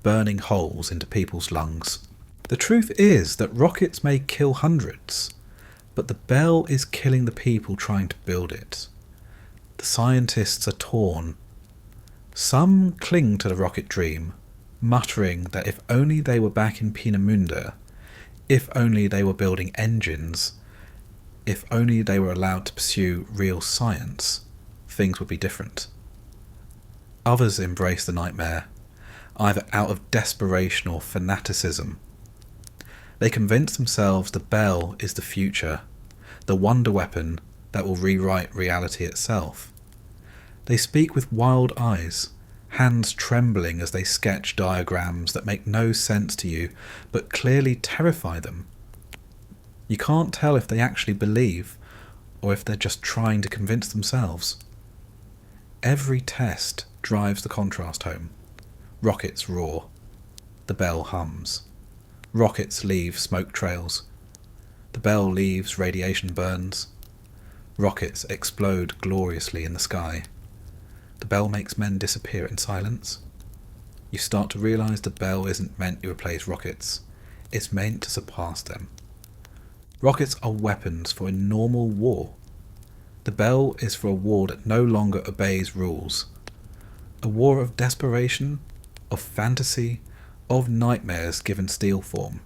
[SPEAKER 1] burning holes into people's lungs. The truth is that rockets may kill hundreds, but the bell is killing the people trying to build it. The scientists are torn. Some cling to the rocket dream, muttering that if only they were back in Peenemünde, if only they were building engines, if only they were allowed to pursue real science, things would be different. Others embrace the nightmare, either out of desperation or fanaticism. They convince themselves the bell is the future, the wonder weapon that will rewrite reality itself. They speak with wild eyes, hands trembling as they sketch diagrams that make no sense to you, but clearly terrify them. You can't tell if they actually believe, or if they're just trying to convince themselves. Every test drives the contrast home. Rockets roar. The bell hums. Rockets leave smoke trails. The bell leaves radiation burns. Rockets explode gloriously in the sky. The bell makes men disappear in silence. You start to realise the bell isn't meant to replace rockets. It's meant to surpass them. Rockets are weapons for a normal war. The bell is for a war that no longer obeys rules. A war of desperation, of fantasy, of nightmares given steel form.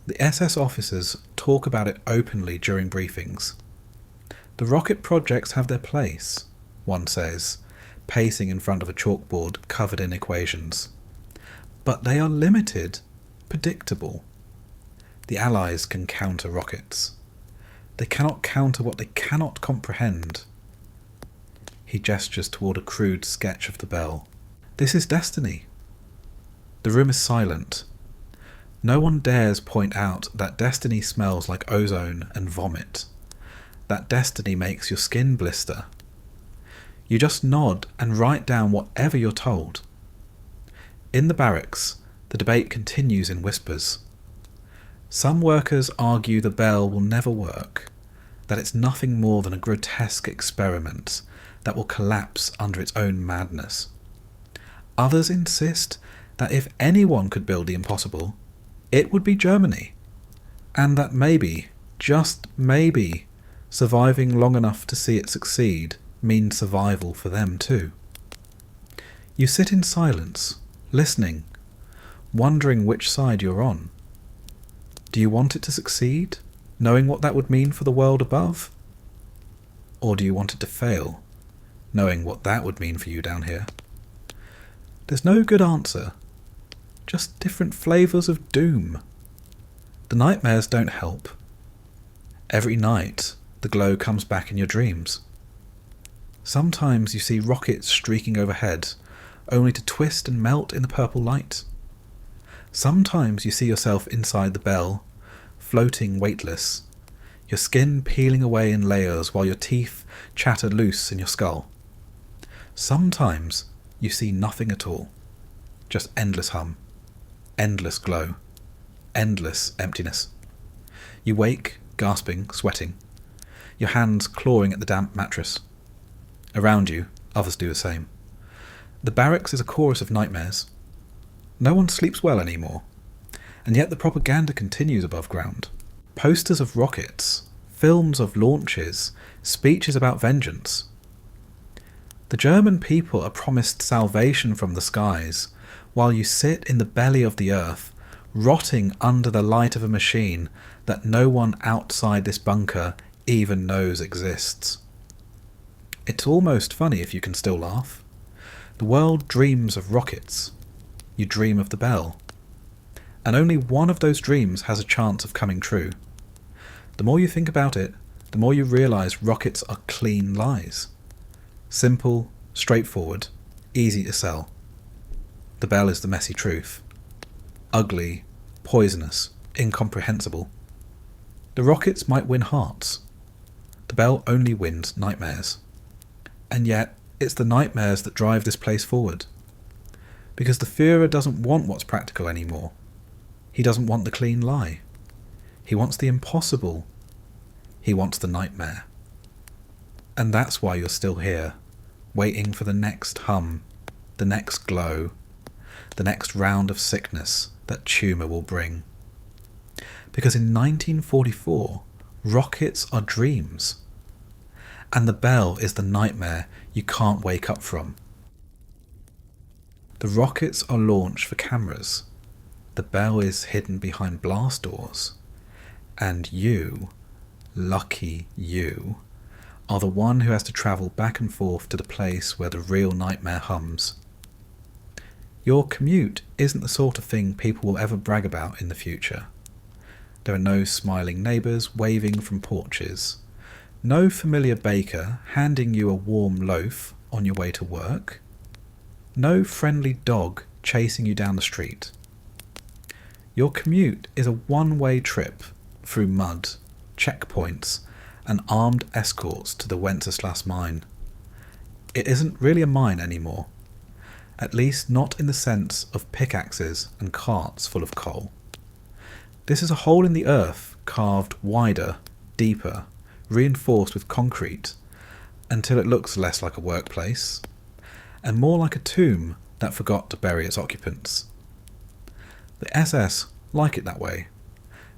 [SPEAKER 1] The SS officers talk about it openly during briefings. The rocket projects have their place, one says, pacing in front of a chalkboard covered in equations. But they are limited, predictable. The Allies can counter rockets. They cannot counter what they cannot comprehend. He gestures toward a crude sketch of the bell. This is destiny. The room is silent. No one dares point out that destiny smells like ozone and vomit. That destiny makes your skin blister. You just nod and write down whatever you're told. In the barracks, the debate continues in whispers. Some workers argue the bell will never work, that it's nothing more than a grotesque experiment that will collapse under its own madness. Others insist that if anyone could build the impossible, it would be Germany, and that maybe, just maybe, surviving long enough to see it succeed means survival for them too. You sit in silence, listening, wondering which side you're on. Do you want it to succeed, knowing what that would mean for the world above? Or do you want it to fail, knowing what that would mean for you down here? There's no good answer, just different flavours of doom. The nightmares don't help. Every night, the glow comes back in your dreams. Sometimes you see rockets streaking overhead, only to twist and melt in the purple light. Sometimes you see yourself inside the bell, floating weightless, your skin peeling away in layers while your teeth chatter loose in your skull. Sometimes you see nothing at all, just endless hum, endless glow, endless emptiness. You wake, gasping, sweating, your hands clawing at the damp mattress. Around you, others do the same. The barracks is a chorus of nightmares. No one sleeps well anymore, and yet the propaganda continues above ground. Posters of rockets, films of launches, speeches about vengeance. The German people are promised salvation from the skies, while you sit in the belly of the earth, rotting under the light of a machine that no one outside this bunker even knows exists. It's almost funny if you can still laugh. The world dreams of rockets. You dream of the bell. And only one of those dreams has a chance of coming true. The more you think about it, the more you realise rockets are clean lies. Simple, straightforward, easy to sell. The bell is the messy truth. Ugly, poisonous, incomprehensible. The rockets might win hearts. The bell only wins nightmares. And yet, it's the nightmares that drive this place forward. Because the Führer doesn't want what's practical anymore. He doesn't want the clean lie. He wants the impossible. He wants the nightmare. And that's why you're still here, waiting for the next hum, the next glow, the next round of sickness that tumour will bring. Because in 1944, rockets are dreams. And the bell is the nightmare you can't wake up from. The rockets are launched for cameras. The bell is hidden behind blast doors. And you, lucky you, are the one who has to travel back and forth to the place where the real nightmare hums. Your commute isn't the sort of thing people will ever brag about in the future. There are no smiling neighbours waving from porches. No familiar baker handing you a warm loaf on your way to work. No friendly dog chasing you down the street. Your commute is a one-way trip through mud, checkpoints, and armed escorts to the Wenceslas mine. It isn't really a mine anymore, at least not in the sense of pickaxes and carts full of coal. This is a hole in the earth carved wider, deeper, reinforced with concrete, until it looks less like a workplace, and more like a tomb that forgot to bury its occupants. The SS like it that way.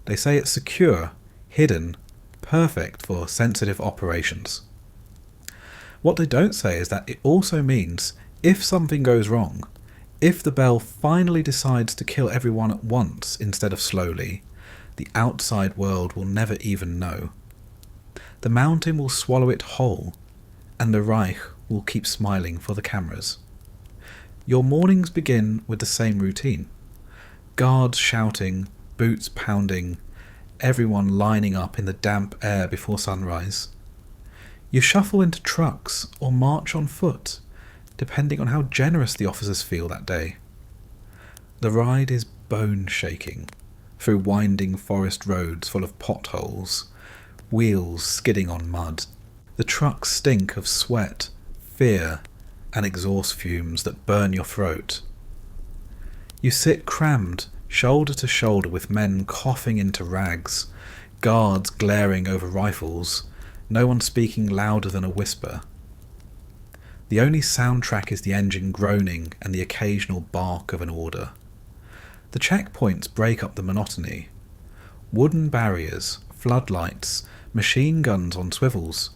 [SPEAKER 1] They say it's secure, hidden, perfect for sensitive operations. What they don't say is that it also means if something goes wrong, if the bell finally decides to kill everyone at once instead of slowly, the outside world will never even know. The mountain will swallow it whole, and the Reich will keep smiling for the cameras. Your mornings begin with the same routine. Guards shouting, boots pounding, everyone lining up in the damp air before sunrise. You shuffle into trucks or march on foot, depending on how generous the officers feel that day. The ride is bone-shaking, through winding forest roads full of potholes, wheels skidding on mud. The trucks stink of sweat, fear, and exhaust fumes that burn your throat. You sit crammed, shoulder to shoulder with men coughing into rags, guards glaring over rifles, no one speaking louder than a whisper. The only soundtrack is the engine groaning and the occasional bark of an order. The checkpoints break up the monotony. Wooden barriers, floodlights, machine guns on swivels.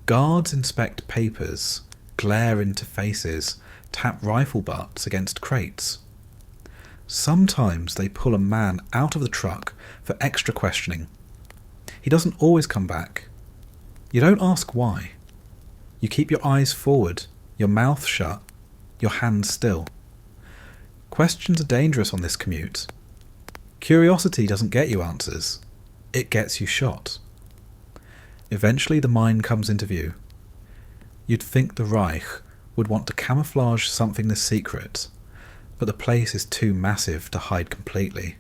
[SPEAKER 1] Guards inspect papers, glare into faces, tap rifle butts against crates. Sometimes they pull a man out of the truck for extra questioning. He doesn't always come back. You don't ask why. You keep your eyes forward, your mouth shut, your hands still. Questions are dangerous on this commute. Curiosity doesn't get you answers. It gets you shot. Eventually the mine comes into view. You'd think the Reich would want to camouflage something this secret, but the place is too massive to hide completely.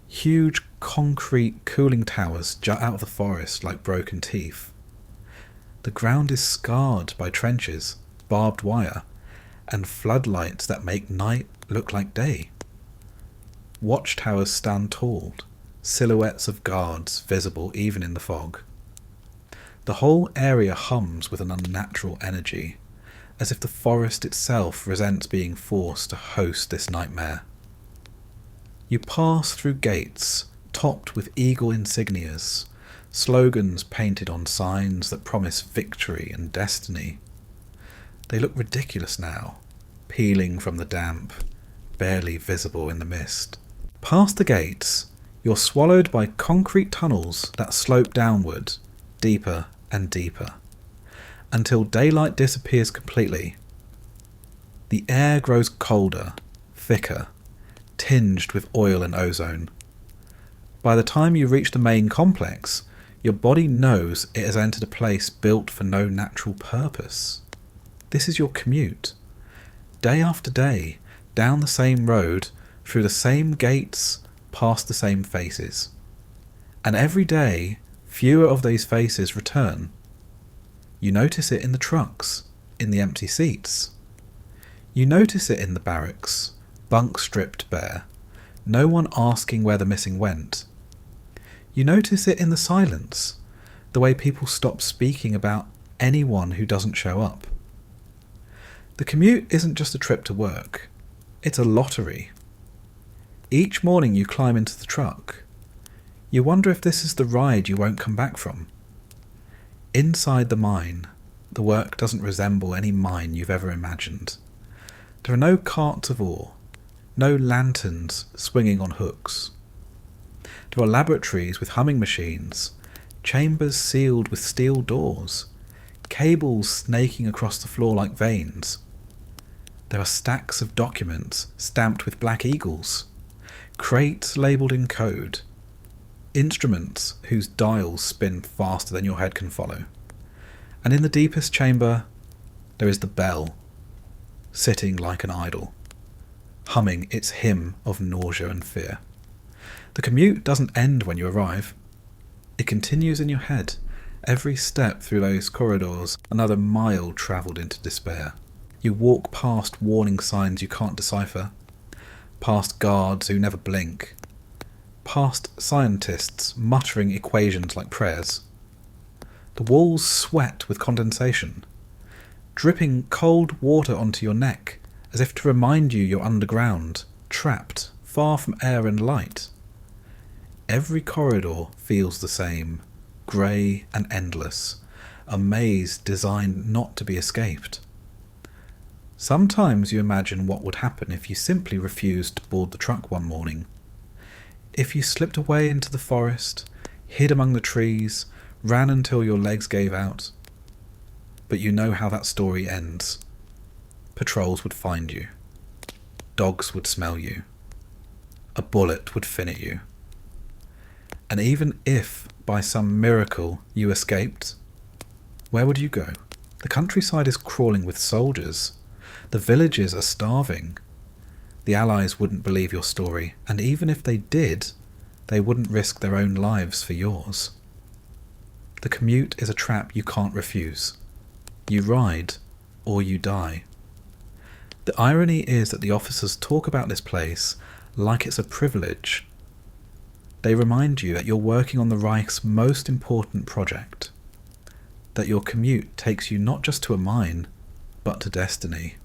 [SPEAKER 1] Huge concrete cooling towers jut out of the forest like broken teeth. The ground is scarred by trenches, barbed wire, and floodlights that make night look like day. Watchtowers stand tall, silhouettes of guards visible even in the fog. The whole area hums with an unnatural energy, as if the forest itself resents being forced to host this nightmare. You pass through gates topped with eagle insignias, slogans painted on signs that promise victory and destiny. They look ridiculous now, peeling from the damp, barely visible in the mist. Past the gates, you're swallowed by concrete tunnels that slope downward, deeper and deeper, until daylight disappears completely. The air grows colder, thicker, tinged with oil and ozone. By the time you reach the main complex, your body knows it has entered a place built for no natural purpose. This is your commute. Day after day, down the same road, through the same gates, past the same faces. And every day, fewer of these faces return. You notice it in the trucks, in the empty seats. You notice it in the barracks, bunk stripped bare, no one asking where the missing went. You notice it in the silence, the way people stop speaking about anyone who doesn't show up. The commute isn't just a trip to work, it's a lottery. Each morning you climb into the truck. You wonder if this is the ride you won't come back from. Inside the mine, the work doesn't resemble any mine you've ever imagined. There are no carts of ore, no lanterns swinging on hooks. There are laboratories with humming machines, chambers sealed with steel doors, cables snaking across the floor like veins. There are stacks of documents stamped with black eagles, crates labelled in code, instruments whose dials spin faster than your head can follow. And in the deepest chamber, there is the bell, sitting like an idol, humming its hymn of nausea and fear. The commute doesn't end when you arrive. It continues in your head, every step through those corridors, another mile travelled into despair. You walk past warning signs you can't decipher, past guards who never blink, past scientists muttering equations like prayers. The walls sweat with condensation, dripping cold water onto your neck, as if to remind you you're underground, trapped, far from air and light. Every corridor feels the same, grey and endless, a maze designed not to be escaped. Sometimes you imagine what would happen if you simply refused to board the truck one morning. If you slipped away into the forest, hid among the trees, ran until your legs gave out. But you know how that story ends. Patrols would find you. Dogs would smell you. A bullet would fin at you. And even if, by some miracle, you escaped, where would you go? The countryside is crawling with soldiers. The villages are starving. The Allies wouldn't believe your story, and even if they did, they wouldn't risk their own lives for yours. The commute is a trap you can't refuse. You ride, or you die. The irony is that the officers talk about this place like it's a privilege. They remind you that you're working on the Reich's most important project, that your commute takes you not just to a mine, but to destiny.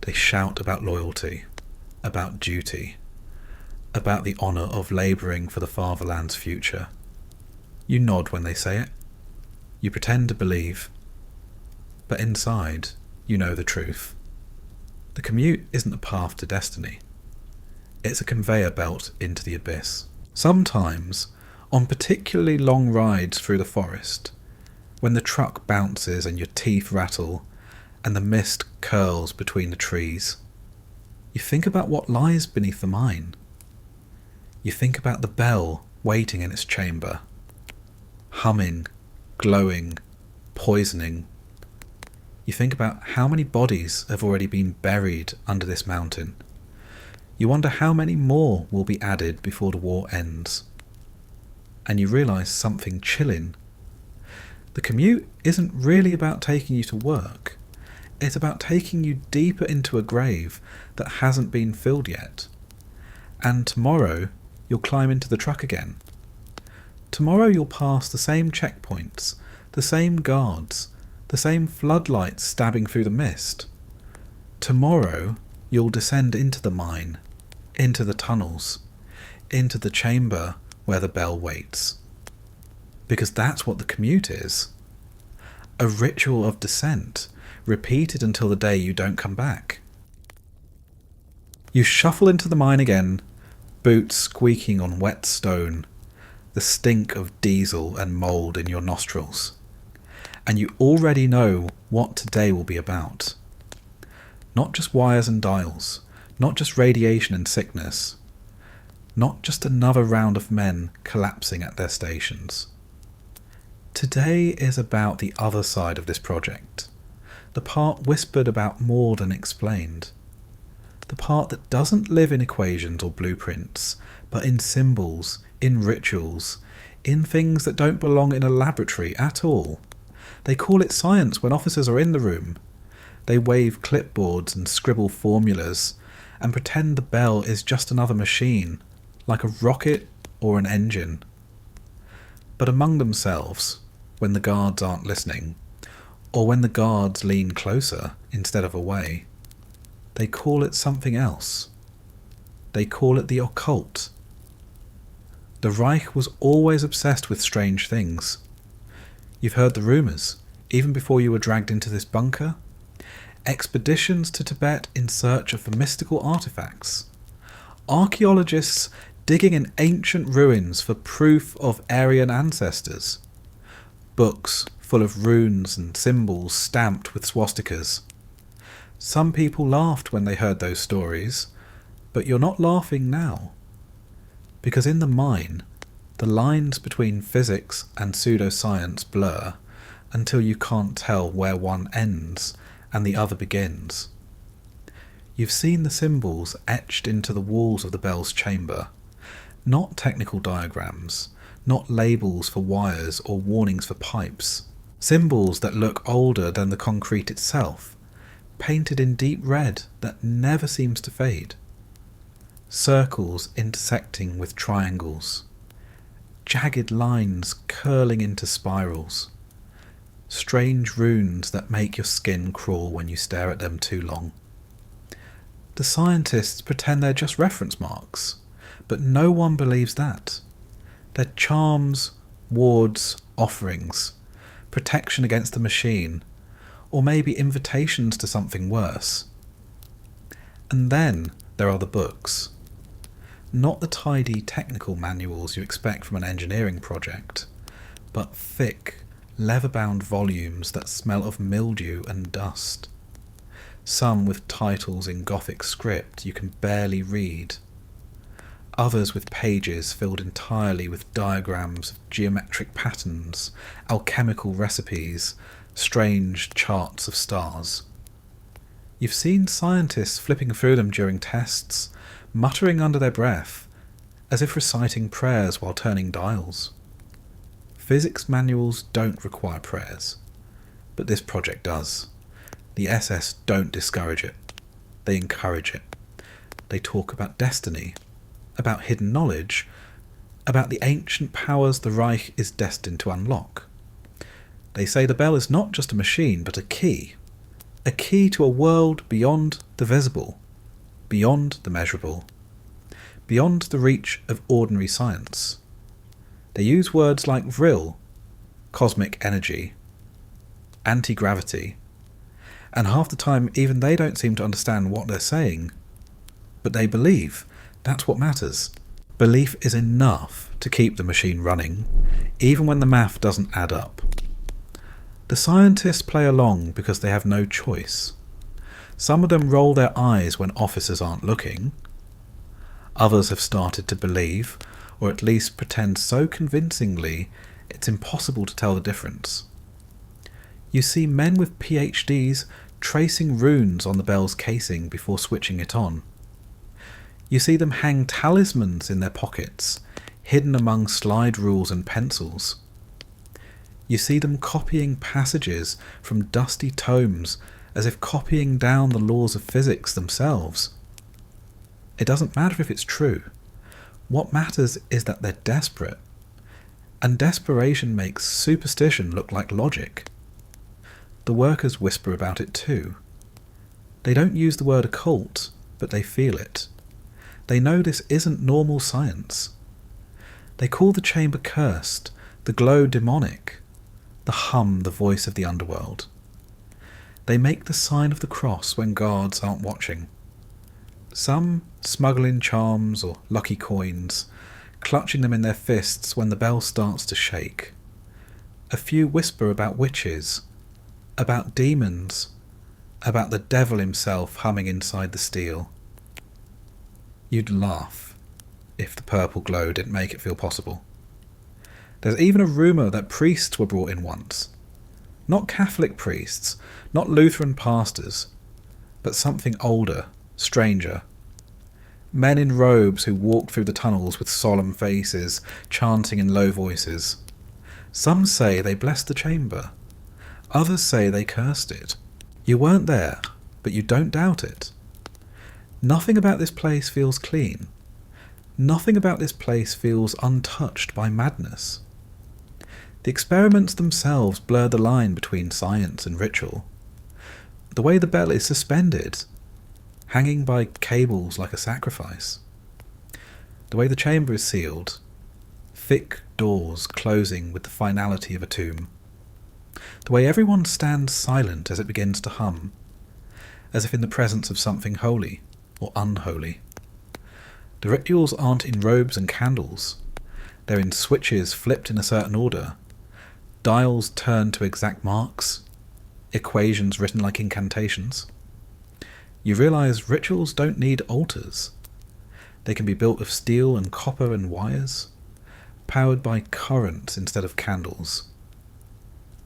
[SPEAKER 1] They shout about loyalty, about duty, about the honour of labouring for the fatherland's future. You nod when they say it. You pretend to believe. But inside, you know the truth. The commute isn't a path to destiny. It's a conveyor belt into the abyss. Sometimes, on particularly long rides through the forest, when the truck bounces and your teeth rattle and the mist curls between the trees, you think about what lies beneath the mine. You think about the bell waiting in its chamber, humming, glowing, poisoning. You think about how many bodies have already been buried under this mountain. You wonder how many more will be added before the war ends. And you realise something chilling. The commute isn't really about taking you to work. It's about taking you deeper into a grave that hasn't been filled yet. And tomorrow, you'll climb into the truck again. Tomorrow you'll pass the same checkpoints, the same guards, the same floodlights stabbing through the mist. Tomorrow you'll descend into the mine, into the tunnels, into the chamber where the bell waits. Because that's what the commute is. A ritual of descent, repeated until the day you don't come back. You shuffle into the mine again, boots squeaking on wet stone, the stink of diesel and mould in your nostrils. And you already know what today will be about. Not just wires and dials, not just radiation and sickness, not just another round of men collapsing at their stations. Today is about the other side of this project, the part whispered about more than explained, the part that doesn't live in equations or blueprints, but in symbols, in rituals, in things that don't belong in a laboratory at all. They call it science when officers are in the room. They wave clipboards and scribble formulas and pretend the bell is just another machine, like a rocket or an engine. But among themselves, when the guards aren't listening, or when the guards lean closer instead of away, they call it something else. They call it the occult. The Reich was always obsessed with strange things. You've heard the rumours, even before you were dragged into this bunker. Expeditions to Tibet in search of the mystical artefacts. Archaeologists digging in ancient ruins for proof of Aryan ancestors. Books full of runes and symbols stamped with swastikas. Some people laughed when they heard those stories, but you're not laughing now. Because in the mine, the lines between physics and pseudoscience blur until you can't tell where one ends and the other begins. You've seen the symbols etched into the walls of the bell's chamber, not technical diagrams, not labels for wires or warnings for pipes, symbols that look older than the concrete itself, painted in deep red that never seems to fade. Circles intersecting with triangles, jagged lines curling into spirals, strange runes that make your skin crawl when you stare at them too long. The scientists pretend they're just reference marks, but no one believes that. They're charms, wards, offerings, protection against the machine, or maybe invitations to something worse. And then there are the books. Not the tidy technical manuals you expect from an engineering project, but thick, leather-bound volumes that smell of mildew and dust. Some with titles in Gothic script you can barely read. Others with pages filled entirely with diagrams of geometric patterns, alchemical recipes, strange charts of stars. You've seen scientists flipping through them during tests, muttering under their breath, as if reciting prayers while turning dials. Physics manuals don't require prayers, but this project does. The SS don't discourage it. They encourage it. They talk about destiny, about hidden knowledge, about the ancient powers the Reich is destined to unlock. They say the bell is not just a machine, but a key to a world beyond the visible, beyond the measurable, beyond the reach of ordinary science. They use words like vril, cosmic energy, anti-gravity, and half the time even they don't seem to understand what they're saying. But they believe. That's what matters. Belief is enough to keep the machine running, even when the math doesn't add up. The scientists play along because they have no choice. Some of them roll their eyes when officers aren't looking. Others have started to believe, or at least pretend so convincingly it's impossible to tell the difference. You see men with PhDs tracing runes on the bell's casing before switching it on. You see them hang talismans in their pockets, hidden among slide rules and pencils. You see them copying passages from dusty tomes as if copying down the laws of physics themselves. It doesn't matter if it's true. What matters is that they're desperate. And desperation makes superstition look like logic. The workers whisper about it too. They don't use the word occult, but they feel it. They know this isn't normal science. They call the chamber cursed, the glow demonic, the hum the voice of the underworld. They make the sign of the cross when guards aren't watching. Some smuggle in charms or lucky coins, clutching them in their fists when the bell starts to shake. A few whisper about witches, about demons, about the devil himself humming inside the steel. You'd laugh if the purple glow didn't make it feel possible. There's even a rumour that priests were brought in once. Not Catholic priests, not Lutheran pastors, but something older, stranger. Men in robes who walked through the tunnels with solemn faces, chanting in low voices. Some say they blessed the chamber. Others say they cursed it. You weren't there, but you don't doubt it. Nothing about this place feels clean. Nothing about this place feels untouched by madness. The experiments themselves blur the line between science and ritual. The way the bell is suspended, hanging by cables like a sacrifice. The way the chamber is sealed, thick doors closing with the finality of a tomb. The way everyone stands silent as it begins to hum, as if in the presence of something holy or unholy. The rituals aren't in robes and candles. They're in switches flipped in a certain order, dials turned to exact marks, equations written like incantations. You realise rituals don't need altars. They can be built of steel and copper and wires, powered by currents instead of candles.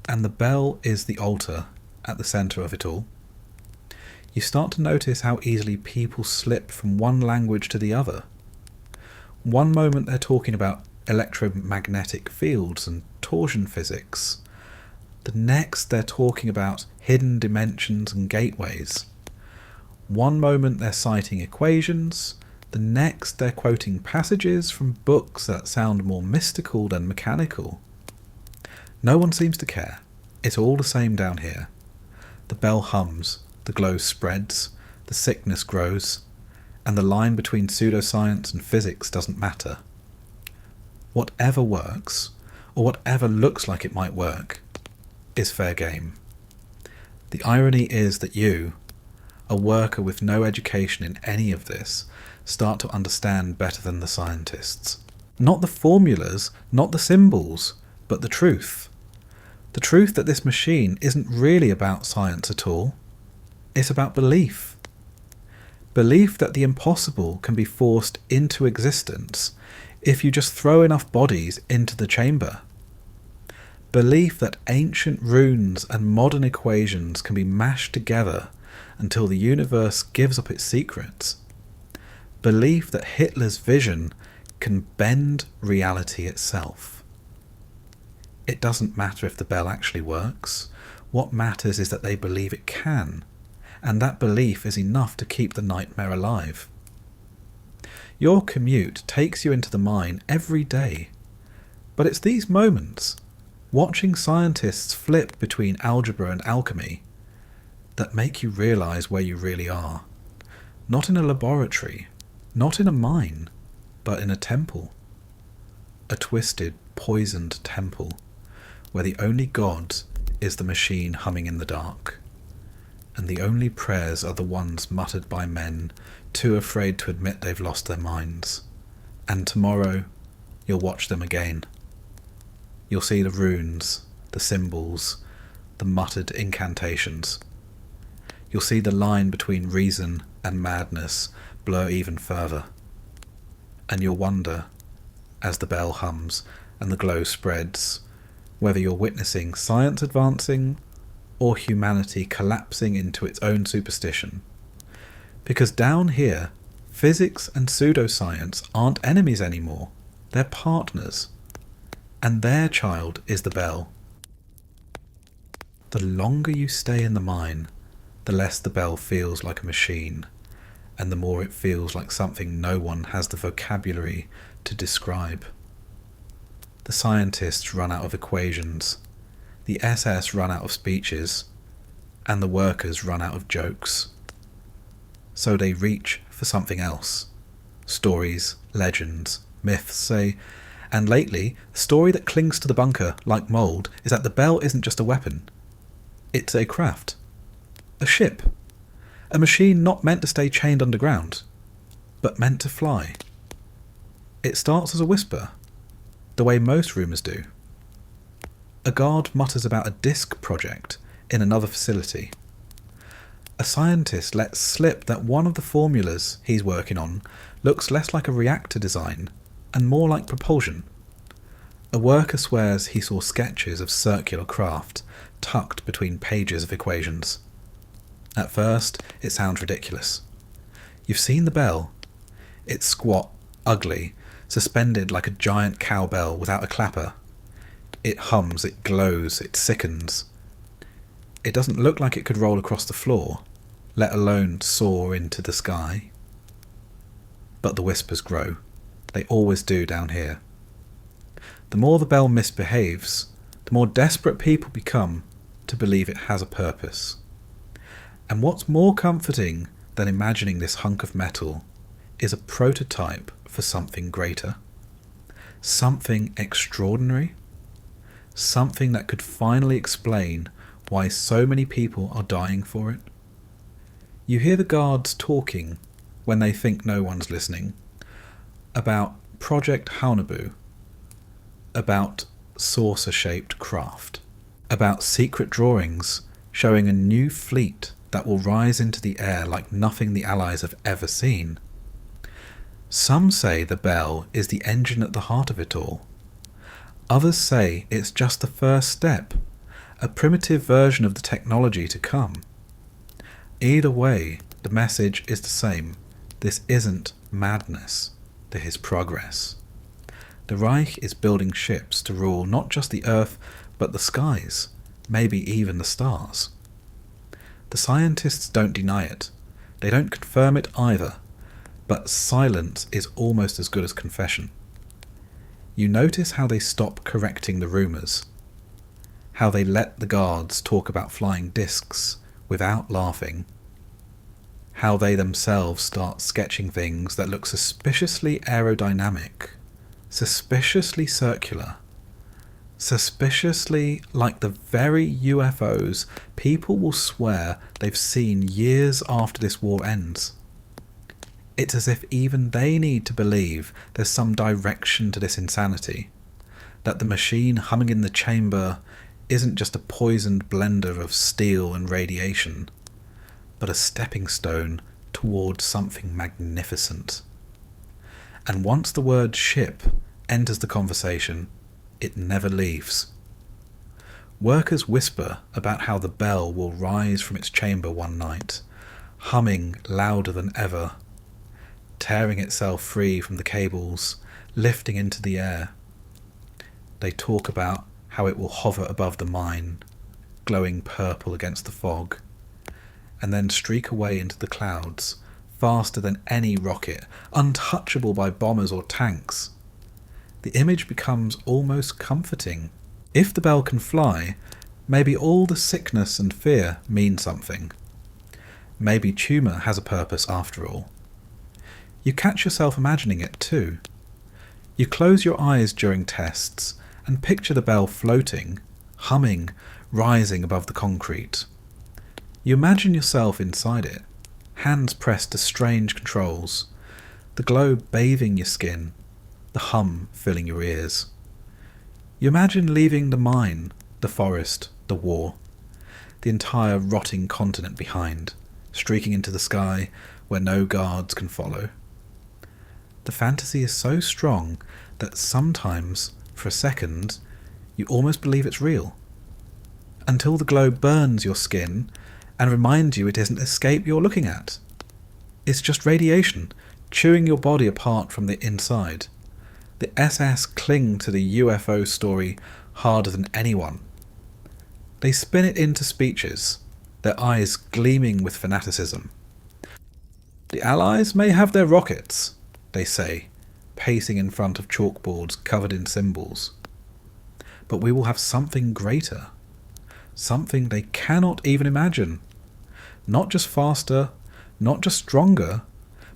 [SPEAKER 1] And the bell is the altar at the centre of it all. You start to notice how easily people slip from one language to the other. One moment they're talking about electromagnetic fields and torsion physics. The next they're talking about hidden dimensions and gateways. One moment they're citing equations, the next they're quoting passages from books that sound more mystical than mechanical. No one seems to care. It's all the same down here. The bell hums, the glow spreads, the sickness grows, and the line between pseudoscience and physics doesn't matter. Whatever works, or whatever looks like it might work, is fair game. The irony is that you, a worker with no education in any of this, start to understand better than the scientists. Not the formulas, not the symbols, but the truth. The truth that this machine isn't really about science at all. It's about belief. Belief that the impossible can be forced into existence if you just throw enough bodies into the chamber. Belief that ancient runes and modern equations can be mashed together until the universe gives up its secrets. Belief that Hitler's vision can bend reality itself. It doesn't matter if the bell actually works. What matters is that they believe it can, and that belief is enough to keep the nightmare alive. Your commute takes you into the mine every day, but it's these moments, watching scientists flip between algebra and alchemy, that make you realise where you really are. Not in a laboratory, not in a mine, but in a temple. A twisted, poisoned temple, where the only god is the machine humming in the dark. and the only prayers are the ones muttered by men too afraid to admit they've lost their minds. And tomorrow, you'll watch them again. You'll see the runes, the symbols, the muttered incantations. You'll see the line between reason and madness blur even further. And you'll wonder, as the bell hums and the glow spreads, whether you're witnessing science advancing or humanity collapsing into its own superstition. Because down here, physics and pseudoscience aren't enemies anymore, they're partners. And their child is the bell. The longer you stay in the mine, the less the bell feels like a machine, and the more it feels like something no one has the vocabulary to describe. The scientists run out of equations, the SS run out of speeches, and the workers run out of jokes. So they reach for something else. Stories, legends, myths, say, and lately, the story that clings to the bunker like mould is that the bell isn't just a weapon. It's a craft. A ship. A machine not meant to stay chained underground, but meant to fly. It starts as a whisper, the way most rumours do. A guard mutters about a disk project in another facility. A scientist lets slip that one of the formulas he's working on looks less like a reactor design and more like propulsion. A worker swears he saw sketches of circular craft tucked between pages of equations. At first, it sounds ridiculous. You've seen the bell. It's squat, ugly, suspended like a giant cowbell without a clapper. It hums, it glows, it sickens. It doesn't look like it could roll across the floor, let alone soar into the sky. But the whispers grow. They always do down here. The more the bell misbehaves, the more desperate people become to believe it has a purpose. And what's more comforting than imagining this hunk of metal is a prototype for something greater. Something extraordinary. Something that could finally explain why so many people are dying for it. You hear the guards talking, when they think no one's listening, about Project Haunabu, about saucer-shaped craft, about secret drawings showing a new fleet that will rise into the air like nothing the Allies have ever seen. Some say the bell is the engine at the heart of it all. Others say it's just the first step, a primitive version of the technology to come. Either way, the message is the same. This isn't madness, this is progress. The Reich is building ships to rule not just the earth, but the skies, maybe even the stars. The scientists don't deny it. They don't confirm it either, but silence is almost as good as confession. You notice how they stop correcting the rumours, how they let the guards talk about flying discs without laughing, how they themselves start sketching things that look suspiciously aerodynamic, suspiciously circular, suspiciously like the very UFOs people will swear they've seen years after this war ends. It's as if even they need to believe there's some direction to this insanity, that the machine humming in the chamber isn't just a poisoned blender of steel and radiation, but a stepping stone towards something magnificent. And once the word ship enters the conversation, it never leaves. Workers whisper about how the bell will rise from its chamber one night, humming louder than ever, tearing itself free from the cables, lifting into the air. They talk about how it will hover above the mine, glowing purple against the fog, and then streak away into the clouds, faster than any rocket, untouchable by bombers or tanks. The image becomes almost comforting. If the bell can fly, maybe all the sickness and fear mean something. Maybe tumour has a purpose after all. You catch yourself imagining it too. You close your eyes during tests and picture the bell floating, humming, rising above the concrete. You imagine yourself inside it, hands pressed to strange controls, the glow bathing your skin, the hum filling your ears. You imagine leaving the mine, the forest, the war, the entire rotting continent behind, streaking into the sky where no guards can follow. The fantasy is so strong that sometimes, for a second, you almost believe it's real. Until the glow burns your skin and reminds you it isn't escape you're looking at. It's just radiation, chewing your body apart from the inside. The SS cling to the UFO story harder than anyone. They spin it into speeches, their eyes gleaming with fanaticism. The Allies may have their rockets, they say, pacing in front of chalkboards covered in symbols. But we will have something greater, something they cannot even imagine. Not just faster, not just stronger,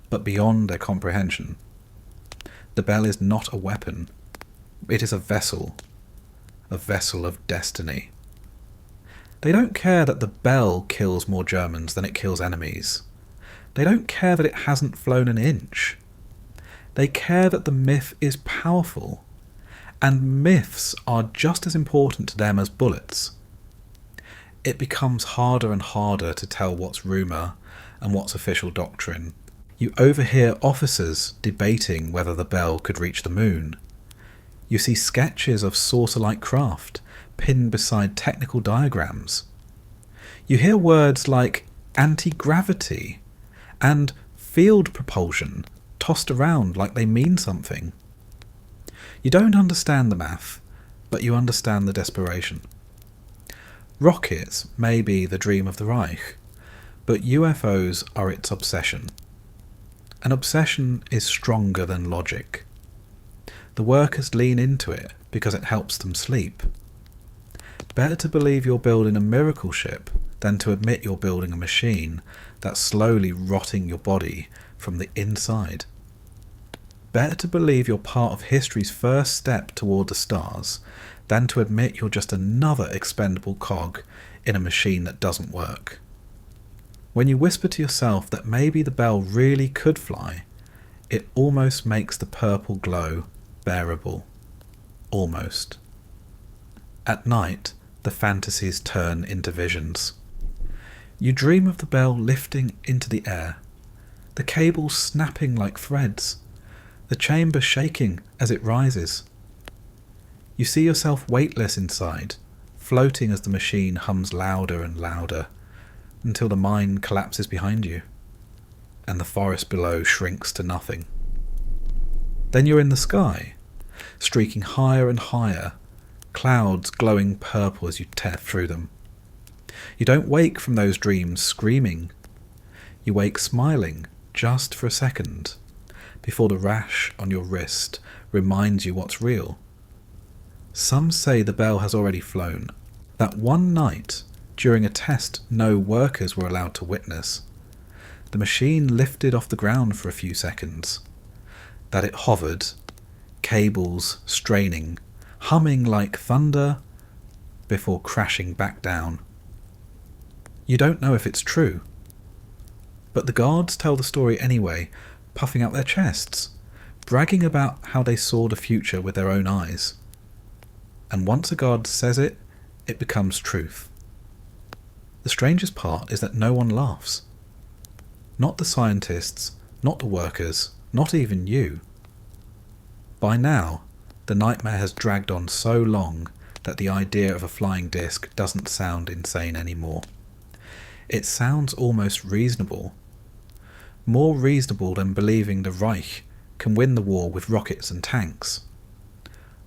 [SPEAKER 1] but beyond their comprehension. The bell is not a weapon. It is a vessel of destiny. They don't care that the bell kills more Germans than it kills enemies. They don't care that it hasn't flown an inch. They care that the myth is powerful, and myths are just as important to them as bullets. It becomes harder and harder to tell what's rumour and what's official doctrine. You overhear officers debating whether the bell could reach the moon. You see sketches of saucer-like craft pinned beside technical diagrams. You hear words like anti-gravity and field propulsion tossed around like they mean something. You don't understand the math, but you understand the desperation. Rockets may be the dream of the Reich, but UFOs are its obsession. An obsession is stronger than logic. The workers lean into it because it helps them sleep. Better to believe you're building a miracle ship than to admit you're building a machine that's slowly rotting your body from the inside. Better to believe you're part of history's first step toward the stars than to admit you're just another expendable cog in a machine that doesn't work. When you whisper to yourself that maybe the bell really could fly, it almost makes the purple glow bearable. Almost. At night, the fantasies turn into visions. You dream of the bell lifting into the air, the cables snapping like threads, the chamber shaking as it rises. You see yourself weightless inside, floating as the machine hums louder and louder, until the mine collapses behind you, and the forest below shrinks to nothing. Then you're in the sky, streaking higher and higher, clouds glowing purple as you tear through them. You don't wake from those dreams screaming. You wake smiling just for a second, before the rash on your wrist reminds you what's real. Some say the bell has already flown. That one night, during a test no workers were allowed to witness, the machine lifted off the ground for a few seconds. That it hovered, cables straining, humming like thunder, before crashing back down. You don't know if it's true, but the guards tell the story anyway, puffing out their chests, bragging about how they saw the future with their own eyes. And once a guard says it, it becomes truth. The strangest part is that no one laughs. Not the scientists, not the workers, not even you. By now, the nightmare has dragged on so long that the idea of a flying disc doesn't sound insane anymore. It sounds almost reasonable. More reasonable than believing the Reich can win the war with rockets and tanks.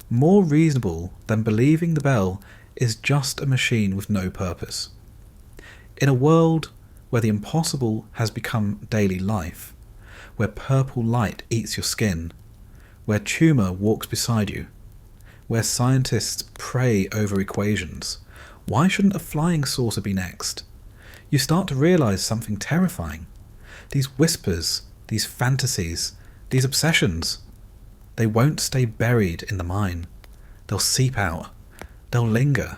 [SPEAKER 1] More reasonable than believing the bell is just a machine with no purpose. In a world where the impossible has become daily life, where purple light eats your skin, where tumour walks beside you, where scientists pray over equations, why shouldn't a flying saucer be next? You start to realise something terrifying. These whispers, these fantasies, these obsessions, they won't stay buried in the mine. They'll seep out. They'll linger.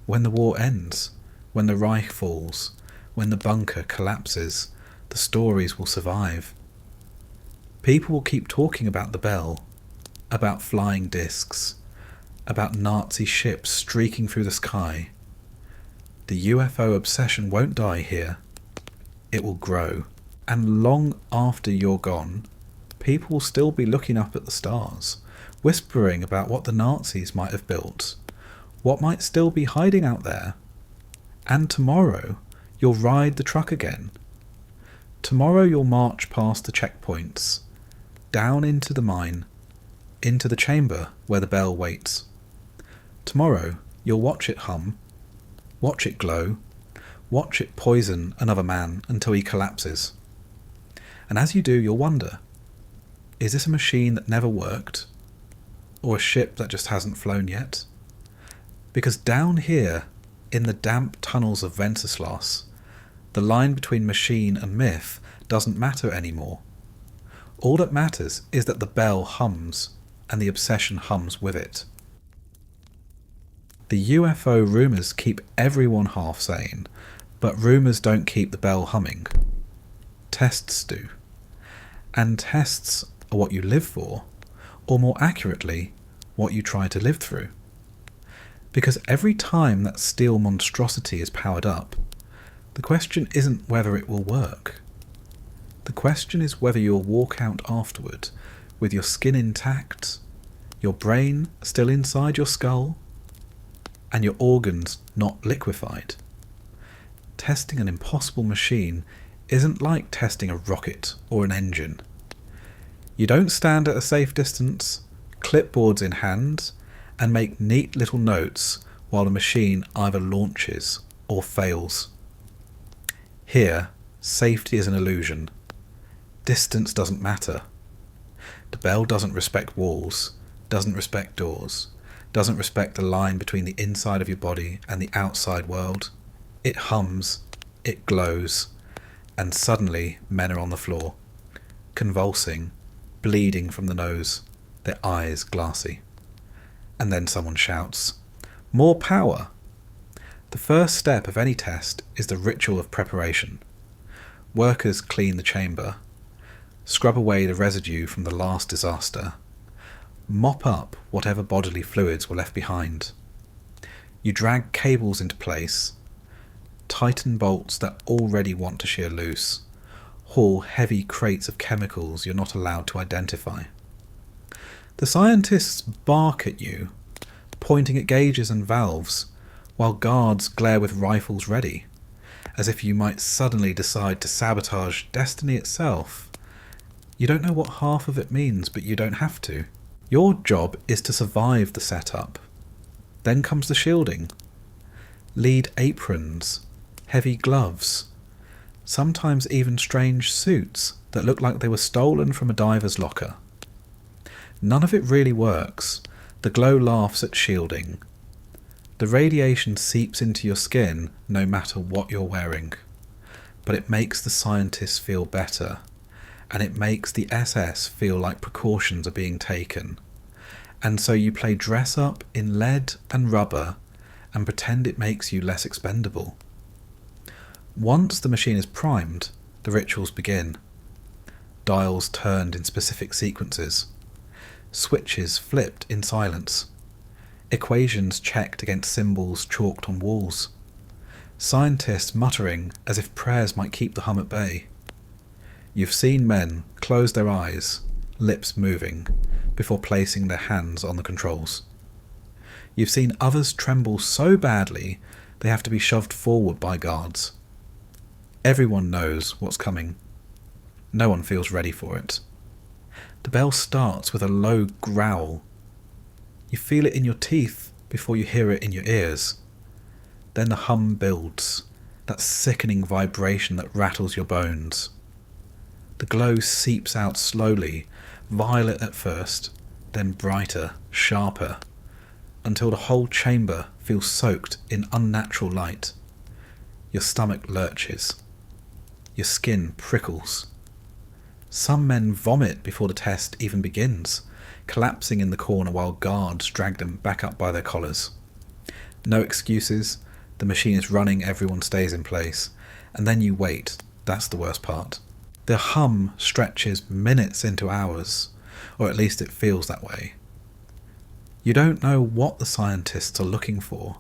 [SPEAKER 1] When the war ends, when the Reich falls, when the bunker collapses, the stories will survive. People will keep talking about the bell, about flying discs, about Nazi ships streaking through the sky. The UFO obsession won't die here. It will grow. And long after you're gone, people will still be looking up at the stars, whispering about what the Nazis might have built, what might still be hiding out there. And tomorrow, you'll ride the truck again. Tomorrow you'll march past the checkpoints, down into the mine, into the chamber where the bell waits. Tomorrow you'll watch it hum, watch it glow, watch it poison another man until he collapses. And as you do, you'll wonder, is this a machine that never worked? Or a ship that just hasn't flown yet? Because down here, in the damp tunnels of Wenceslas, the line between machine and myth doesn't matter anymore. All that matters is that the bell hums, and the obsession hums with it. The UFO rumours keep everyone half sane, but rumours don't keep the bell humming. Tests do. And tests are what you live for, or more accurately, what you try to live through. Because every time that steel monstrosity is powered up, the question isn't whether it will work. The question is whether you'll walk out afterward with your skin intact, your brain still inside your skull, and your organs not liquefied. Testing an impossible machine isn't like testing a rocket or an engine. You don't stand at a safe distance, clipboards in hand, and make neat little notes while the machine either launches or fails. Here, safety is an illusion. Distance doesn't matter. The bell doesn't respect walls, doesn't respect doors, doesn't respect the line between the inside of your body and the outside world. It hums, it glows, and suddenly men are on the floor, convulsing, bleeding from the nose, their eyes glassy. And then someone shouts, "More power!" The first step of any test is the ritual of preparation. Workers clean the chamber, scrub away the residue from the last disaster, mop up whatever bodily fluids were left behind. You drag cables into place, tighten bolts that already want to shear loose, haul heavy crates of chemicals you're not allowed to identify. The scientists bark at you, pointing at gauges and valves, while guards glare with rifles ready, as if you might suddenly decide to sabotage destiny itself. You don't know what half of it means, but you don't have to. Your job is to survive the setup. Then comes the shielding. Lead aprons, heavy gloves, sometimes even strange suits that look like they were stolen from a diver's locker. None of it really works. The glow laughs at shielding. The radiation seeps into your skin no matter what you're wearing. But it makes the scientists feel better, and it makes the SS feel like precautions are being taken. And so you play dress up in lead and rubber and pretend it makes you less expendable. Once the machine is primed, the rituals begin. Dials turned in specific sequences. Switches flipped in silence. Equations checked against symbols chalked on walls. Scientists muttering as if prayers might keep the hum at bay. You've seen men close their eyes, lips moving, before placing their hands on the controls. You've seen others tremble so badly they have to be shoved forward by guards. Everyone knows what's coming. No one feels ready for it. The bell starts with a low growl. You feel it in your teeth before you hear it in your ears. Then the hum builds, that sickening vibration that rattles your bones. The glow seeps out slowly, violet at first, then brighter, sharper, until the whole chamber feels soaked in unnatural light. Your stomach lurches. Your skin prickles. Some men vomit before the test even begins, collapsing in the corner while guards drag them back up by their collars. No excuses, the machine is running, everyone stays in place, And then you wait. That's the worst part. The hum stretches minutes into hours, or at least it feels that way. You don't know what the scientists are looking for.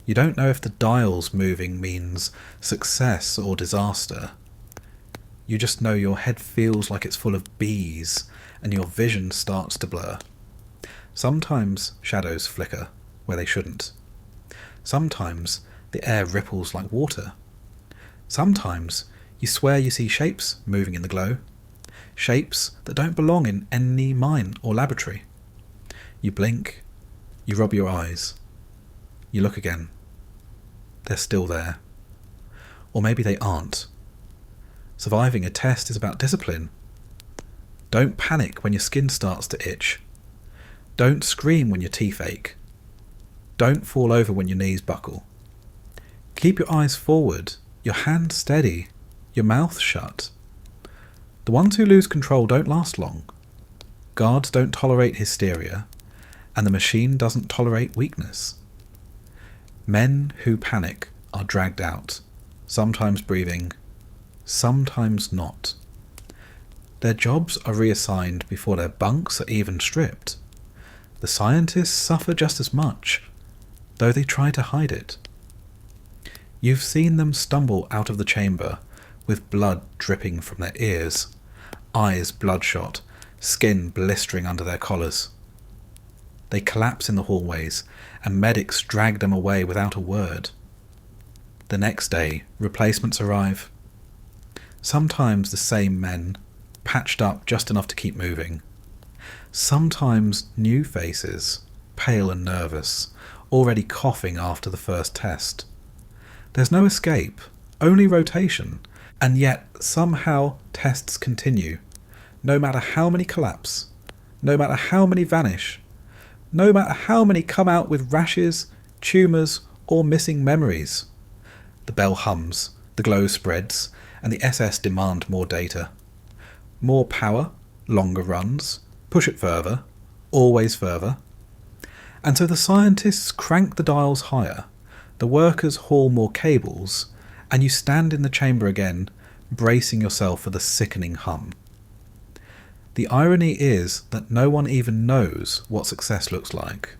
[SPEAKER 1] You don't know if the dials moving means success or disaster. You just know your head feels like it's full of bees and your vision starts to blur. Sometimes shadows flicker where they shouldn't. Sometimes the air ripples like water. Sometimes you swear you see shapes moving in the glow. Shapes that don't belong in any mine or laboratory. You blink, you rub your eyes, you look again. They're still there. Or maybe they aren't. Surviving a test is about discipline. Don't panic when your skin starts to itch. Don't scream when your teeth ache. Don't fall over when your knees buckle. Keep your eyes forward, your hands steady, your mouth shut. The ones who lose control don't last long. Guards don't tolerate hysteria, and the machine doesn't tolerate weakness. Men who panic are dragged out, sometimes breathing, sometimes not. Their jobs are reassigned before their bunks are even stripped. The scientists suffer just as much, though they try to hide it. You've seen them stumble out of the chamber with blood dripping from their ears, eyes bloodshot, skin blistering under their collars. They collapse in the hallways, and medics drag them away without a word. The next day, replacements arrive. Sometimes the same men, patched up just enough to keep moving. Sometimes new faces, pale and nervous, already coughing after the first test. There's no escape, only rotation, and yet somehow tests continue, no matter how many collapse, no matter how many vanish, no matter how many come out with rashes, tumours, or missing memories. The bell hums, the glow spreads, and the SS demand more data. More power, longer runs, push it further, always further. And so the scientists crank the dials higher, the workers haul more cables, and you stand in the chamber again, bracing yourself for the sickening hum. The irony is that no one even knows what success looks like.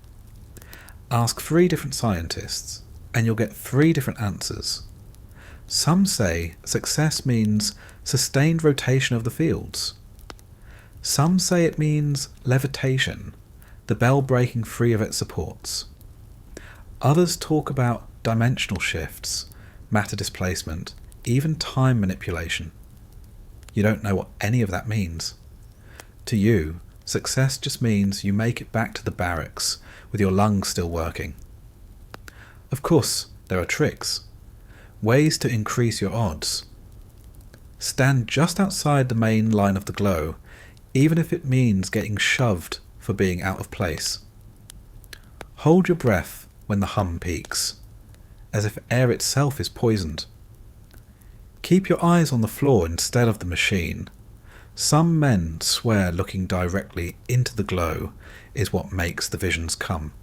[SPEAKER 1] Ask 3 different scientists, and you'll get 3 different answers. Some say success means sustained rotation of the fields. Some say it means levitation, the bell breaking free of its supports. Others talk about dimensional shifts, matter displacement, even time manipulation. You don't know what any of that means. To you, success just means you make it back to the barracks with your lungs still working. Of course, there are tricks, ways to increase your odds. Stand just outside the main line of the glow, even if it means getting shoved for being out of place. Hold your breath when the hum peaks, as if air itself is poisoned. Keep your eyes on the floor instead of the machine. Some men swear looking directly into the glow is what makes the visions come.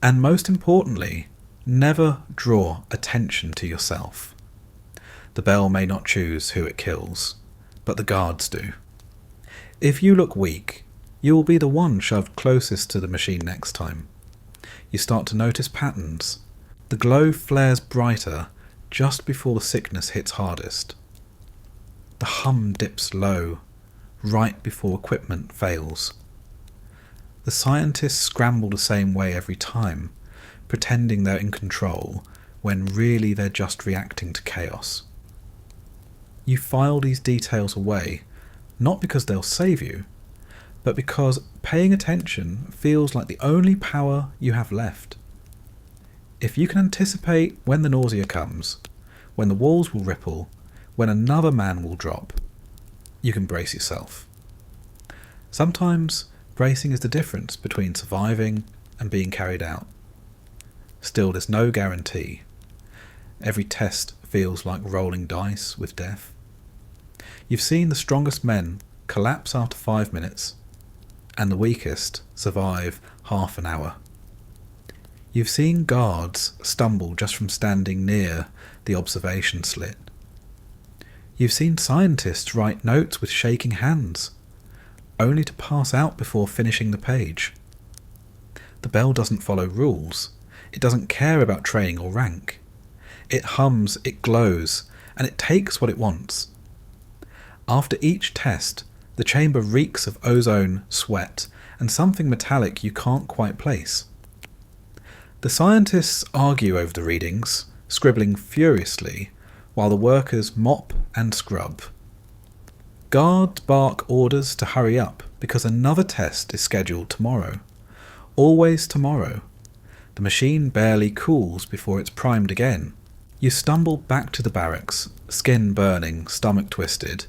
[SPEAKER 1] And most importantly, never draw attention to yourself. The bell may not choose who it kills, but the guards do. If you look weak, you will be the one shoved closest to the machine next time. You start to notice patterns. The glow flares brighter just before the sickness hits hardest. The hum dips low, right before equipment fails. The scientists scramble the same way every time, pretending they're in control, when really they're just reacting to chaos. You file these details away, not because they'll save you, but because paying attention feels like the only power you have left. If you can anticipate when the nausea comes, when the walls will ripple, when another man will drop, you can brace yourself. Sometimes bracing is the difference between surviving and being carried out. Still, there's no guarantee. Every test feels like rolling dice with death. You've seen the strongest men collapse after 5 minutes, and the weakest survive half an hour. You've seen guards stumble just from standing near the observation slit. You've seen scientists write notes with shaking hands, only to pass out before finishing the page. The bell doesn't follow rules. It doesn't care about training or rank. It hums, it glows, and it takes what it wants. After each test, the chamber reeks of ozone, sweat, and something metallic you can't quite place. The scientists argue over the readings, scribbling furiously, while the workers mop and scrub. Guards bark orders to hurry up because another test is scheduled tomorrow. Always tomorrow. The machine barely cools before it's primed again. You stumble back to the barracks, skin burning, stomach twisted,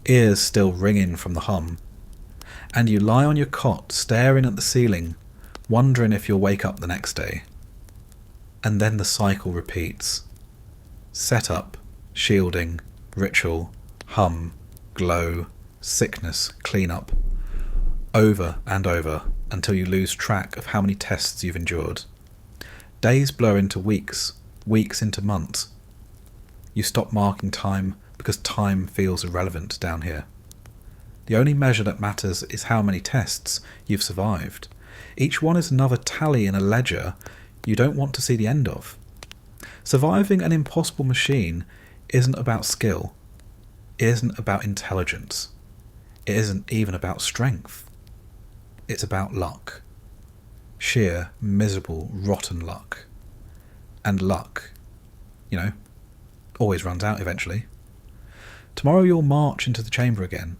[SPEAKER 1] ears still ringing from the hum. And you lie on your cot staring at the ceiling, wondering if you'll wake up the next day. And then the cycle repeats. Setup, shielding, ritual, hum, glow, sickness, cleanup. Over and over until you lose track of how many tests you've endured. Days blur into weeks, weeks into months. You stop marking time because time feels irrelevant down here. The only measure that matters is how many tests you've survived. Each one is another tally in a ledger you don't want to see the end of. Surviving an impossible machine isn't about skill. It isn't about intelligence. It isn't even about strength. It's about luck. Sheer, miserable, rotten luck. And luck, always runs out eventually. Tomorrow you'll march into the chamber again.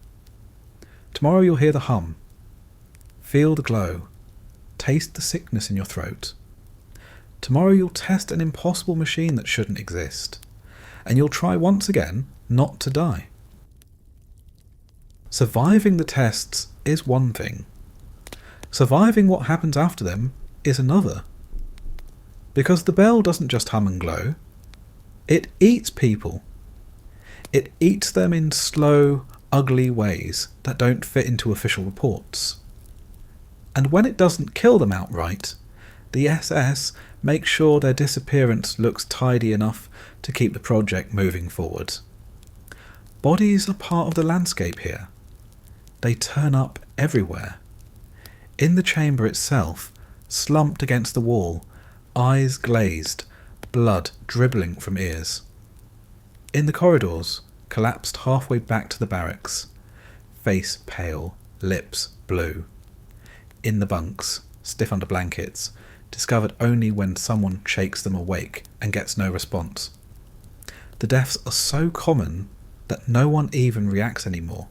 [SPEAKER 1] Tomorrow you'll hear the hum, feel the glow, taste the sickness in your throat. Tomorrow you'll test an impossible machine that shouldn't exist, and you'll try once again not to die. Surviving the tests is one thing. Surviving what happens after them is another. Because the bell doesn't just hum and glow. It eats people. It eats them in slow, ugly ways that don't fit into official reports. And when it doesn't kill them outright, the SS makes sure their disappearance looks tidy enough to keep the project moving forward. Bodies are part of the landscape here. They turn up everywhere. In the chamber itself, slumped against the wall, eyes glazed, blood dribbling from ears. In the corridors, collapsed halfway back to the barracks, face pale, lips blue. In the bunks, stiff under blankets, discovered only when someone shakes them awake and gets no response. The deaths are so common that no one even reacts anymore.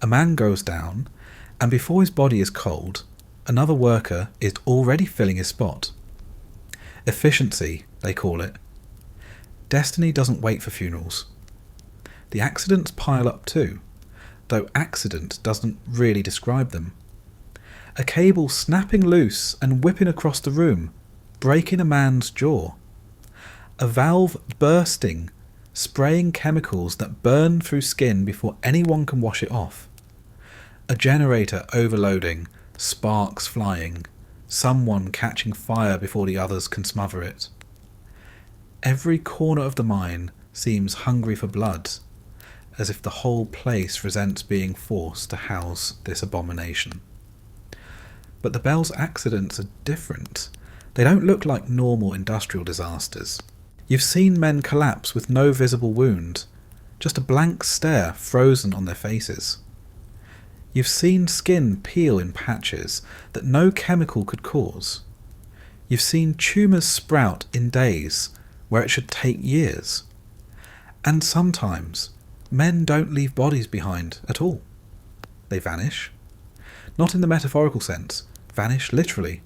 [SPEAKER 1] A man goes down, and before his body is cold, another worker is already filling his spot. Efficiency, they call it. Destiny doesn't wait for funerals. The accidents pile up too, though accident doesn't really describe them. A cable snapping loose and whipping across the room, breaking a man's jaw. A valve bursting, spraying chemicals that burn through skin before anyone can wash it off. A generator overloading, sparks flying, someone catching fire before the others can smother it. Every corner of the mine seems hungry for blood, as if the whole place resents being forced to house this abomination. But the Bell's accidents are different. They don't look like normal industrial disasters. You've seen men collapse with no visible wound, just a blank stare frozen on their faces. You've seen skin peel in patches that no chemical could cause. You've seen tumours sprout in days where it should take years. And sometimes men don't leave bodies behind at all. They vanish. Not in the metaphorical sense, vanish literally.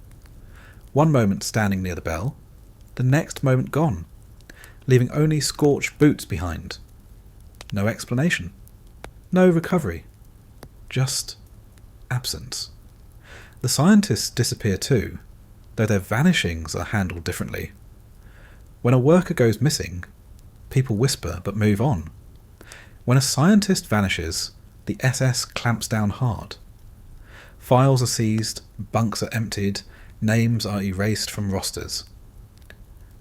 [SPEAKER 1] One moment standing near the bell, the next moment gone, leaving only scorched boots behind. No explanation. No recovery. Just absence. The scientists disappear too, though their vanishings are handled differently. When a worker goes missing, people whisper but move on. When a scientist vanishes, the SS clamps down hard. Files are seized, bunks are emptied, Names are erased from rosters.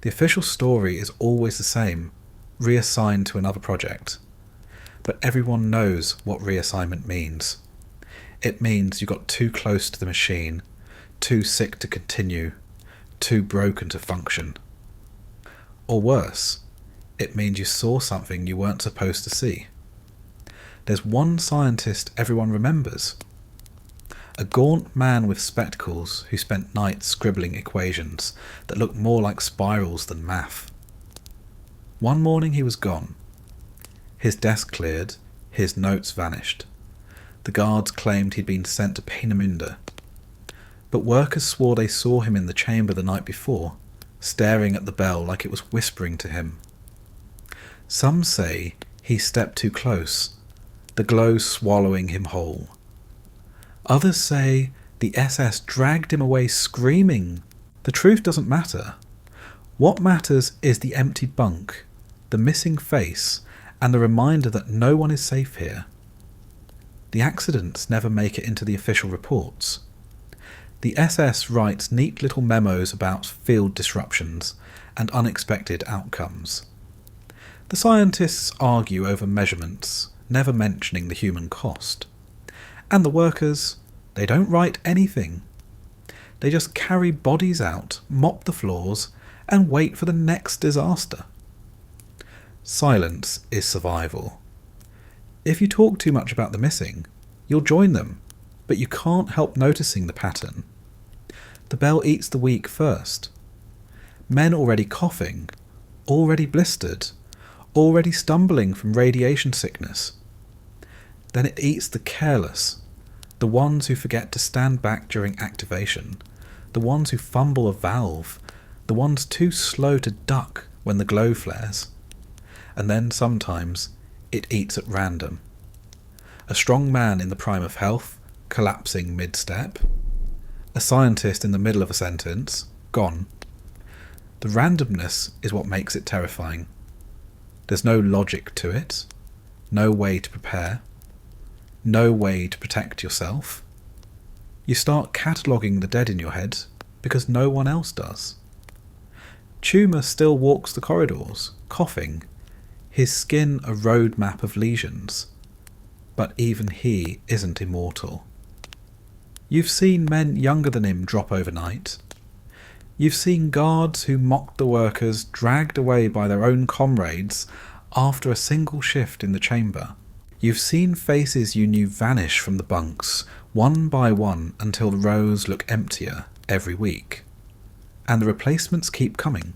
[SPEAKER 1] The official story is always the same, reassigned to another project. But everyone knows what reassignment means. It means you got too close to the machine, too sick to continue, too broken to function. Or worse, it means you saw something you weren't supposed to see. There's one scientist everyone remembers. A gaunt man with spectacles who spent nights scribbling equations that looked more like spirals than math. One morning he was gone. His desk cleared, his notes vanished. The guards claimed he'd been sent to Peenemünde. But workers swore they saw him in the chamber the night before, staring at the bell like it was whispering to him. Some say he stepped too close, the glow swallowing him whole. Others say the SS dragged him away screaming. The truth doesn't matter. What matters is the empty bunk, the missing face, and the reminder that no one is safe here. The accidents never make it into the official reports. The SS writes neat little memos about field disruptions and unexpected outcomes. The scientists argue over measurements, never mentioning the human cost. And the workers, they don't write anything. They just carry bodies out, mop the floors, and wait for the next disaster. Silence is survival. If you talk too much about the missing, you'll join them, but you can't help noticing the pattern. The bell eats the weak first. Men already coughing, already blistered, already stumbling from radiation sickness. Then it eats the careless, the ones who forget to stand back during activation, the ones who fumble a valve, the ones too slow to duck when the glow flares. And then sometimes it eats at random. A strong man in the prime of health, collapsing mid-step. A scientist in the middle of a sentence, gone. The randomness is what makes it terrifying. There's no logic to it, no way to prepare, no way to protect yourself. You start cataloguing the dead in your head because no one else does. Tumour still walks the corridors, coughing, his skin a road map of lesions. But even he isn't immortal. You've seen men younger than him drop overnight. You've seen guards who mocked the workers dragged away by their own comrades after a single shift in the chamber. You've seen faces you knew vanish from the bunks, one by one, until the rows look emptier every week. And the replacements keep coming.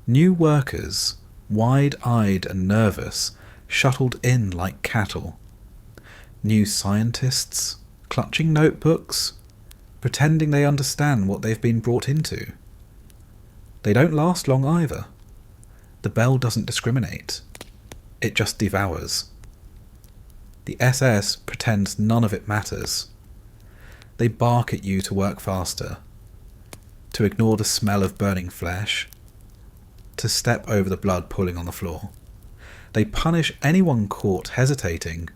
[SPEAKER 1] New workers, wide-eyed and nervous, shuttled in like cattle. New scientists, clutching notebooks, pretending they understand what they've been brought into. They don't last long either. The bell doesn't discriminate. It just devours. The SS pretends none of it matters. They bark at you to work faster, to ignore the smell of burning flesh, to step over the blood pooling on the floor. They punish anyone caught hesitating,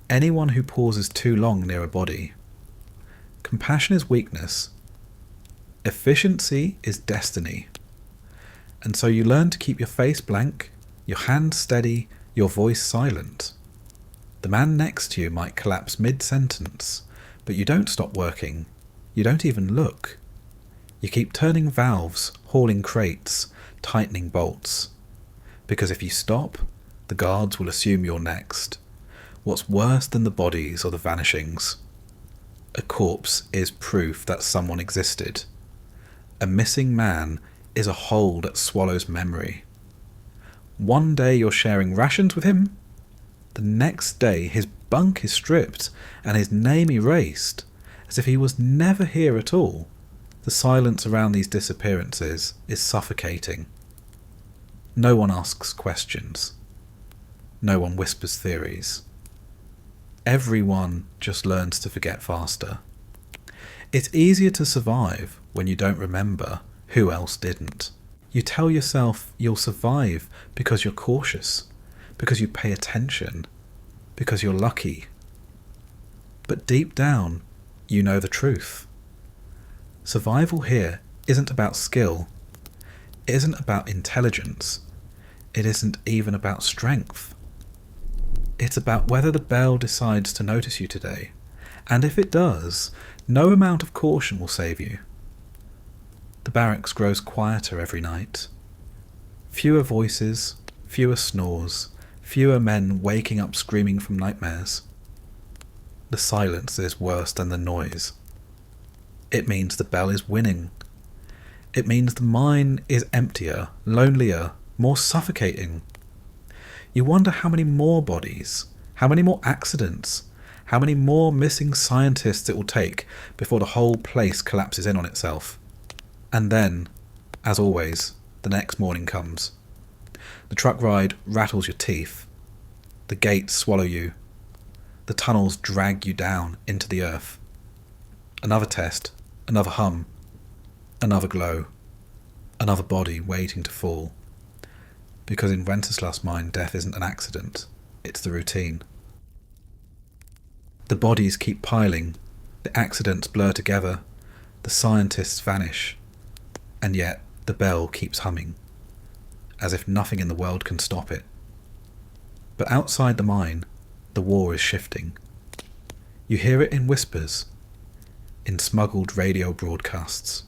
[SPEAKER 1] anyone who pauses too long near a body. Compassion is weakness. Efficiency is destiny. And so you learn to keep your face blank, your hands steady, your voice silent. The man next to you might collapse mid-sentence, but you don't stop working. You don't even look. You keep turning valves, hauling crates, tightening bolts. Because if you stop, the guards will assume you're next. What's worse than the bodies or the vanishings? A corpse is proof that someone existed. A missing man is a hole that swallows memory. One day you're sharing rations with him. The next day his bunk is stripped and his name erased, as if he was never here at all. The silence around these disappearances is suffocating. No one asks questions. No one whispers theories. Everyone just learns to forget faster. It's easier to survive when you don't remember who else didn't. You tell yourself you'll survive because you're cautious, because you pay attention, because you're lucky. But deep down, you know the truth. Survival here isn't about skill. It isn't about intelligence. It isn't even about strength. It's about whether the bell decides to notice you today, and if it does, no amount of caution will save you. The barracks grows quieter every night. Fewer voices, fewer snores, fewer men waking up screaming from nightmares. The silence is worse than the noise. It means the bell is winning. It means the mine is emptier, lonelier, more suffocating. You wonder how many more bodies, how many more accidents, how many more missing scientists it will take before the whole place collapses in on itself. And then, as always, the next morning comes. The truck ride rattles your teeth. The gates swallow you. The tunnels drag you down into the earth. Another test, another hum, another glow, another body waiting to fall. Because in Wenceslas' mind, death isn't an accident, it's the routine. The bodies keep piling, the accidents blur together, the scientists vanish, and yet the bell keeps humming, as if nothing in the world can stop it. But outside the mine, the war is shifting. You hear it in whispers, in smuggled radio broadcasts,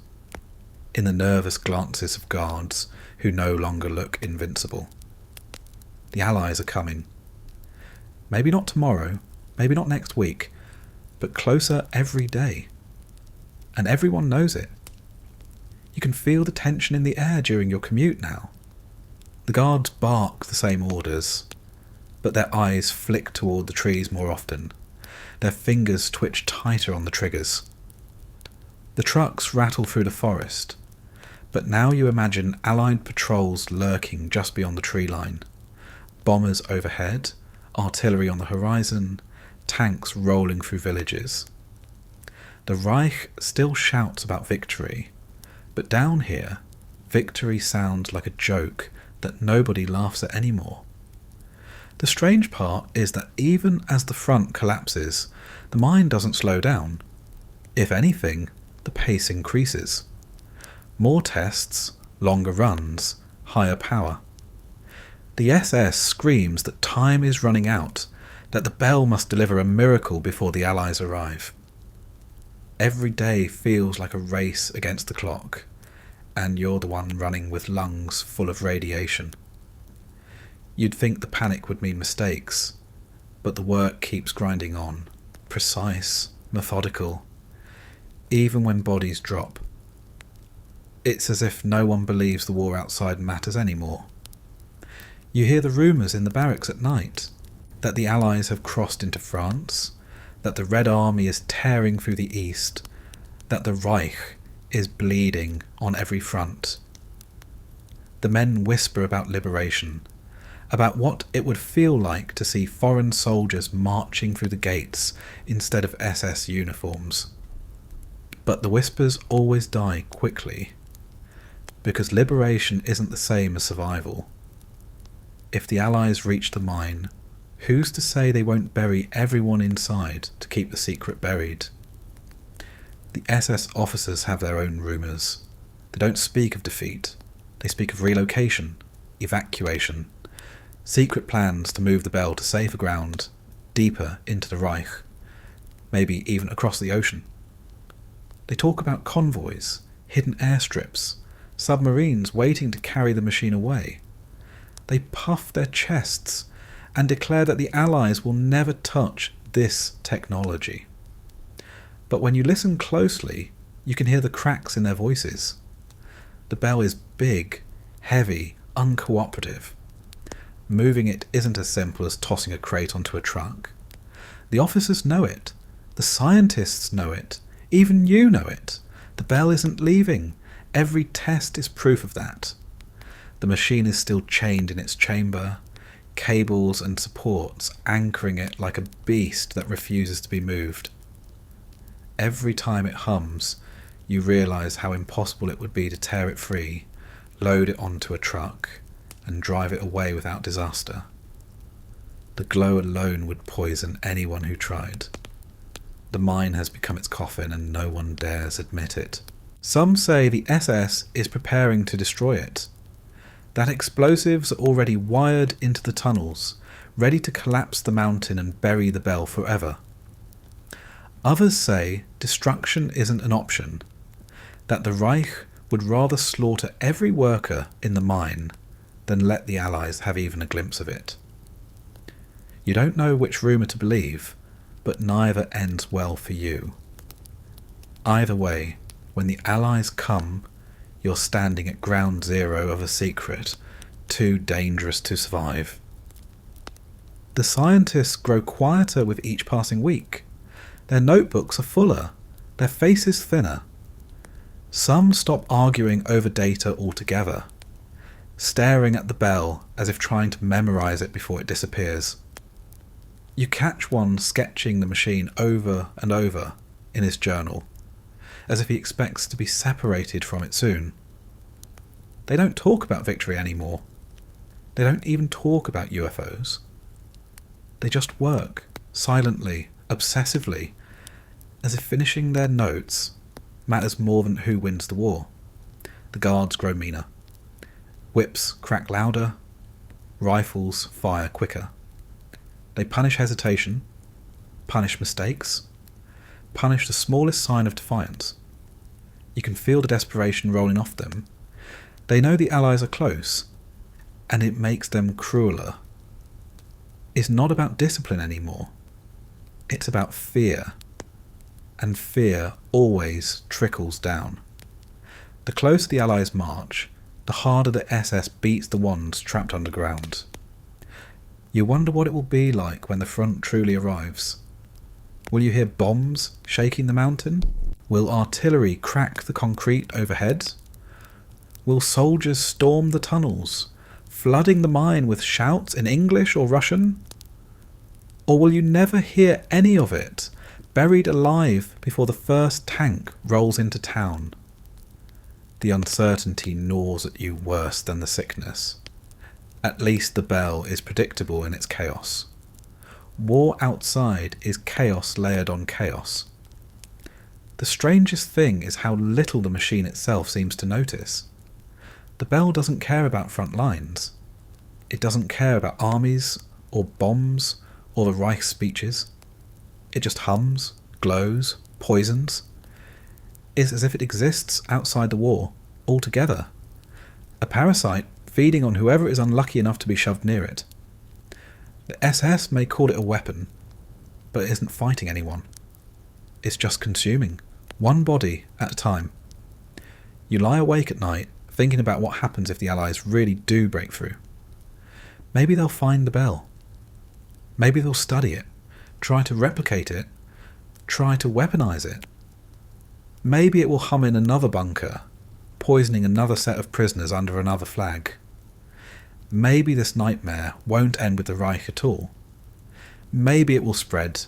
[SPEAKER 1] in the nervous glances of guards who no longer look invincible. The Allies are coming. Maybe not tomorrow, maybe not next week, but closer every day. And everyone knows it. You can feel the tension in the air during your commute now. The guards bark the same orders, but their eyes flick toward the trees more often. Their fingers twitch tighter on the triggers. The trucks rattle through the forest, but now you imagine Allied patrols lurking just beyond the tree line. Bombers overhead, artillery on the horizon, tanks rolling through villages. The Reich still shouts about victory, but down here, victory sounds like a joke that nobody laughs at anymore. The strange part is that even as the front collapses, the mine doesn't slow down. If anything, the pace increases. More tests, longer runs, higher power. The SS screams that time is running out, that the bell must deliver a miracle before the Allies arrive. Every day feels like a race against the clock, and you're the one running with lungs full of radiation. You'd think the panic would mean mistakes, but the work keeps grinding on, precise, methodical, even when bodies drop. It's as if no one believes the war outside matters anymore. You hear the rumours in the barracks at night, that the Allies have crossed into France, that the Red Army is tearing through the east, that the Reich is bleeding on every front. The men whisper about liberation, about what it would feel like to see foreign soldiers marching through the gates instead of SS uniforms. But the whispers always die quickly, because liberation isn't the same as survival. If the Allies reach the mine, who's to say they won't bury everyone inside to keep the secret buried? The SS officers have their own rumours. They don't speak of defeat. They speak of relocation, evacuation, secret plans to move the bell to safer ground, deeper into the Reich, maybe even across the ocean. They talk about convoys, hidden airstrips, submarines waiting to carry the machine away. They puff their chests and declare that the Allies will never touch this technology. But when you listen closely, you can hear the cracks in their voices. The bell is big, heavy, uncooperative. Moving it isn't as simple as tossing a crate onto a truck. The officers know it. The scientists know it. Even you know it. The bell isn't leaving. Every test is proof of that. The machine is still chained in its chamber, cables and supports anchoring it like a beast that refuses to be moved. Every time it hums, you realise how impossible it would be to tear it free, load it onto a truck, and drive it away without disaster. The glow alone would poison anyone who tried. The mine has become its coffin and no one dares admit it. Some say the SS is preparing to destroy it, that explosives are already wired into the tunnels, ready to collapse the mountain and bury the bell forever. Others say destruction isn't an option, that the Reich would rather slaughter every worker in the mine than let the Allies have even a glimpse of it. You don't know which rumour to believe, but neither ends well for you. Either way, when the Allies come, you're standing at ground zero of a secret too dangerous to survive. The scientists grow quieter with each passing week. Their notebooks are fuller, their faces thinner. Some stop arguing over data altogether, staring at the bell as if trying to memorize it before it disappears. You catch one sketching the machine over and over in his journal, as if he expects to be separated from it soon. They don't talk about victory anymore. They don't even talk about UFOs. They just work, silently, obsessively, as if finishing their notes matters more than who wins the war. The guards grow meaner. Whips crack louder. Rifles fire quicker. They punish hesitation, punish mistakes, punish the smallest sign of defiance. You can feel the desperation rolling off them. They know the Allies are close, and it makes them crueler. It's not about discipline anymore. It's about fear. And fear always trickles down. The closer the Allies march, the harder the SS beats the ones trapped underground. You wonder what it will be like when the front truly arrives. Will you hear bombs shaking the mountain? Will artillery crack the concrete overhead? Will soldiers storm the tunnels, flooding the mine with shouts in English or Russian? Or will you never hear any of it, buried alive before the first tank rolls into town? The uncertainty gnaws at you worse than the sickness. At least the bell is predictable in its chaos. War outside is chaos layered on chaos. The strangest thing is how little the machine itself seems to notice. The bell doesn't care about front lines. It doesn't care about armies, or bombs, or the Reich speeches. It just hums, glows, poisons. It's as if it exists outside the war, altogether. A parasite feeding on whoever is unlucky enough to be shoved near it. The SS may call it a weapon, but it isn't fighting anyone. It's just consuming, one body at a time. You lie awake at night, thinking about what happens if the Allies really do break through. Maybe they'll find the bell. Maybe they'll study it, try to replicate it, try to weaponize it. Maybe it will hum in another bunker, poisoning another set of prisoners under another flag. Maybe this nightmare won't end with the Reich at all. Maybe it will spread,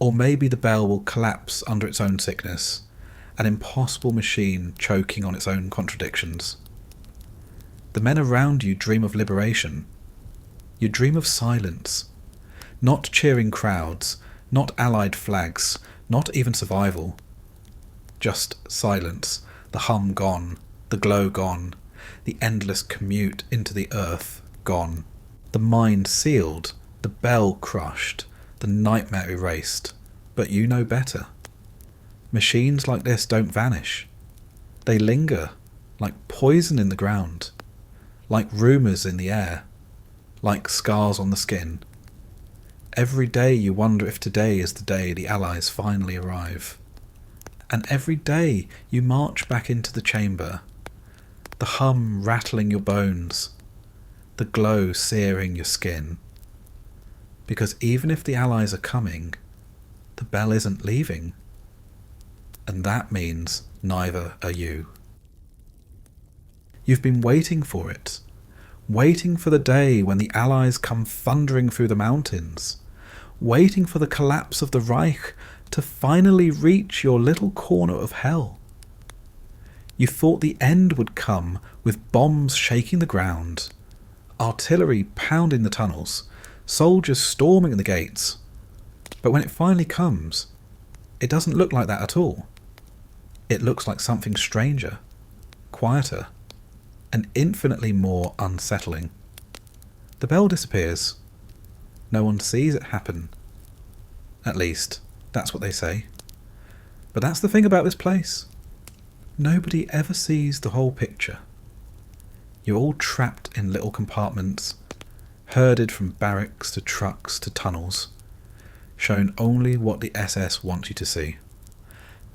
[SPEAKER 1] or maybe the bell will collapse under its own sickness, an impossible machine choking on its own contradictions. The men around you dream of liberation. You dream of silence. Not cheering crowds, not allied flags, not even survival. Just silence, the hum gone, the glow gone, the endless commute into the earth gone, the mind sealed, the bell crushed, the nightmare erased. But you know better. Machines like this don't vanish. They linger, like poison in the ground, like rumours in the air, like scars on the skin. Every day you wonder if today is the day the Allies finally arrive. And every day you march back into the chamber, the hum rattling your bones, the glow searing your skin. Because even if the Allies are coming, the bell isn't leaving. And that means neither are you. You've been waiting for it, waiting for the day when the Allies come thundering through the mountains, waiting for the collapse of the Reich to finally reach your little corner of hell. You thought the end would come with bombs shaking the ground, artillery pounding the tunnels, soldiers storming the gates. But when it finally comes, it doesn't look like that at all. It looks like something stranger, quieter, and infinitely more unsettling. The bell disappears. No one sees it happen. At least, that's what they say. But that's the thing about this place. Nobody ever sees the whole picture. You're all trapped in little compartments, herded from barracks to trucks to tunnels, shown only what the SS wants you to see.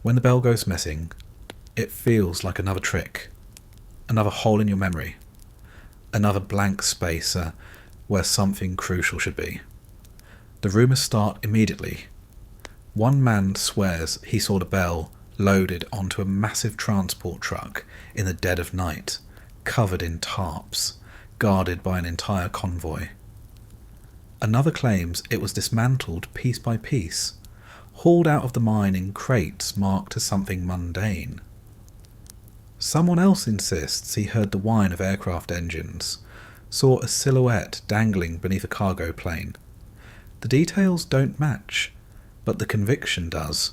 [SPEAKER 1] When the bell goes missing, it feels like another trick, another hole in your memory, another blank space where something crucial should be. The rumours start immediately. One man swears he saw the bell loaded onto a massive transport truck in the dead of night, covered in tarps, guarded by an entire convoy. Another claims it was dismantled piece by piece, hauled out of the mine in crates marked as something mundane. Someone else insists he heard the whine of aircraft engines, saw a silhouette dangling beneath a cargo plane. The details don't match, but the conviction does.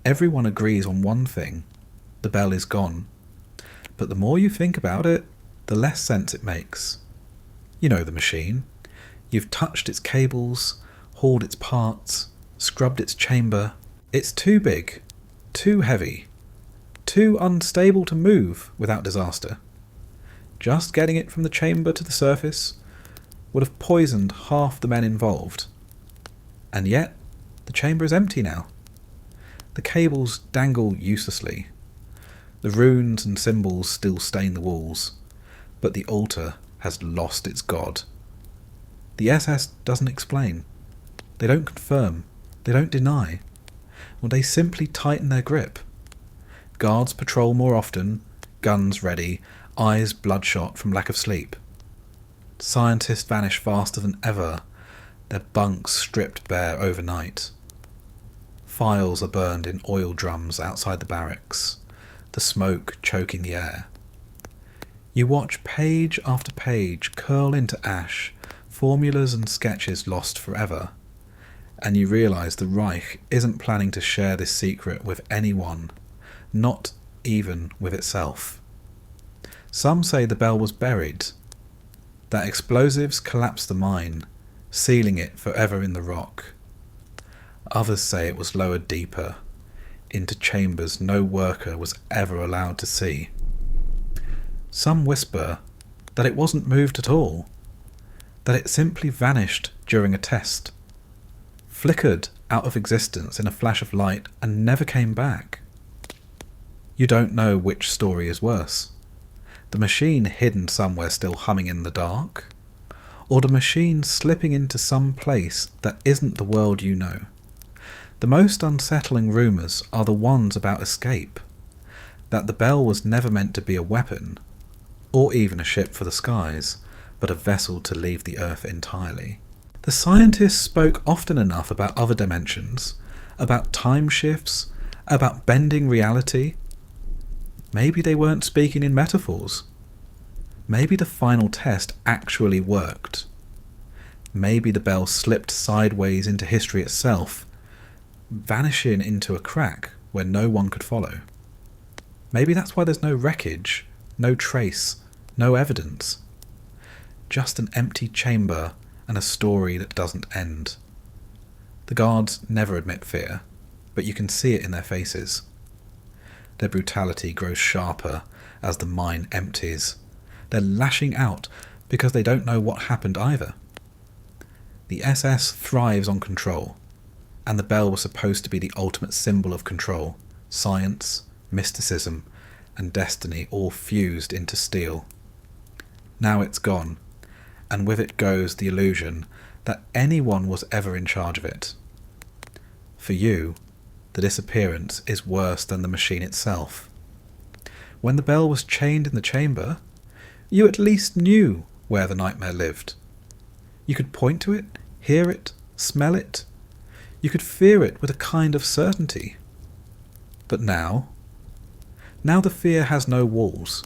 [SPEAKER 1] Everyone agrees on one thing: the bell is gone. But the more you think about it, the less sense it makes. You know the machine. You've touched its cables, hauled its parts, scrubbed its chamber. It's too big, too heavy, too unstable to move without disaster. Just getting it from the chamber to the surface would have poisoned half the men involved. And yet, the chamber is empty now. The cables dangle uselessly. The runes and symbols still stain the walls, but the altar has lost its god. The SS doesn't explain. They don't confirm. They don't deny. Well, they simply tighten their grip. Guards patrol more often, guns ready, eyes bloodshot from lack of sleep. Scientists vanish faster than ever, their bunks stripped bare overnight. Files are burned in oil drums outside the barracks, the smoke choking the air. You watch page after page curl into ash, formulas and sketches lost forever, and you realise the Reich isn't planning to share this secret with anyone, not even with itself. Some say the bell was buried, that explosives collapsed the mine, sealing it forever in the rock. Others say it was lowered deeper, into chambers no worker was ever allowed to see. Some whisper that it wasn't moved at all, that it simply vanished during a test, flickered out of existence in a flash of light and never came back. You don't know which story is worse. The machine hidden somewhere still humming in the dark, or the machine slipping into some place that isn't the world you know. The most unsettling rumours are the ones about escape, that the bell was never meant to be a weapon, or even a ship for the skies, but a vessel to leave the Earth entirely. The scientists spoke often enough about other dimensions, about time shifts, about bending reality. Maybe they weren't speaking in metaphors. Maybe the final test actually worked. Maybe the bell slipped sideways into history itself, vanishing into a crack where no one could follow. Maybe that's why there's no wreckage, no trace, no evidence. Just an empty chamber and a story that doesn't end. The guards never admit fear, but you can see it in their faces. Their brutality grows sharper as the mine empties. They're lashing out because they don't know what happened either. The SS thrives on control, and the bell was supposed to be the ultimate symbol of control, science, mysticism, and destiny all fused into steel. Now it's gone, and with it goes the illusion that anyone was ever in charge of it. For you, the disappearance is worse than the machine itself. When the bell was chained in the chamber, you at least knew where the nightmare lived. You could point to it, hear it, smell it. You could fear it with a kind of certainty. But now the fear has no walls.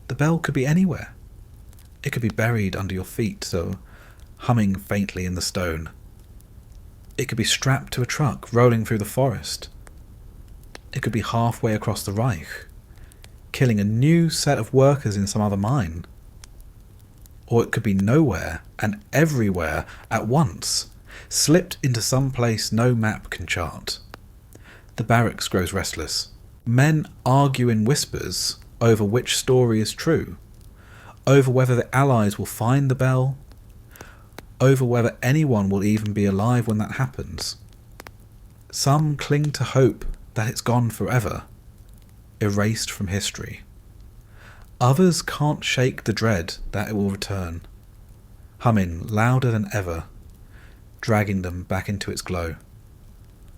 [SPEAKER 1] The bell could be anywhere. It could be buried under your feet, so humming faintly in the stone. It could be strapped to a truck rolling through the forest. It could be halfway across the Reich, killing a new set of workers in some other mine. Or it could be nowhere and everywhere at once, slipped into some place no map can chart. The barracks grows restless. Men argue in whispers over which story is true, over whether the Allies will find the bell, over whether anyone will even be alive when that happens. Some cling to hope that it's gone forever, erased from history. Others can't shake the dread that it will return, humming louder than ever, dragging them back into its glow.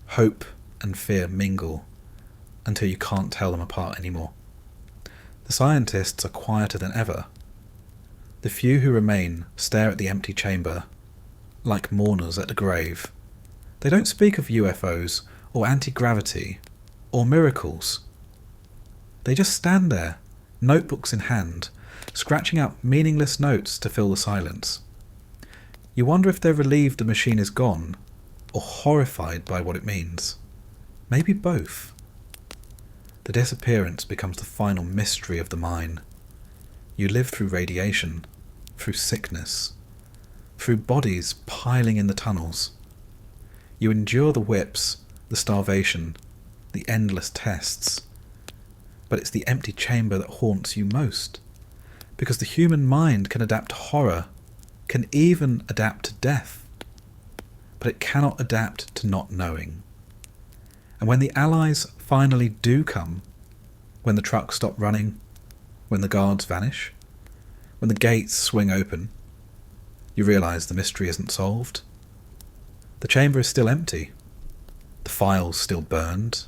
[SPEAKER 1] Hope and fear mingle until you can't tell them apart anymore. The scientists are quieter than ever. The few who remain stare at the empty chamber, like mourners at a grave. They don't speak of UFOs or anti-gravity or miracles. They just stand there, notebooks in hand, scratching out meaningless notes to fill the silence. You wonder if they're relieved the machine is gone, or horrified by what it means. Maybe both. The disappearance becomes the final mystery of the mine. You live through radiation, through sickness, through bodies piling in the tunnels. You endure the whips, the starvation, the endless tests. But it's the empty chamber that haunts you most, because the human mind can adapt to horror, can even adapt to death, but it cannot adapt to not knowing. And when the Allies finally do come, when the trucks stop running, when the guards vanish, when the gates swing open, you realise the mystery isn't solved. The chamber is still empty, the files still burned,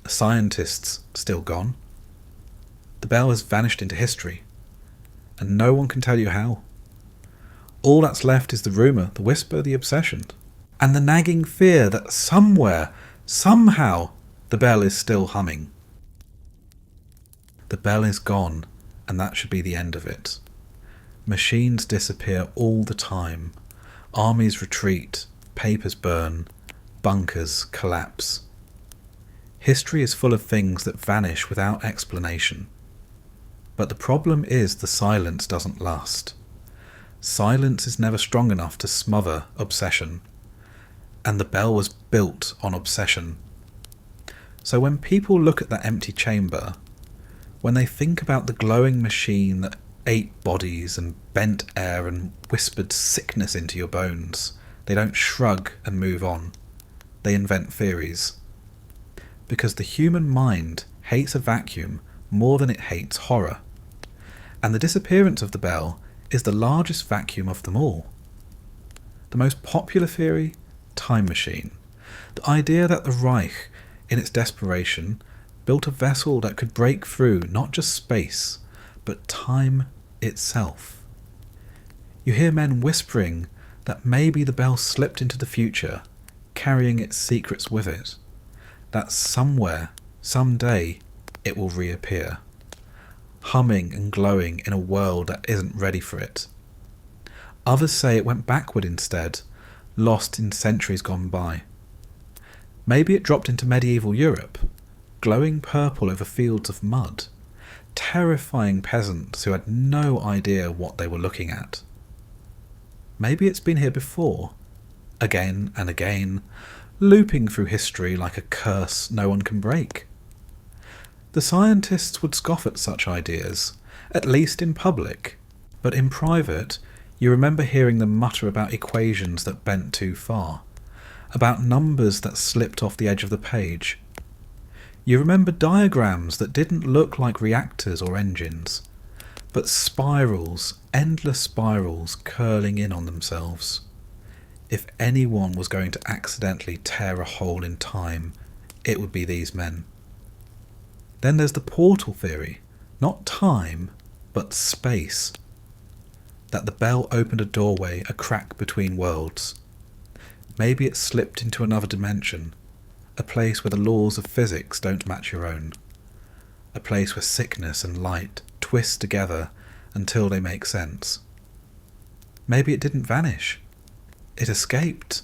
[SPEAKER 1] the scientists still gone. The bell has vanished into history, and no one can tell you how. All that's left is the rumour, the whisper, the obsession, and the nagging fear that somewhere, somehow, the bell is still humming. The bell is gone, and that should be the end of it. Machines disappear all the time. Armies retreat, papers burn, bunkers collapse. History is full of things that vanish without explanation. But the problem is the silence doesn't last. Silence is never strong enough to smother obsession. And the bell was built on obsession. So when people look at that empty chamber, when they think about the glowing machine that ate bodies and bent air and whispered sickness into your bones, they don't shrug and move on. They invent theories. Because the human mind hates a vacuum more than it hates horror. And the disappearance of the bell is the largest vacuum of them all. The most popular theory? Time machine. The idea that the Reich, in its desperation, built a vessel that could break through not just space, but time itself. You hear men whispering that maybe the bell slipped into the future, carrying its secrets with it. That somewhere, someday, it will reappear, humming and glowing in a world that isn't ready for it. Others say it went backward instead, lost in centuries gone by. Maybe it dropped into medieval Europe, glowing purple over fields of mud, terrifying peasants who had no idea what they were looking at. Maybe it's been here before, again and again, looping through history like a curse no one can break. The scientists would scoff at such ideas, at least in public, but in private you remember hearing them mutter about equations that bent too far, about numbers that slipped off the edge of the page. You remember diagrams that didn't look like reactors or engines, but spirals, endless spirals curling in on themselves. If anyone was going to accidentally tear a hole in time, it would be these men. Then there's the portal theory, not time, but space. That the bell opened a doorway, a crack between worlds. Maybe it slipped into another dimension, a place where the laws of physics don't match your own. A place where sickness and light twist together until they make sense. Maybe it didn't vanish. It escaped.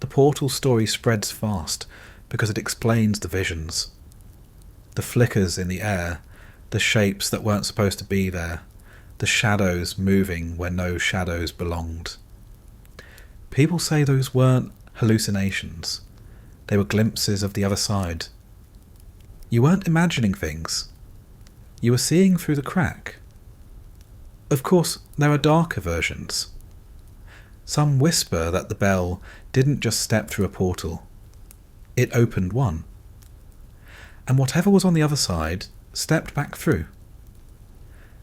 [SPEAKER 1] The portal story spreads fast. because it explains the visions. The flickers in the air, the shapes that weren't supposed to be there, the shadows moving where no shadows belonged. People say those weren't hallucinations. They were glimpses of the other side. You weren't imagining things. You were seeing through the crack. Of course, there are darker versions. Some whisper that the bell didn't just step through a portal. It opened one. And whatever was on the other side stepped back through.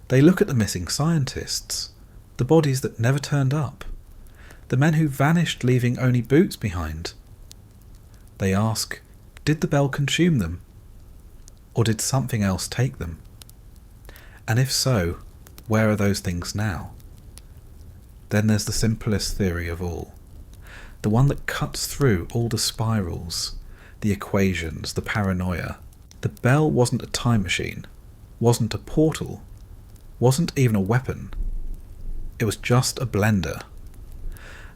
[SPEAKER 1] They look at the missing scientists, the bodies that never turned up, the men who vanished leaving only boots behind. They ask, did the bell consume them? Or did something else take them? And if so, where are those things now? Then there's the simplest theory of all, the one that cuts through all the spirals, the equations, the paranoia. The bell wasn't a time machine, wasn't a portal, wasn't even a weapon. It was just a blender.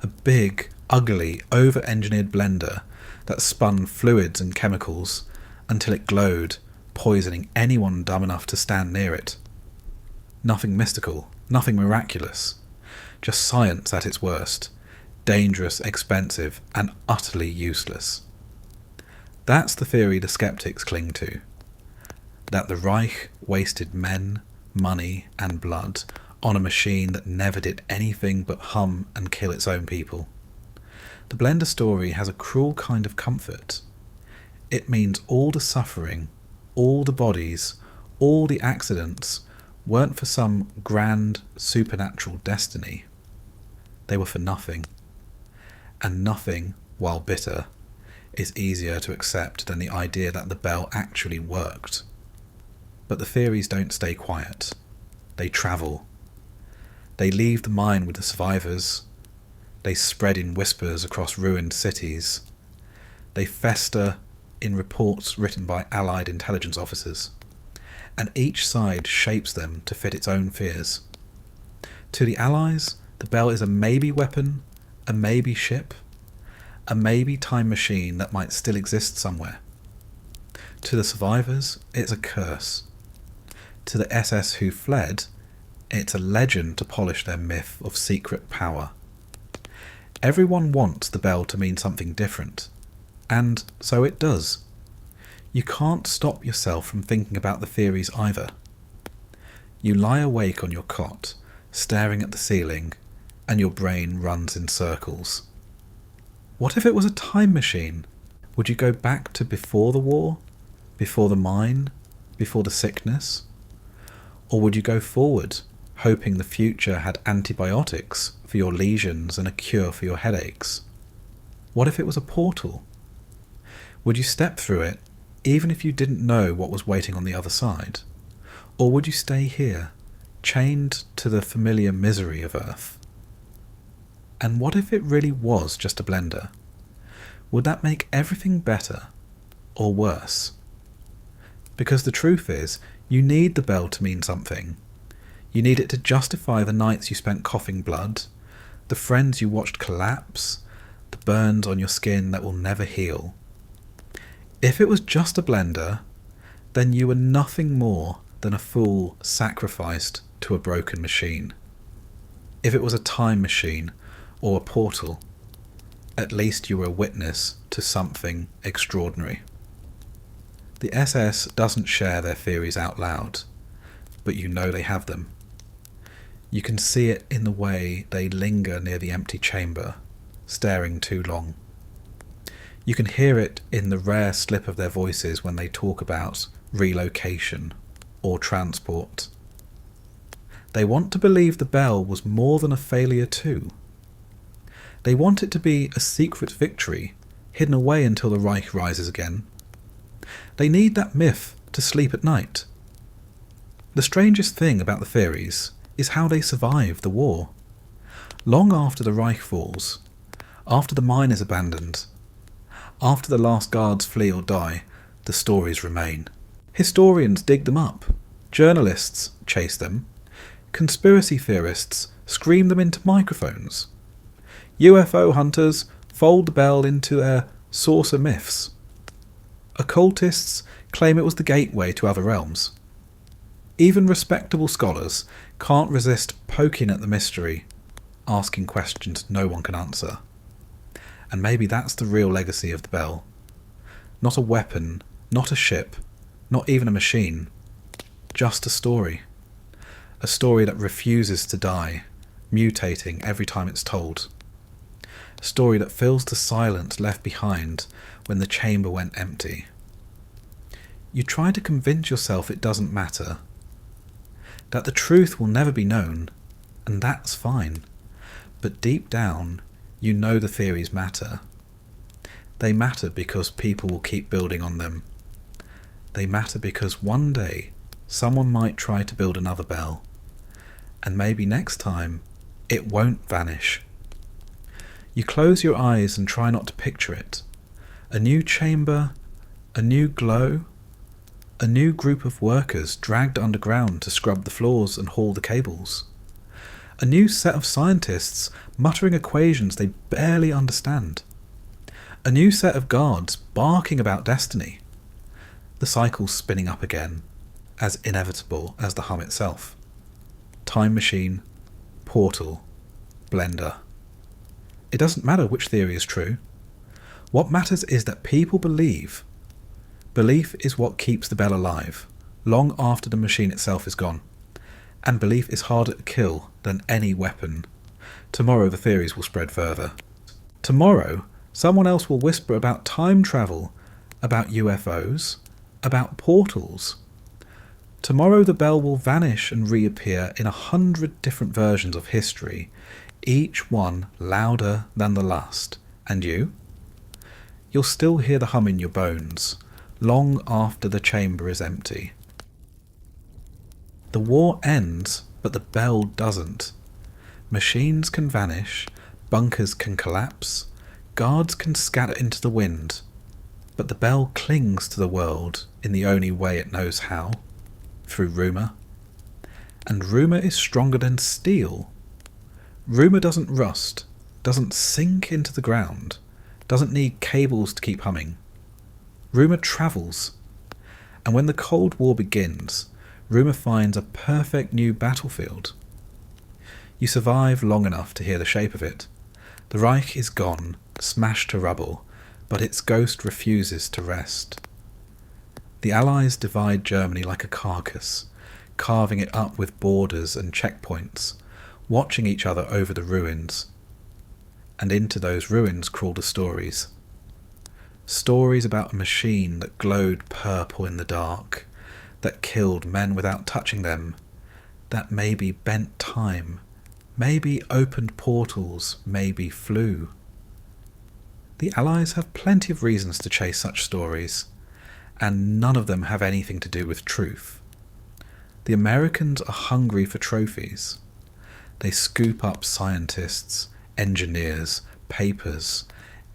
[SPEAKER 1] A big, ugly, over-engineered blender that spun fluids and chemicals until it glowed, poisoning anyone dumb enough to stand near it. Nothing mystical, nothing miraculous, just science at its worst, dangerous, expensive, and utterly useless. That's the theory the skeptics cling to, that the Reich wasted men, money, and blood on a machine that never did anything but hum and kill its own people. The blender story has a cruel kind of comfort. It means all the suffering, all the bodies, all the accidents weren't for some grand supernatural destiny. They were for nothing. And nothing, while bitter, is easier to accept than the idea that the bell actually worked. But the theories don't stay quiet. They travel. They leave the mine with the survivors. They spread in whispers across ruined cities. They fester in reports written by Allied intelligence officers. And each side shapes them to fit its own fears. To the Allies, the bell is a maybe weapon, a maybe ship, a maybe time machine that might still exist somewhere. To the survivors, it's a curse. To the SS who fled, it's a legend to polish their myth of secret power. Everyone wants the bell to mean something different, and so it does. You can't stop yourself from thinking about the theories either. You lie awake on your cot, staring at the ceiling, and your brain runs in circles. What if it was a time machine? Would you go back to before the war? Before the mine? Before the sickness? Or would you go forward, hoping the future had antibiotics for your lesions and a cure for your headaches? What if it was a portal? Would you step through it, even if you didn't know what was waiting on the other side? Or would you stay here, chained to the familiar misery of Earth? And what if it really was just a blender? Would that make everything better or worse? Because the truth is, you need the bell to mean something. You need it to justify the nights you spent coughing blood, the friends you watched collapse, the burns on your skin that will never heal. If it was just a blender, then you were nothing more than a fool sacrificed to a broken machine. If it was a time machine or a portal, at least you were a witness to something extraordinary. The SS doesn't share their theories out loud, but you know they have them. You can see it in the way they linger near the empty chamber, staring too long. You can hear it in the rare slip of their voices when they talk about relocation or transport. They want to believe the bell was more than a failure too. They want it to be a secret victory, hidden away until the Reich rises again. They need that myth to sleep at night. The strangest thing about the theories is how they survive the war. Long after the Reich falls, after the mine is abandoned, after the last guards flee or die, the stories remain. Historians dig them up, journalists chase them, conspiracy theorists scream them into microphones. UFO hunters fold the bell into their saucer myths. Occultists claim it was the gateway to other realms. Even respectable scholars can't resist poking at the mystery, asking questions no one can answer. And maybe that's the real legacy of the bell. Not a weapon, not a ship, not even a machine. Just a story. A story that refuses to die, mutating every time it's told. A story that fills the silence left behind when the chamber went empty. You try to convince yourself it doesn't matter, that the truth will never be known, and that's fine. But deep down, you know the theories matter. They matter because people will keep building on them. They matter because one day someone might try to build another bell, and maybe next time it won't vanish. You close your eyes and try not to picture it. A new chamber, a new glow, a new group of workers dragged underground to scrub the floors and haul the cables. A new set of scientists muttering equations they barely understand. A new set of guards barking about destiny. The cycle's spinning up again, as inevitable as the hum itself. Time machine, portal, blender. It doesn't matter which theory is true. What matters is that people believe. Belief is what keeps the bell alive, long after the machine itself is gone. And belief is harder to kill than any weapon. Tomorrow the theories will spread further. Tomorrow, someone else will whisper about time travel, about UFOs, about portals. Tomorrow the bell will vanish and reappear in 100 different versions of history, each one louder than the last. And you? You'll still hear the hum in your bones, long after the chamber is empty. The war ends, but the bell doesn't. Machines can vanish, bunkers can collapse, guards can scatter into the wind, but the bell clings to the world in the only way it knows how, through rumour. And rumour is stronger than steel. Rumour doesn't rust, doesn't sink into the ground, doesn't need cables to keep humming. Rumour travels, and when the Cold War begins, rumour finds a perfect new battlefield. You survive long enough to hear the shape of it. The Reich is gone, smashed to rubble, but its ghost refuses to rest. The Allies divide Germany like a carcass, carving it up with borders and checkpoints, watching each other over the ruins. And into those ruins crawl the stories. Stories about a machine that glowed purple in the dark, that killed men without touching them, that maybe bent time, maybe opened portals, maybe flew. The Allies have plenty of reasons to chase such stories, and none of them have anything to do with truth. The Americans are hungry for trophies. They scoop up scientists, engineers, papers,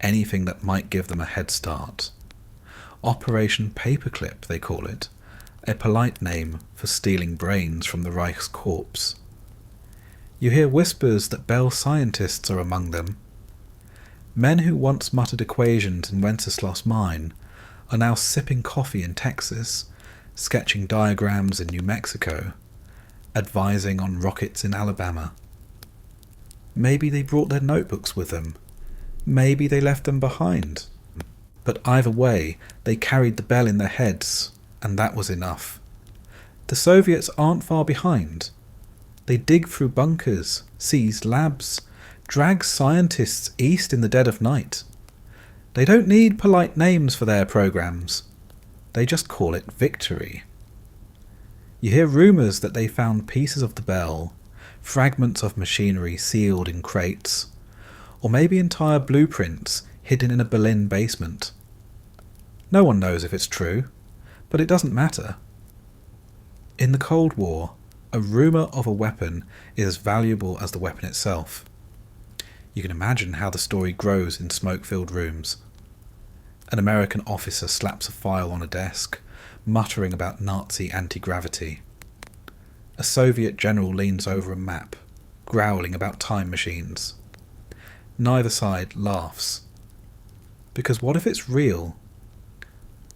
[SPEAKER 1] anything that might give them a head start. Operation Paperclip, they call it, a polite name for stealing brains from the Reich's corpse. You hear whispers that Bell scientists are among them. Men who once muttered equations in Wenceslas mine are now sipping coffee in Texas, sketching diagrams in New Mexico, advising on rockets in Alabama. Maybe they brought their notebooks with them. Maybe they left them behind. But either way, they carried the bell in their heads, and that was enough. The Soviets aren't far behind. They dig through bunkers, seize labs, drag scientists east in the dead of night. They don't need polite names for their programs. They just call it victory. You hear rumours that they found pieces of the bell, fragments of machinery sealed in crates, or maybe entire blueprints hidden in a Berlin basement. No one knows if it's true, but it doesn't matter. In the Cold War, a rumour of a weapon is as valuable as the weapon itself. You can imagine how the story grows in smoke-filled rooms. An American officer slaps a file on a desk, muttering about Nazi anti-gravity. A Soviet general leans over a map, growling about time machines. Neither side laughs. Because what if it's real?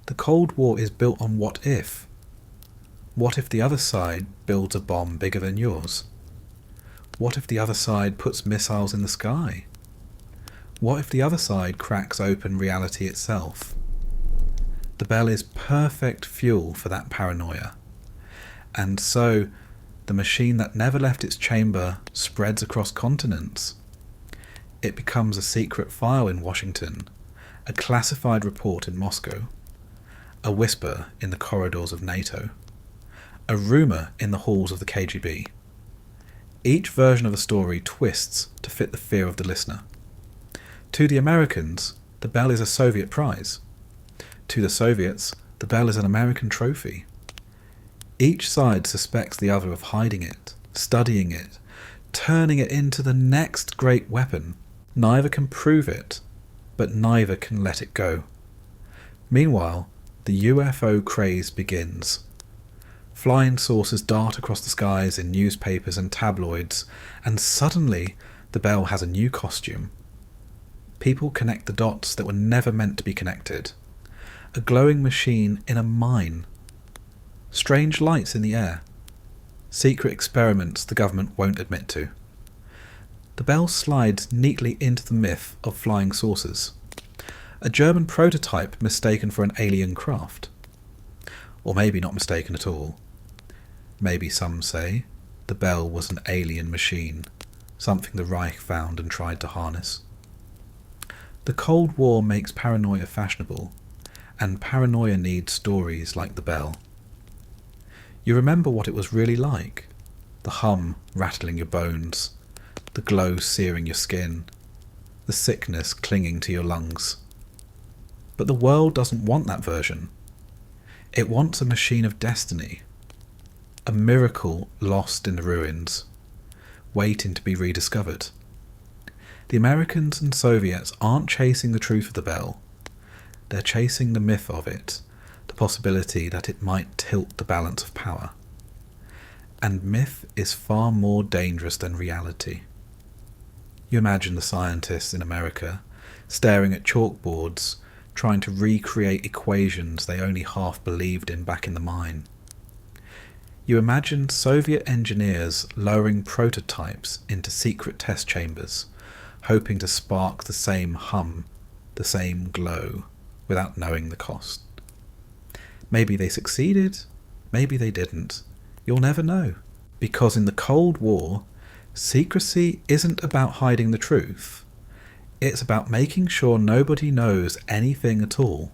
[SPEAKER 1] The Cold War is built on what if. What if the other side builds a bomb bigger than yours? What if the other side puts missiles in the sky? What if the other side cracks open reality itself? The bell is perfect fuel for that paranoia. And so, the machine that never left its chamber spreads across continents. It becomes a secret file in Washington, a classified report in Moscow, a whisper in the corridors of NATO, a rumour in the halls of the KGB. Each version of a story twists to fit the fear of the listener. To the Americans, the bell is a Soviet prize. To the Soviets, the bell is an American trophy. Each side suspects the other of hiding it, studying it, turning it into the next great weapon. Neither can prove it, but neither can let it go. Meanwhile, the UFO craze begins. Flying saucers dart across the skies in newspapers and tabloids, and suddenly the bell has a new costume. People connect the dots that were never meant to be connected. A glowing machine in a mine. Strange lights in the air. Secret experiments the government won't admit to. The bell slides neatly into the myth of flying saucers. A German prototype mistaken for an alien craft. Or maybe not mistaken at all. Maybe some say the bell was an alien machine, something the Reich found and tried to harness. The Cold War makes paranoia fashionable, and paranoia needs stories like the bell. You remember what it was really like, the hum rattling your bones, the glow searing your skin, the sickness clinging to your lungs. But the world doesn't want that version. It wants a machine of destiny, a miracle lost in the ruins, waiting to be rediscovered. The Americans and Soviets aren't chasing the truth of the bell. They're chasing the myth of it, the possibility that it might tilt the balance of power. And myth is far more dangerous than reality. You imagine the scientists in America staring at chalkboards, trying to recreate equations they only half believed in back in the mine. You imagine Soviet engineers lowering prototypes into secret test chambers, hoping to spark the same hum, the same glow, without knowing the cost. Maybe they succeeded, maybe they didn't. You'll never know, because in the Cold War, secrecy isn't about hiding the truth. It's about making sure nobody knows anything at all.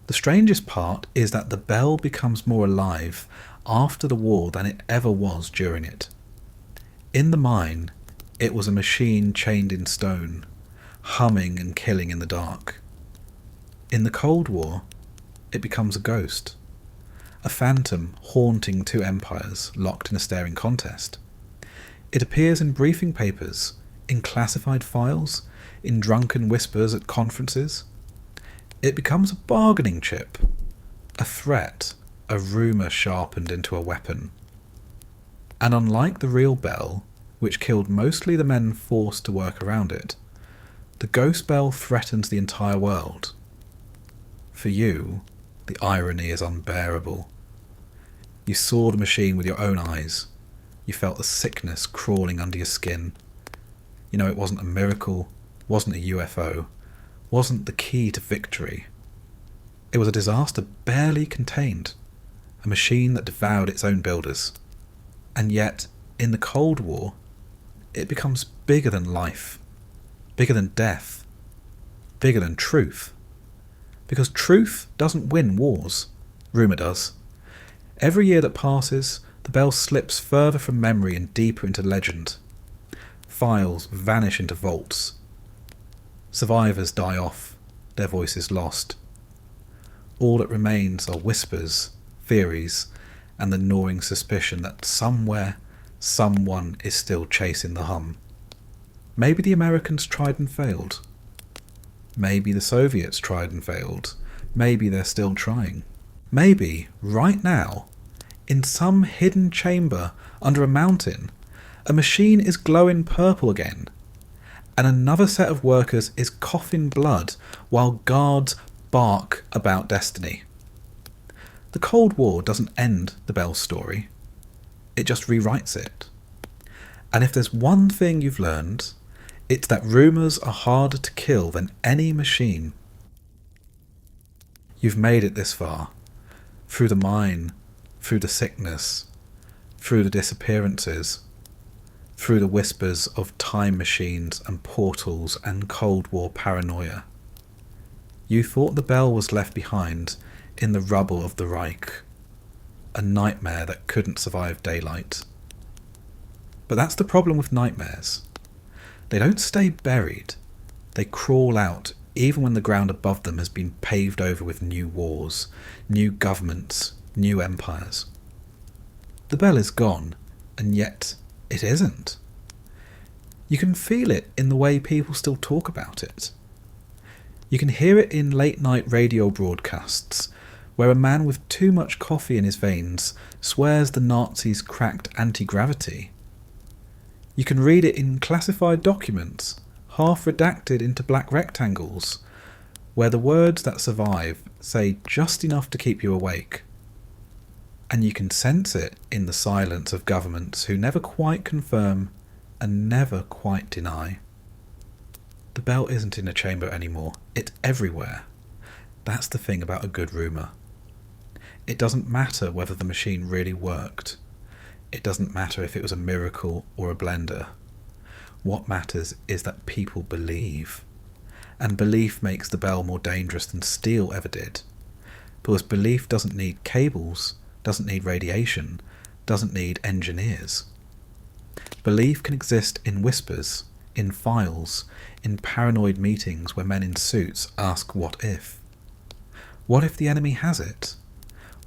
[SPEAKER 1] The strangest part is that the bell becomes more alive after the war than it ever was during it. In the mine, it was a machine chained in stone, humming and killing in the dark. In the Cold War, it becomes a ghost, a phantom haunting two empires locked in a staring contest. It appears in briefing papers, in classified files, in drunken whispers at conferences. It becomes a bargaining chip, a threat, a rumour sharpened into a weapon. And unlike the real bell, which killed mostly the men forced to work around it, the ghost bell threatens the entire world. For you, the irony is unbearable. You saw the machine with your own eyes. You felt the sickness crawling under your skin. You know it wasn't a miracle, wasn't a UFO, wasn't the key to victory. It was a disaster barely contained, a machine that devoured its own builders. And yet, in the Cold War, it becomes bigger than life, bigger than death, bigger than truth. Because truth doesn't win wars, rumour does. Every year that passes, the bell slips further from memory and deeper into legend. Files vanish into vaults. Survivors die off, their voices lost. All that remains are whispers, theories, and the gnawing suspicion that somewhere, someone is still chasing the hum. Maybe the Americans tried and failed. Maybe the Soviets tried and failed. Maybe they're still trying. Maybe, right now, in some hidden chamber under a mountain, a machine is glowing purple again, and another set of workers is coughing blood while guards bark about destiny. The Cold War doesn't end the Bell story, it just rewrites it. And if there's one thing you've learned, it's that rumours are harder to kill than any machine. You've made it this far, through the mine, through the sickness, through the disappearances, through the whispers of time machines and portals and Cold War paranoia. You thought the Bell was left behind in the rubble of the Reich, a nightmare that couldn't survive daylight. But that's the problem with nightmares. They don't stay buried, they crawl out even when the ground above them has been paved over with new wars, new governments, new empires. The Bell is gone, and yet it isn't. You can feel it in the way people still talk about it. You can hear it in late-night radio broadcasts, where a man with too much coffee in his veins swears the Nazis cracked anti-gravity. You can read it in classified documents, half redacted into black rectangles, where the words that survive say just enough to keep you awake. And you can sense it in the silence of governments who never quite confirm and never quite deny. The Bell isn't in a chamber anymore, it's everywhere. That's the thing about a good rumour. It doesn't matter whether the machine really worked. It doesn't matter if it was a miracle or a blender. What matters is that people believe. And belief makes the Bell more dangerous than steel ever did. Because belief doesn't need cables, doesn't need radiation, doesn't need engineers. Belief can exist in whispers, in files, in paranoid meetings where men in suits ask what if. What if the enemy has it?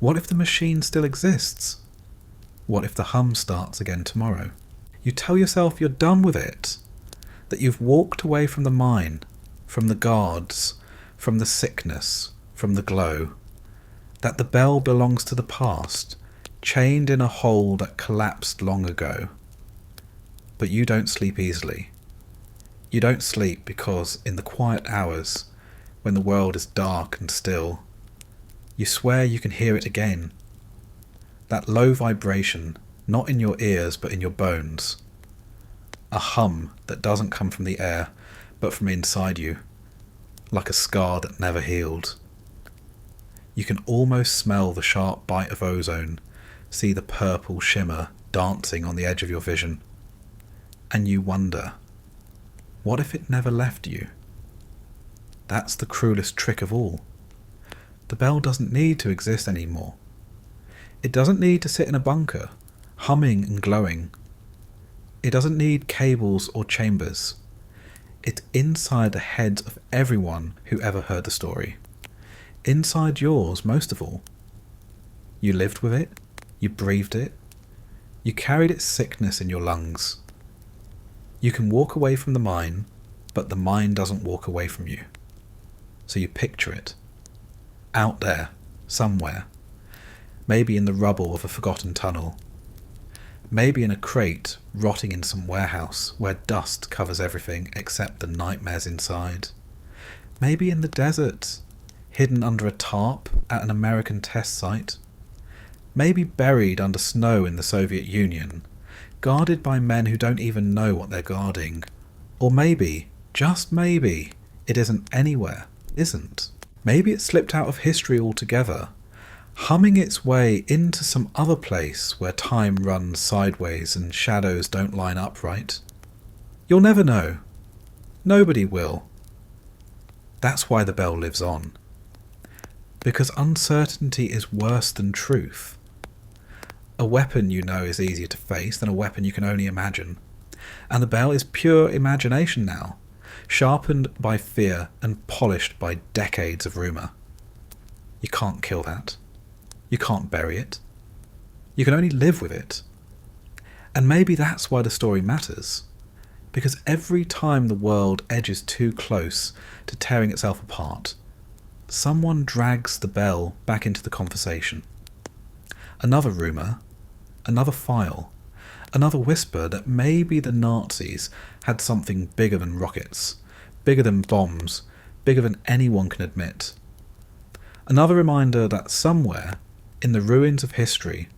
[SPEAKER 1] What if the machine still exists? What if the hum starts again tomorrow? You tell yourself you're done with it, that you've walked away from the mine, from the guards, from the sickness, from the glow, that the Bell belongs to the past, chained in a hole that collapsed long ago. But you don't sleep easily. You don't sleep because in the quiet hours, when the world is dark and still, you swear you can hear it again. That low vibration, not in your ears but in your bones. A hum that doesn't come from the air but from inside you, like a scar that never healed. You can almost smell the sharp bite of ozone, see the purple shimmer dancing on the edge of your vision. And you wonder, what if it never left you? That's the cruelest trick of all. The Bell doesn't need to exist anymore. It doesn't need to sit in a bunker, humming and glowing. It doesn't need cables or chambers. It's inside the heads of everyone who ever heard the story. Inside yours, most of all. You lived with it, you breathed it, you carried its sickness in your lungs. You can walk away from the mine, but the mine doesn't walk away from you. So you picture it. Out there, somewhere. Maybe in the rubble of a forgotten tunnel. Maybe in a crate rotting in some warehouse where dust covers everything except the nightmares inside. Maybe in the desert, hidden under a tarp at an American test site. Maybe buried under snow in the Soviet Union, guarded by men who don't even know what they're guarding. Or maybe, just maybe, it isn't anywhere, isn't. Maybe it slipped out of history altogether, humming its way into some other place where time runs sideways and shadows don't line up right. You'll never know. Nobody will. That's why the Bell lives on. Because uncertainty is worse than truth. A weapon you know is easier to face than a weapon you can only imagine. And the Bell is pure imagination now, sharpened by fear and polished by decades of rumour. You can't kill that. You can't bury it. You can only live with it. And maybe that's why the story matters. Because every time the world edges too close to tearing itself apart, someone drags the Bell back into the conversation. Another rumour, another file, another whisper that maybe the Nazis had something bigger than rockets, bigger than bombs, bigger than anyone can admit. Another reminder that somewhere, in the ruins of history,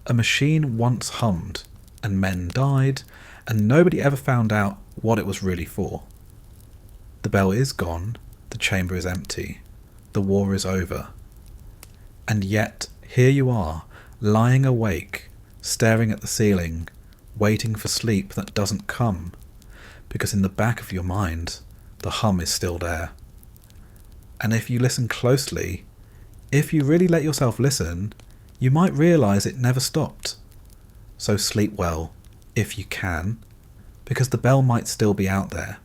[SPEAKER 1] a machine once hummed, and men died, and nobody ever found out what it was really for. The bell is gone, the chamber is empty, the war is over. And yet, here you are, lying awake, staring at the ceiling, waiting for sleep that doesn't come, because in the back of your mind, the hum is still there. And if you listen closely, if you really let yourself listen, you might realise it never stopped. So sleep well, if you can, because the bell might still be out there.